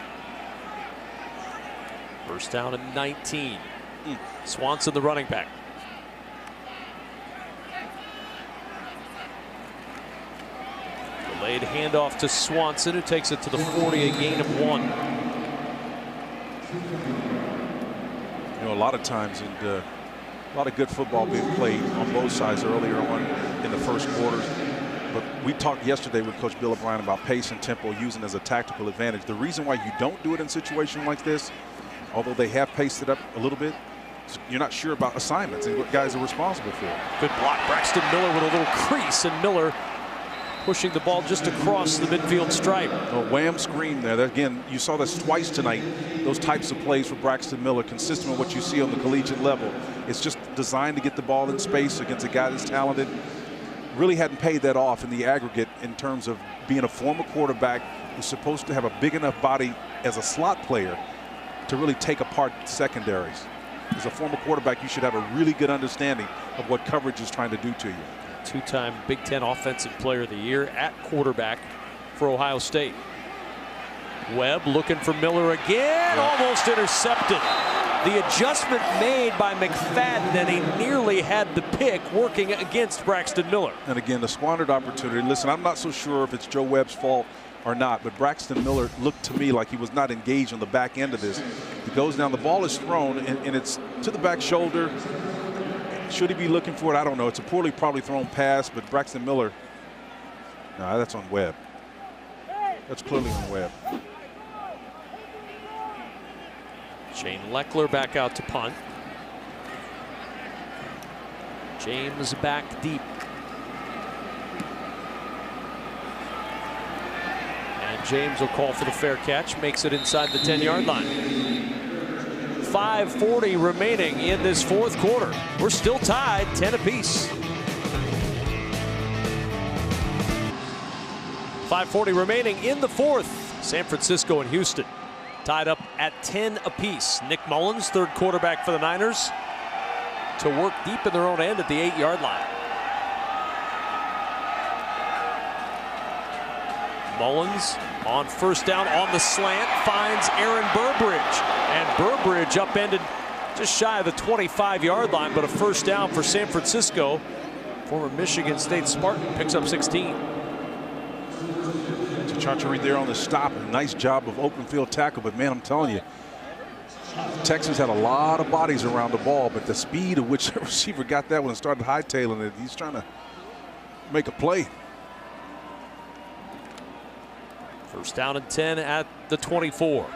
1st down and 19. Swanson, the running back. Delayed handoff to Swanson, who takes it to the 40, a gain of 1. You know, a lot of times, and a lot of good football being played on both sides earlier on in the first quarters. But we talked yesterday with Coach Bill O'Brien about pace and tempo using as a tactical advantage. The reason why you don't do it in situations like this, although they have paced it up a little bit, you're not sure about assignments and what guys are responsible for. Good block. Braxton Miller with a little crease, and Miller pushing the ball just across the midfield stripe. A wham screen there. Again, you saw this twice tonight. Those types of plays for Braxton Miller, consistent with what you see on the collegiate level. It's just designed to get the ball in space against a guy that's talented. Really hadn't paid that off in the aggregate in terms of being a former quarterback who's supposed to have a big enough body as a slot player to really take apart secondaries. As a former quarterback, you should have a really good understanding of what coverage is trying to do to you. Two-time Big Ten Offensive Player of the Year at quarterback for Ohio State. Webb looking for Miller again, almost intercepted. The adjustment made by McFadden, and he nearly had the pick working against Braxton Miller. And again, the squandered opportunity. Listen, I'm not so sure if it's Joe Webb's fault or not, but Braxton Miller looked to me like he was not engaged on the back end of this. He goes down, the ball is thrown, and it's to the back shoulder. Should he be looking for it? I don't know. It's a poorly probably thrown pass, but Braxton Miller, no, that's on Webb. That's clearly on Webb. Shane Leckler back out to punt. James back deep. And James will call for the fair catch, makes it inside the 10-yard line. 5:40 remaining in this fourth quarter. We're still tied 10 apiece. 5:40 remaining in the fourth. San Francisco and Houston tied up at 10 apiece. Nick Mullins, third quarterback for the Niners, to work deep in their own end at the 8-yard line. Mullins on first down on the slant finds Aaron Burbridge, and Burbridge upended just shy of the 25-yard line, but a first down for San Francisco. Former Michigan State Spartan picks up 16. Chachari there on the stop. A nice job of open field tackle, but man, I'm telling you, the Texans had a lot of bodies around the ball, but the speed at which the receiver got that one and started hightailing it, he's trying to make a play. First down and 10 at the 24.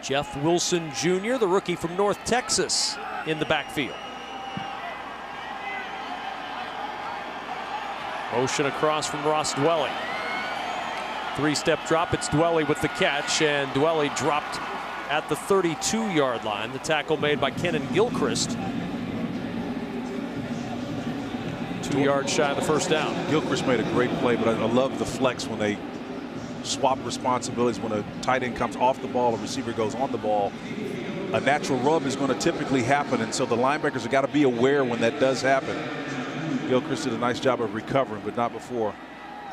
Jeff Wilson Jr., the rookie from North Texas, in the backfield. Motion across from Ross Dwelly. Three-step drop. It's Dwelly with the catch, and Dwelly dropped at the 32-yard line. The tackle made by Kenan Gilchrist. 2 yards shy of the first down. Gilchrist made a great play, but I love the flex when they swap responsibilities. When a tight end comes off the ball, a receiver goes on the ball, a natural rub is going to typically happen, and so the linebackers have got to be aware when that does happen. Gilchrist did a nice job of recovering, but not before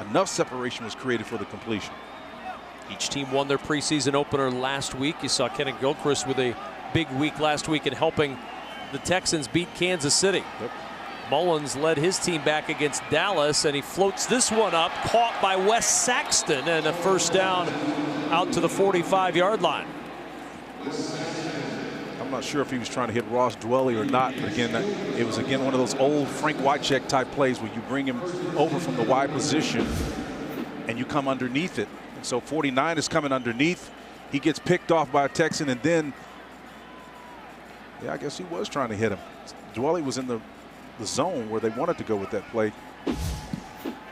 enough separation was created for the completion. Each team won their preseason opener last week. You saw Kenan Gilchrist with a big week last week in helping the Texans beat Kansas City. Yep. Mullins led his team back against Dallas, and he floats this one up, caught by Wes Saxton, and a first down out to the 45-yard line. I'm not sure if he was trying to hit Ross Dwelly or not, but again, it was again one of those old Frank Wycheck type plays where you bring him over from the wide position and you come underneath it. And so 49 is coming underneath. He gets picked off by a Texan, and then, yeah, I guess he was trying to hit him. Dwelly was in the zone where they wanted to go with that play.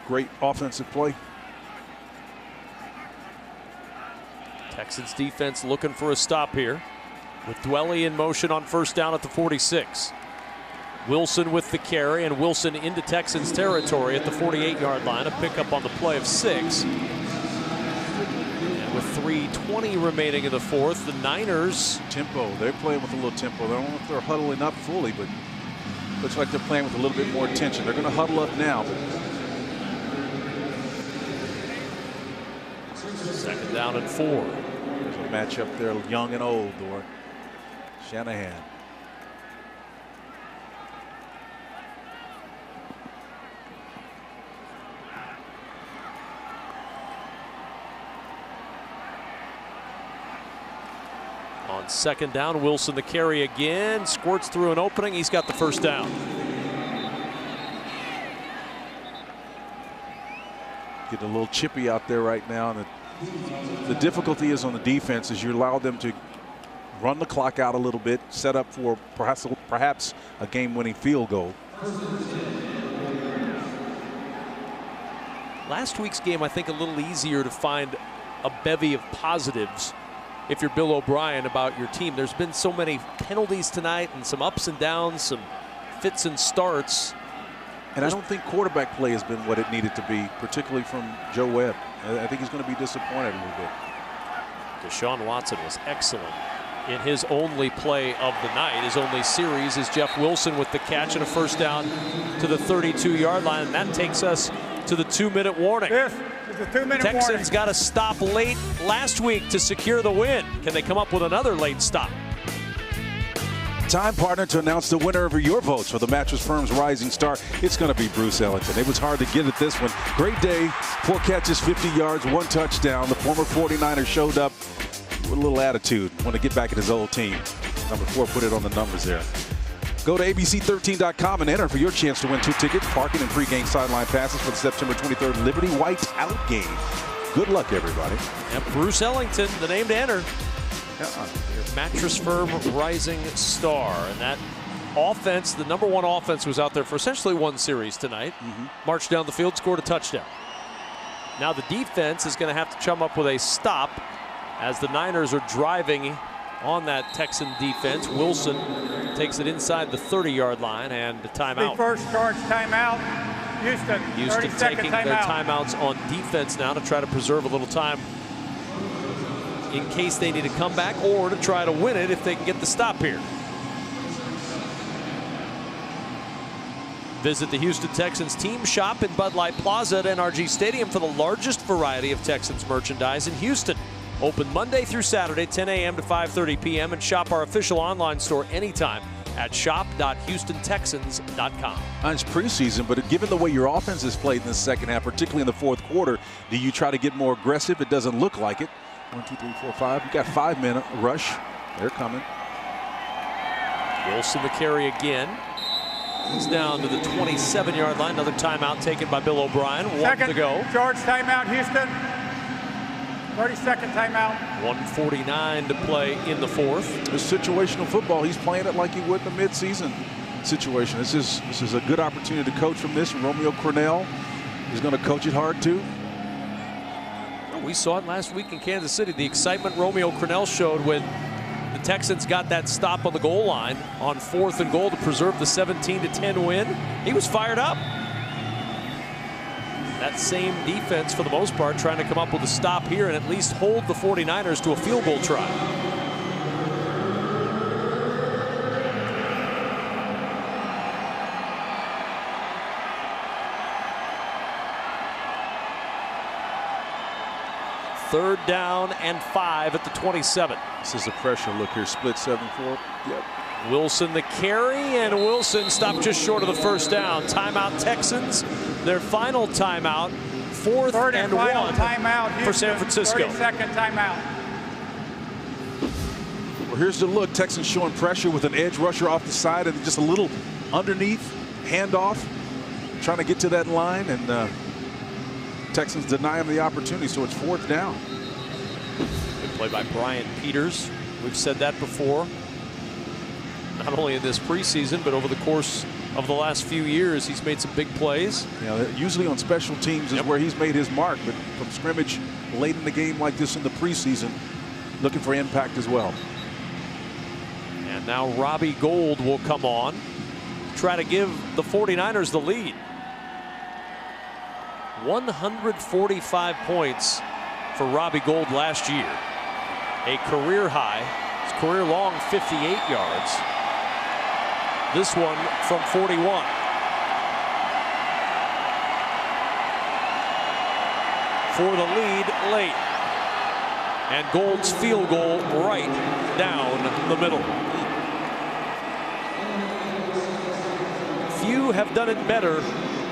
Great offensive play. Texans defense looking for a stop here, with Dwelly in motion on first down at the 46. Wilson with the carry, and Wilson into Texans territory at the 48-yard line. A pickup on the play of 6. And with 3:20 remaining in the fourth, the Niners. Tempo. They're playing with a little tempo. I don't know if they're huddling up fully, but looks like they're playing with a little bit more tension. They're going to huddle up now. Second down and 4. There's a matchup there, young and old, or Shanahan. On second down, Wilson the carry again, squirts through an opening. He's got the first down. Getting a little chippy out there right now. And the difficulty is on the defense is you allow them to run the clock out a little bit, set up for perhaps a game-winning field goal. Last week's game, I think, a little easier to find a bevy of positives if you're Bill O'Brien about your team. There's been so many penalties tonight and some ups and downs, some fits and starts. And I don't think quarterback play has been what it needed to be, particularly from Joe Webb. I think he's going to be disappointed a little bit. Deshaun Watson was excellent in his only play of the night. His only series is Jeff Wilson with the catch and a first down to the 32-yard line. And that takes us to the 2-minute warning. This is the 2-minute warning. Texans got a stop late last week to secure the win. Can they come up with another late stop? Time, partner, to announce the winner of your votes for the Mattress Firm's Rising Star. It's going to be Bruce Ellington. It was hard to get at this one. Great day. 4 catches, 50 yards, 1 touchdown. The former 49er showed up with a little attitude. Want to get back at his old team. Number 4 put it on the numbers there. Go to abc13.com and enter for your chance to win 2 tickets, parking and pregame sideline passes for the September 23rd Liberty Whiteout game. Good luck, everybody. And Bruce Ellington, the name to enter. Mattress Firm Rising Star. And that offense, the number 1 offense, was out there for essentially 1 series tonight. Marched down the field, scored a touchdown. Now the defense is going to have to chum up with a stop as the Niners are driving on that Texan defense. Wilson takes it inside the 30-yard line and a timeout. The first charge timeout. Houston taking timeout. their timeouts on defense now to try to preserve a little time in case they need to come back or to try to win it if they can get the stop here. Visit the Houston Texans team shop in Bud Light Plaza at NRG Stadium for the largest variety of Texans merchandise in Houston. Open Monday through Saturday, 10 a.m. to 5:30 p.m. and shop our official online store anytime at shop.houstontexans.com. It's preseason, but given the way your offense has played in the second half, particularly in the fourth quarter, do you try to get more aggressive? It doesn't look like it. 1, 2, 3, 4, 5. You got 5-minute rush. They're coming. Wilson the carry again. He's down to the 27-yard line. Another timeout taken by Bill O'Brien. 1 to go. Charge timeout, Houston. 30-second timeout. 1:49 to play in the fourth. This situational football, he's playing it like he would in a midseason situation. This is a good opportunity to coach from this. Romeo Crennel is going to coach it hard too. We saw it last week in Kansas City. The excitement Romeo Crennel showed when the Texans got that stop on the goal line on 4th and goal to preserve the 17-10 win. He was fired up. That same defense, for the most part, trying to come up with a stop here and at least hold the 49ers to a field goal try. Third down and 5 at the 27. This is a pressure look here. Split 7-4. Yep. Wilson the carry, and Wilson stopped just short of the first down. Timeout Texans. Their final timeout. 4th and 1 timeout, for San Francisco. 30-second timeout. Well, here's the look. Texans showing pressure with an edge rusher off the side and just a little underneath handoff, trying to get to that line, and Texans deny him the opportunity, so it's 4th down. Good play by Brian Peters. We've said that before. Not only in this preseason, but over the course of the last few years, he's made some big plays. Yeah, usually on special teams is where he's made his mark, but from scrimmage late in the game like this in the preseason, looking for impact as well. And now Robbie Gould will come on, try to give the 49ers the lead. 145 points for Robbie Gould last year. A career high, his career long 58 yards. This one from 41. For the lead late. And Gould's field goal right down the middle. Few have done it better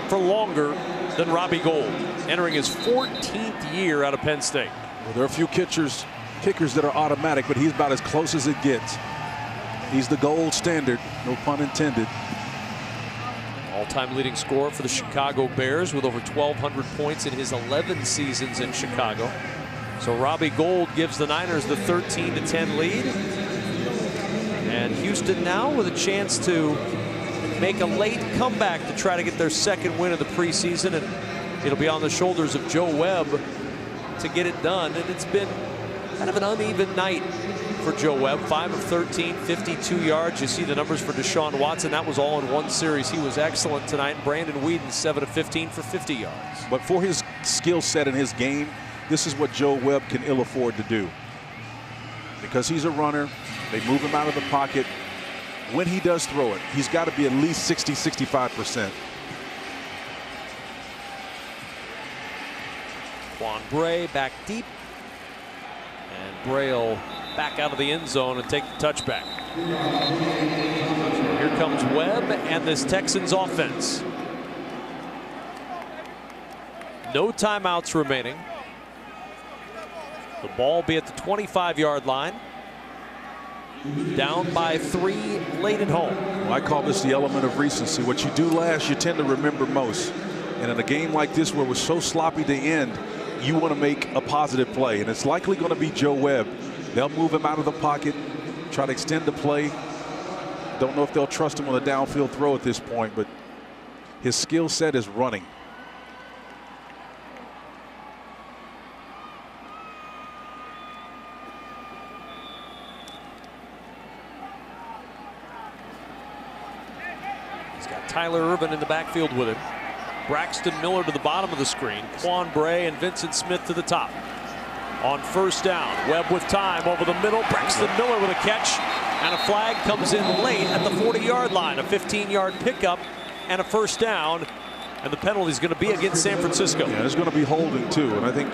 for longer than Robbie Gould, entering his 14th year out of Penn State. Well, there are a few catchers kickers that are automatic, but he's about as close as it gets. He's the gold standard, no pun intended. All-time leading scorer for the Chicago Bears with over 1,200 points in his 11 seasons in Chicago. So Robbie Gould gives the Niners the 13-10 lead. And Houston now with a chance to make a late comeback to try to get their second win of the preseason. And it'll be on the shoulders of Joe Webb to get it done. And it's been kind of an uneven night for Joe Webb. 5 of 13, 52 yards. You see the numbers for Deshaun Watson. That was all in one series. He was excellent tonight. Brandon Weeden, 7 of 15 for 50 yards. But for his skill set in his game, this is what Joe Webb can ill afford to do. Because he's a runner, they move him out of the pocket. When he does throw it, he's got to be at least 60, 65%. Quan Bray back deep. And Bray will back out of the end zone and take the touchback. So here comes Webb and this Texans offense. No timeouts remaining. The ball will be at the 25-yard line. Down by 3 late at home. Well, I call this the element of recency. What you do last, you tend to remember most. And in a game like this where we're so sloppy to end, you want to make a positive play. And it's likely going to be Joe Webb. They'll move him out of the pocket, try to extend the play. Don't know if they'll trust him on a downfield throw at this point, but his skill set is running. He's got Tyler Irvin in the backfield with him. Braxton Miller to the bottom of the screen. Quan Bray and Vincent Smith to the top. On first down, Webb with time over the middle. Braxton Miller with a catch. And a flag comes in late at the 40-yard line. A 15-yard pickup and a first down. And the penalty is going to be against San Francisco. Yeah, there's going to be holding too. And I think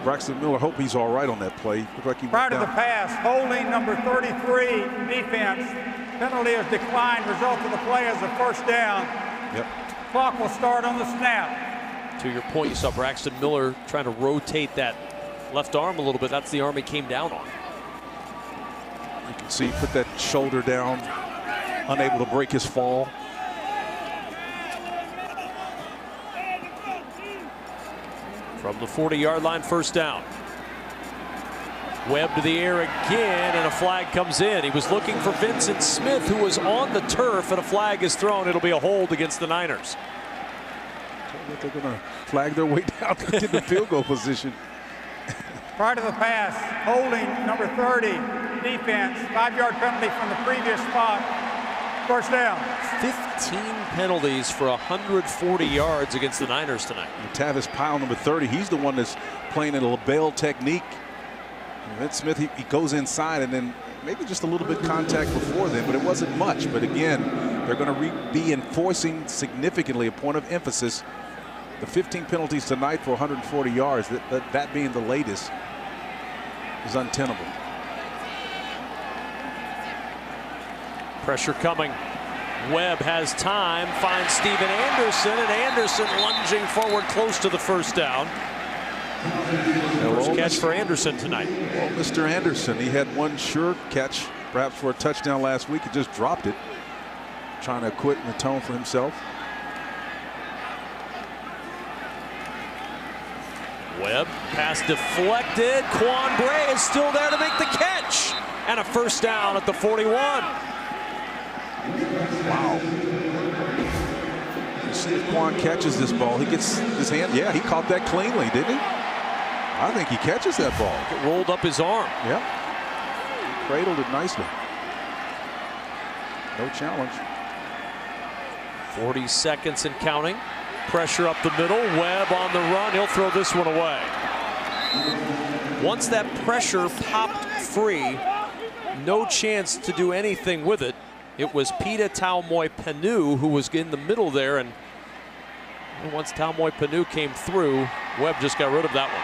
Braxton Miller, hope he's all right on that play. Looked like he prior to the pass, holding number 33 defense. Penalty is declined. Result of the play is a first down. Yep. Clock will start on the snap. To your point, you saw Braxton Miller trying to rotate that left arm a little bit. That's the arm he came down on. You can see he put that shoulder down, unable to break his fall. From the 40-yard line, first down. Webb to the air again, and a flag comes in. He was looking for Vincent Smith, who was on the turf, and a flag is thrown. It'll be a hold against the Niners. They're going to flag their way down to get the field goal position. Prior to the pass, holding number 30 defense. 5-yard penalty from the previous spot. First down. 15 penalties for 140 yards against the Niners tonight. And Tavis Powell, number 30, he's the one that's playing a LaBelle technique. Vince Smith, he goes inside and then maybe just a little bit contact before then, but it wasn't much. But again, they're going to be enforcing significantly a point of emphasis. The 15 penalties tonight for 140 yards, that being the latest, is untenable. Pressure coming. Webb has time, finds Steven Anderson, and Anderson lunging forward close to the first down. First catch for Anderson tonight. Well, Mr. Anderson, he had one sure catch, perhaps for a touchdown last week. He just dropped it, trying to quit and atone for himself. Webb, pass deflected. Quan Bray is still there to make the catch. And a first down at the 41. Wow. You see if Quan catches this ball, he gets his hand. Yeah, he caught that cleanly, didn't he? I think he catches that ball. It rolled up his arm. Yeah. He cradled it nicely. No challenge. 40 seconds and counting. Pressure up the middle. Webb on the run. He'll throw this one away. Once that pressure popped free, no chance to do anything with it. It was Pita Taumoepenu who was in the middle there, and once Taumoepenu came through, Webb just got rid of that one.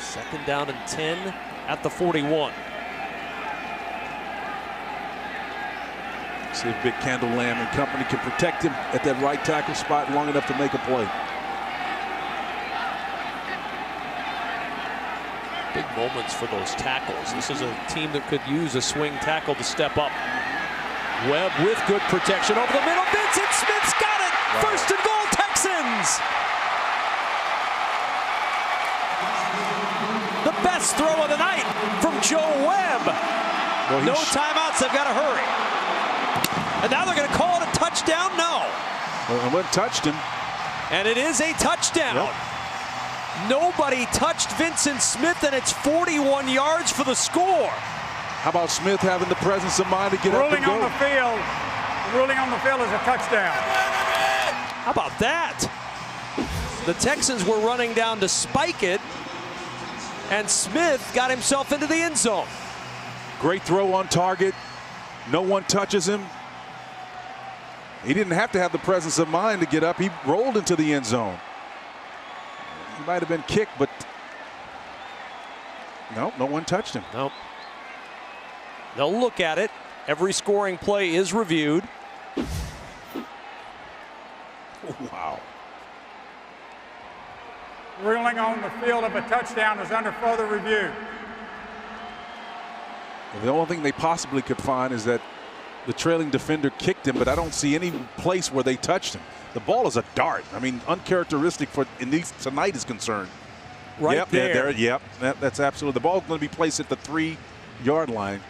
Second down and 10 at the 41. See if Big Candle Lamb and company can protect him at that right tackle spot long enough to make a play. Big moments for those tackles. This is a team that could use a swing tackle to step up. Webb with good protection over the middle. Vincent Smith's got it. Wow. First and goal, Texans. The best throw of the night from Joe Webb. Well, no timeouts. They've got to hurry. And now they're going to call it a touchdown? No. Well, what touched him? And it is a touchdown. Yep. Nobody touched Vincent Smith, and it's 41 yards for the score. How about Smith having the presence of mind to get up and go? Ruling on the field. Ruling on the field is a touchdown. How about that? The Texans were running down to spike it, and Smith got himself into the end zone. Great throw on target. No one touches him. He didn't have to have the presence of mind to get up. He rolled into the end zone. He might have been kicked, but no one touched him. Nope. They'll look at it. Every scoring play is reviewed. Wow. Ruling on the field of a touchdown is under further review. The only thing they possibly could find is that the trailing defender kicked him, but I don't see any place where they touched him. The ball is a dart. I mean, uncharacteristic for at least tonight is concerned. Right yep, there. Yep, that's absolutely. The ball's going to be placed at the 3-yard line.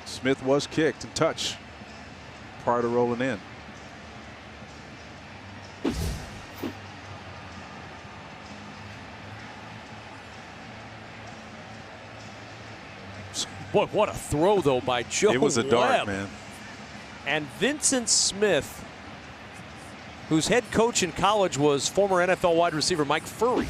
Smith was kicked and touched prior to rolling in. Boy, what a throw, though, by Joe Webb. It was a dart, man. And Vincent Smith, whose head coach in college was former NFL wide receiver Mike Furry.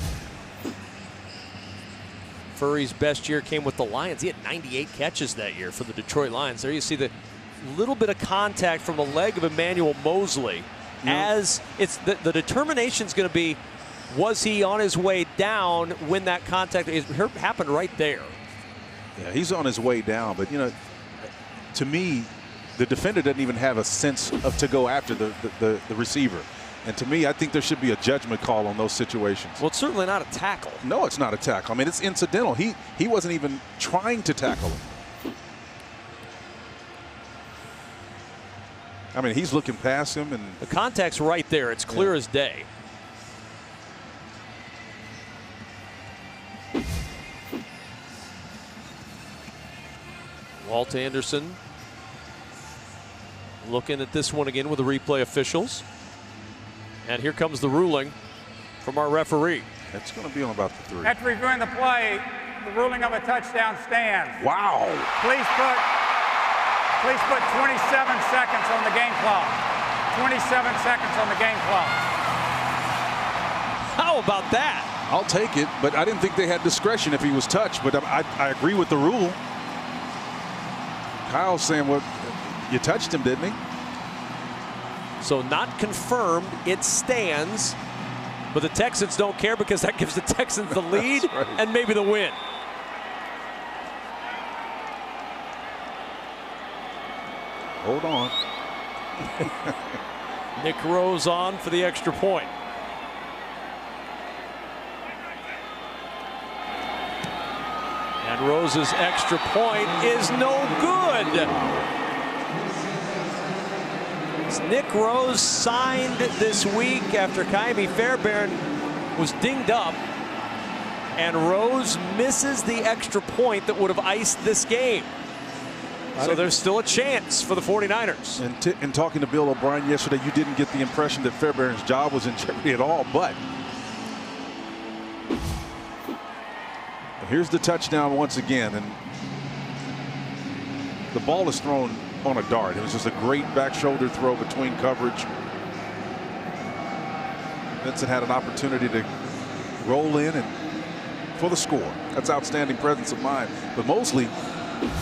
Furry's best year came with the Lions. He had 98 catches that year for the Detroit Lions. There you see the little bit of contact from the leg of Emmanuel Mosley. As it's the determination's going to be, was he on his way down when that contact happened right there? Yeah, he's on his way down, but you know, to me, the defender doesn't even have a sense of to go after the receiver. And to me, I think there should be a judgment call on those situations. Well, it's certainly not a tackle. No, it's not a tackle. I mean, it's incidental. He wasn't even trying to tackle him. I mean, he's looking past him, and the contact's right there. It's clear as day. Walt Anderson looking at this one again with the replay officials. And here comes the ruling from our referee. It's going to be on about the 3. After reviewing the play, the ruling of a touchdown stands. Wow. Please put 27 seconds on the game clock. 27 seconds on the game clock. How about that? I'll take it, but I didn't think they had discretion if he was touched, but I agree with the rule. Kyle's saying, well, you touched him, didn't he? So not confirmed, it stands, but the Texans don't care because that gives the Texans the lead right. And maybe the win. Hold on. Nick Rose on for the extra point. And Rose's extra point is no good. Nick Rose signed this week after Kaimi Fairbairn was dinged up. And Rose misses the extra point that would have iced this game. So there's still a chance for the 49ers. And in talking to Bill O'Brien yesterday, you didn't get the impression that Fairbairn's job was in jeopardy at all, but here's the touchdown once again, and the ball is thrown on a dart. It was just a great back shoulder throw between coverage. Vincent had an opportunity to roll in and for the score. That's outstanding presence of mind. But Mosley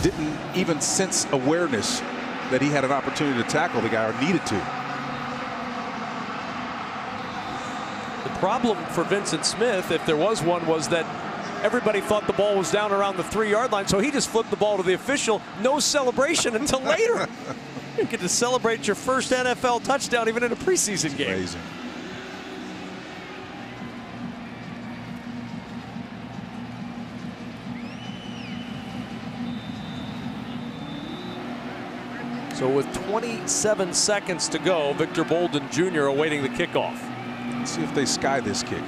didn't even sense awareness that he had an opportunity to tackle the guy or needed to. The problem for Vincent Smith, if there was one, was that everybody thought the ball was down around the 3-yard line, so he just flipped the ball to the official. No celebration until later. You get to celebrate your first NFL touchdown even in a preseason game. Amazing. So with 27 seconds to go, Victor Bolden Jr. awaiting the kickoff. Let's see if they sky this kick. He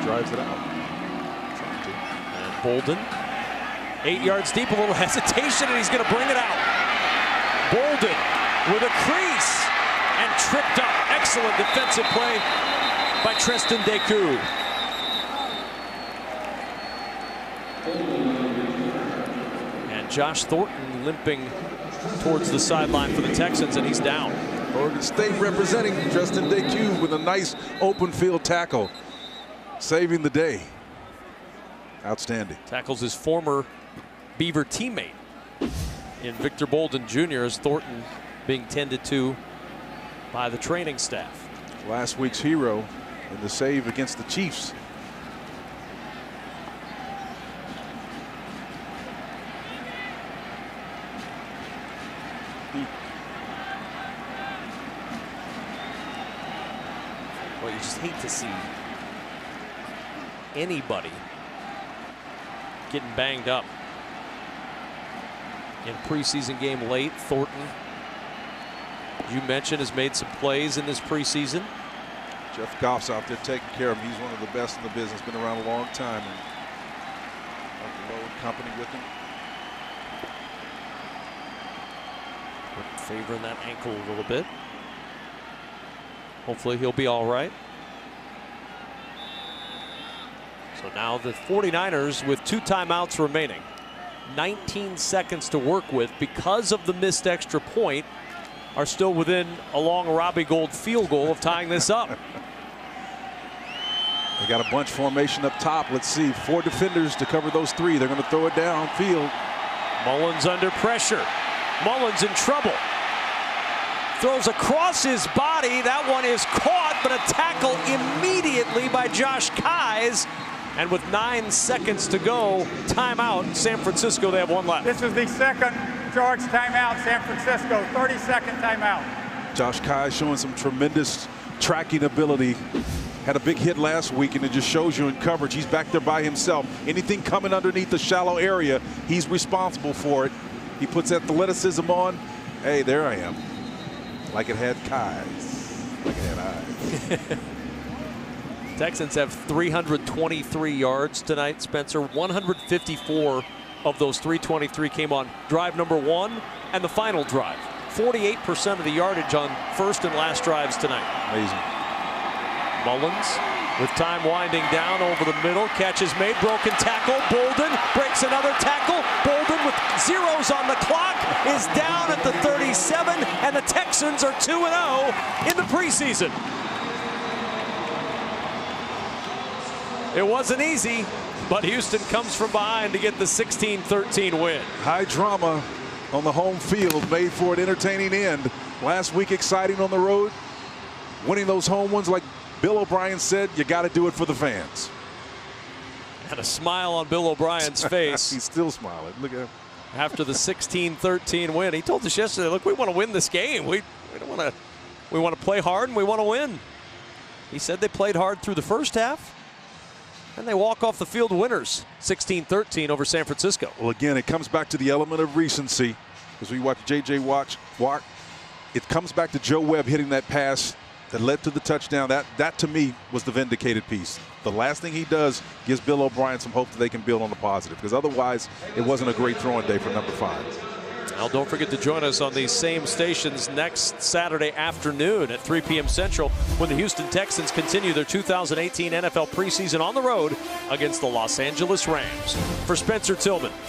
drives it out. And Bolden, 8 yards deep, a little hesitation, and he's going to bring it out. Bolden with a crease and tripped up. Excellent defensive play by Treston Deku. And Josh Thornton limping towards the sideline for the Texans, and he's down. Oregon State representing Treston Deku with a nice open field tackle, saving the day. Outstanding. Tackles his former Beaver teammate in Victor Bolden Jr. as Thornton being tended to by the training staff. Last week's hero in the save against the Chiefs. Well, you just hate to see anybody getting banged up in preseason game late. Thornton, you mentioned, has made some plays in this preseason. Jeff Goff's out there taking care of him. He's one of the best in the business. Been around a long time. And Uncle Lowe and company with him. Favoring that ankle a little bit. Hopefully he'll be all right. So now the 49ers with 2 timeouts remaining. 19 seconds to work with because of the missed extra point are still within a long Robbie Gould field goal of tying this up. They got a bunch formation up top. Let's see, 4 defenders to cover those 3. They're going to throw it downfield. Mullins under pressure. Mullins in trouble. Throws across his body. That one is caught, but a tackle immediately by Josh Kyes. And with 9 seconds to go, timeout, San Francisco. They have 1 left. This is the second charge timeout, San Francisco, 30-second timeout. Josh Kyes showing some tremendous tracking ability. Had a big hit last week, and it just shows you in coverage. He's back there by himself. Anything coming underneath the shallow area, he's responsible for it. He puts athleticism on. Hey, there I am. Like it had Kyes. Like it had eyes. Texans have 323 yards tonight, Spencer. 154 of those 323 came on drive number 1 and the final drive. 48% of the yardage on first and last drives tonight. Amazing. Mullins with time winding down over the middle. Catch is made. Broken tackle. Bolden breaks another tackle. Bolden with zeros on the clock is down at the 37, and the Texans are 2-0 in the preseason. It wasn't easy, but Houston comes from behind to get the 16-13 win. High drama on the home field made for an entertaining end. Last week exciting on the road. Winning those home ones, like Bill O'Brien said, you got to do it for the fans. And a smile on Bill O'Brien's face. He's still smiling. Look at him. After the 16-13 win. He told us yesterday, look, we want to win this game. We want to play hard and we want to win. He said they played hard through the first half. And they walk off the field winners, 16-13 over San Francisco. Well, again, it comes back to the element of recency. As we watch J.J. Watt, it comes back to Joe Webb hitting that pass that led to the touchdown. That to me was the vindicated piece. The last thing he does gives Bill O'Brien some hope that they can build on the positive, because otherwise it wasn't a great throwing day for number 5. Now, don't forget to join us on these same stations next Saturday afternoon at 3 p.m. Central when the Houston Texans continue their 2018 NFL preseason on the road against the Los Angeles Rams. For Spencer Tillman,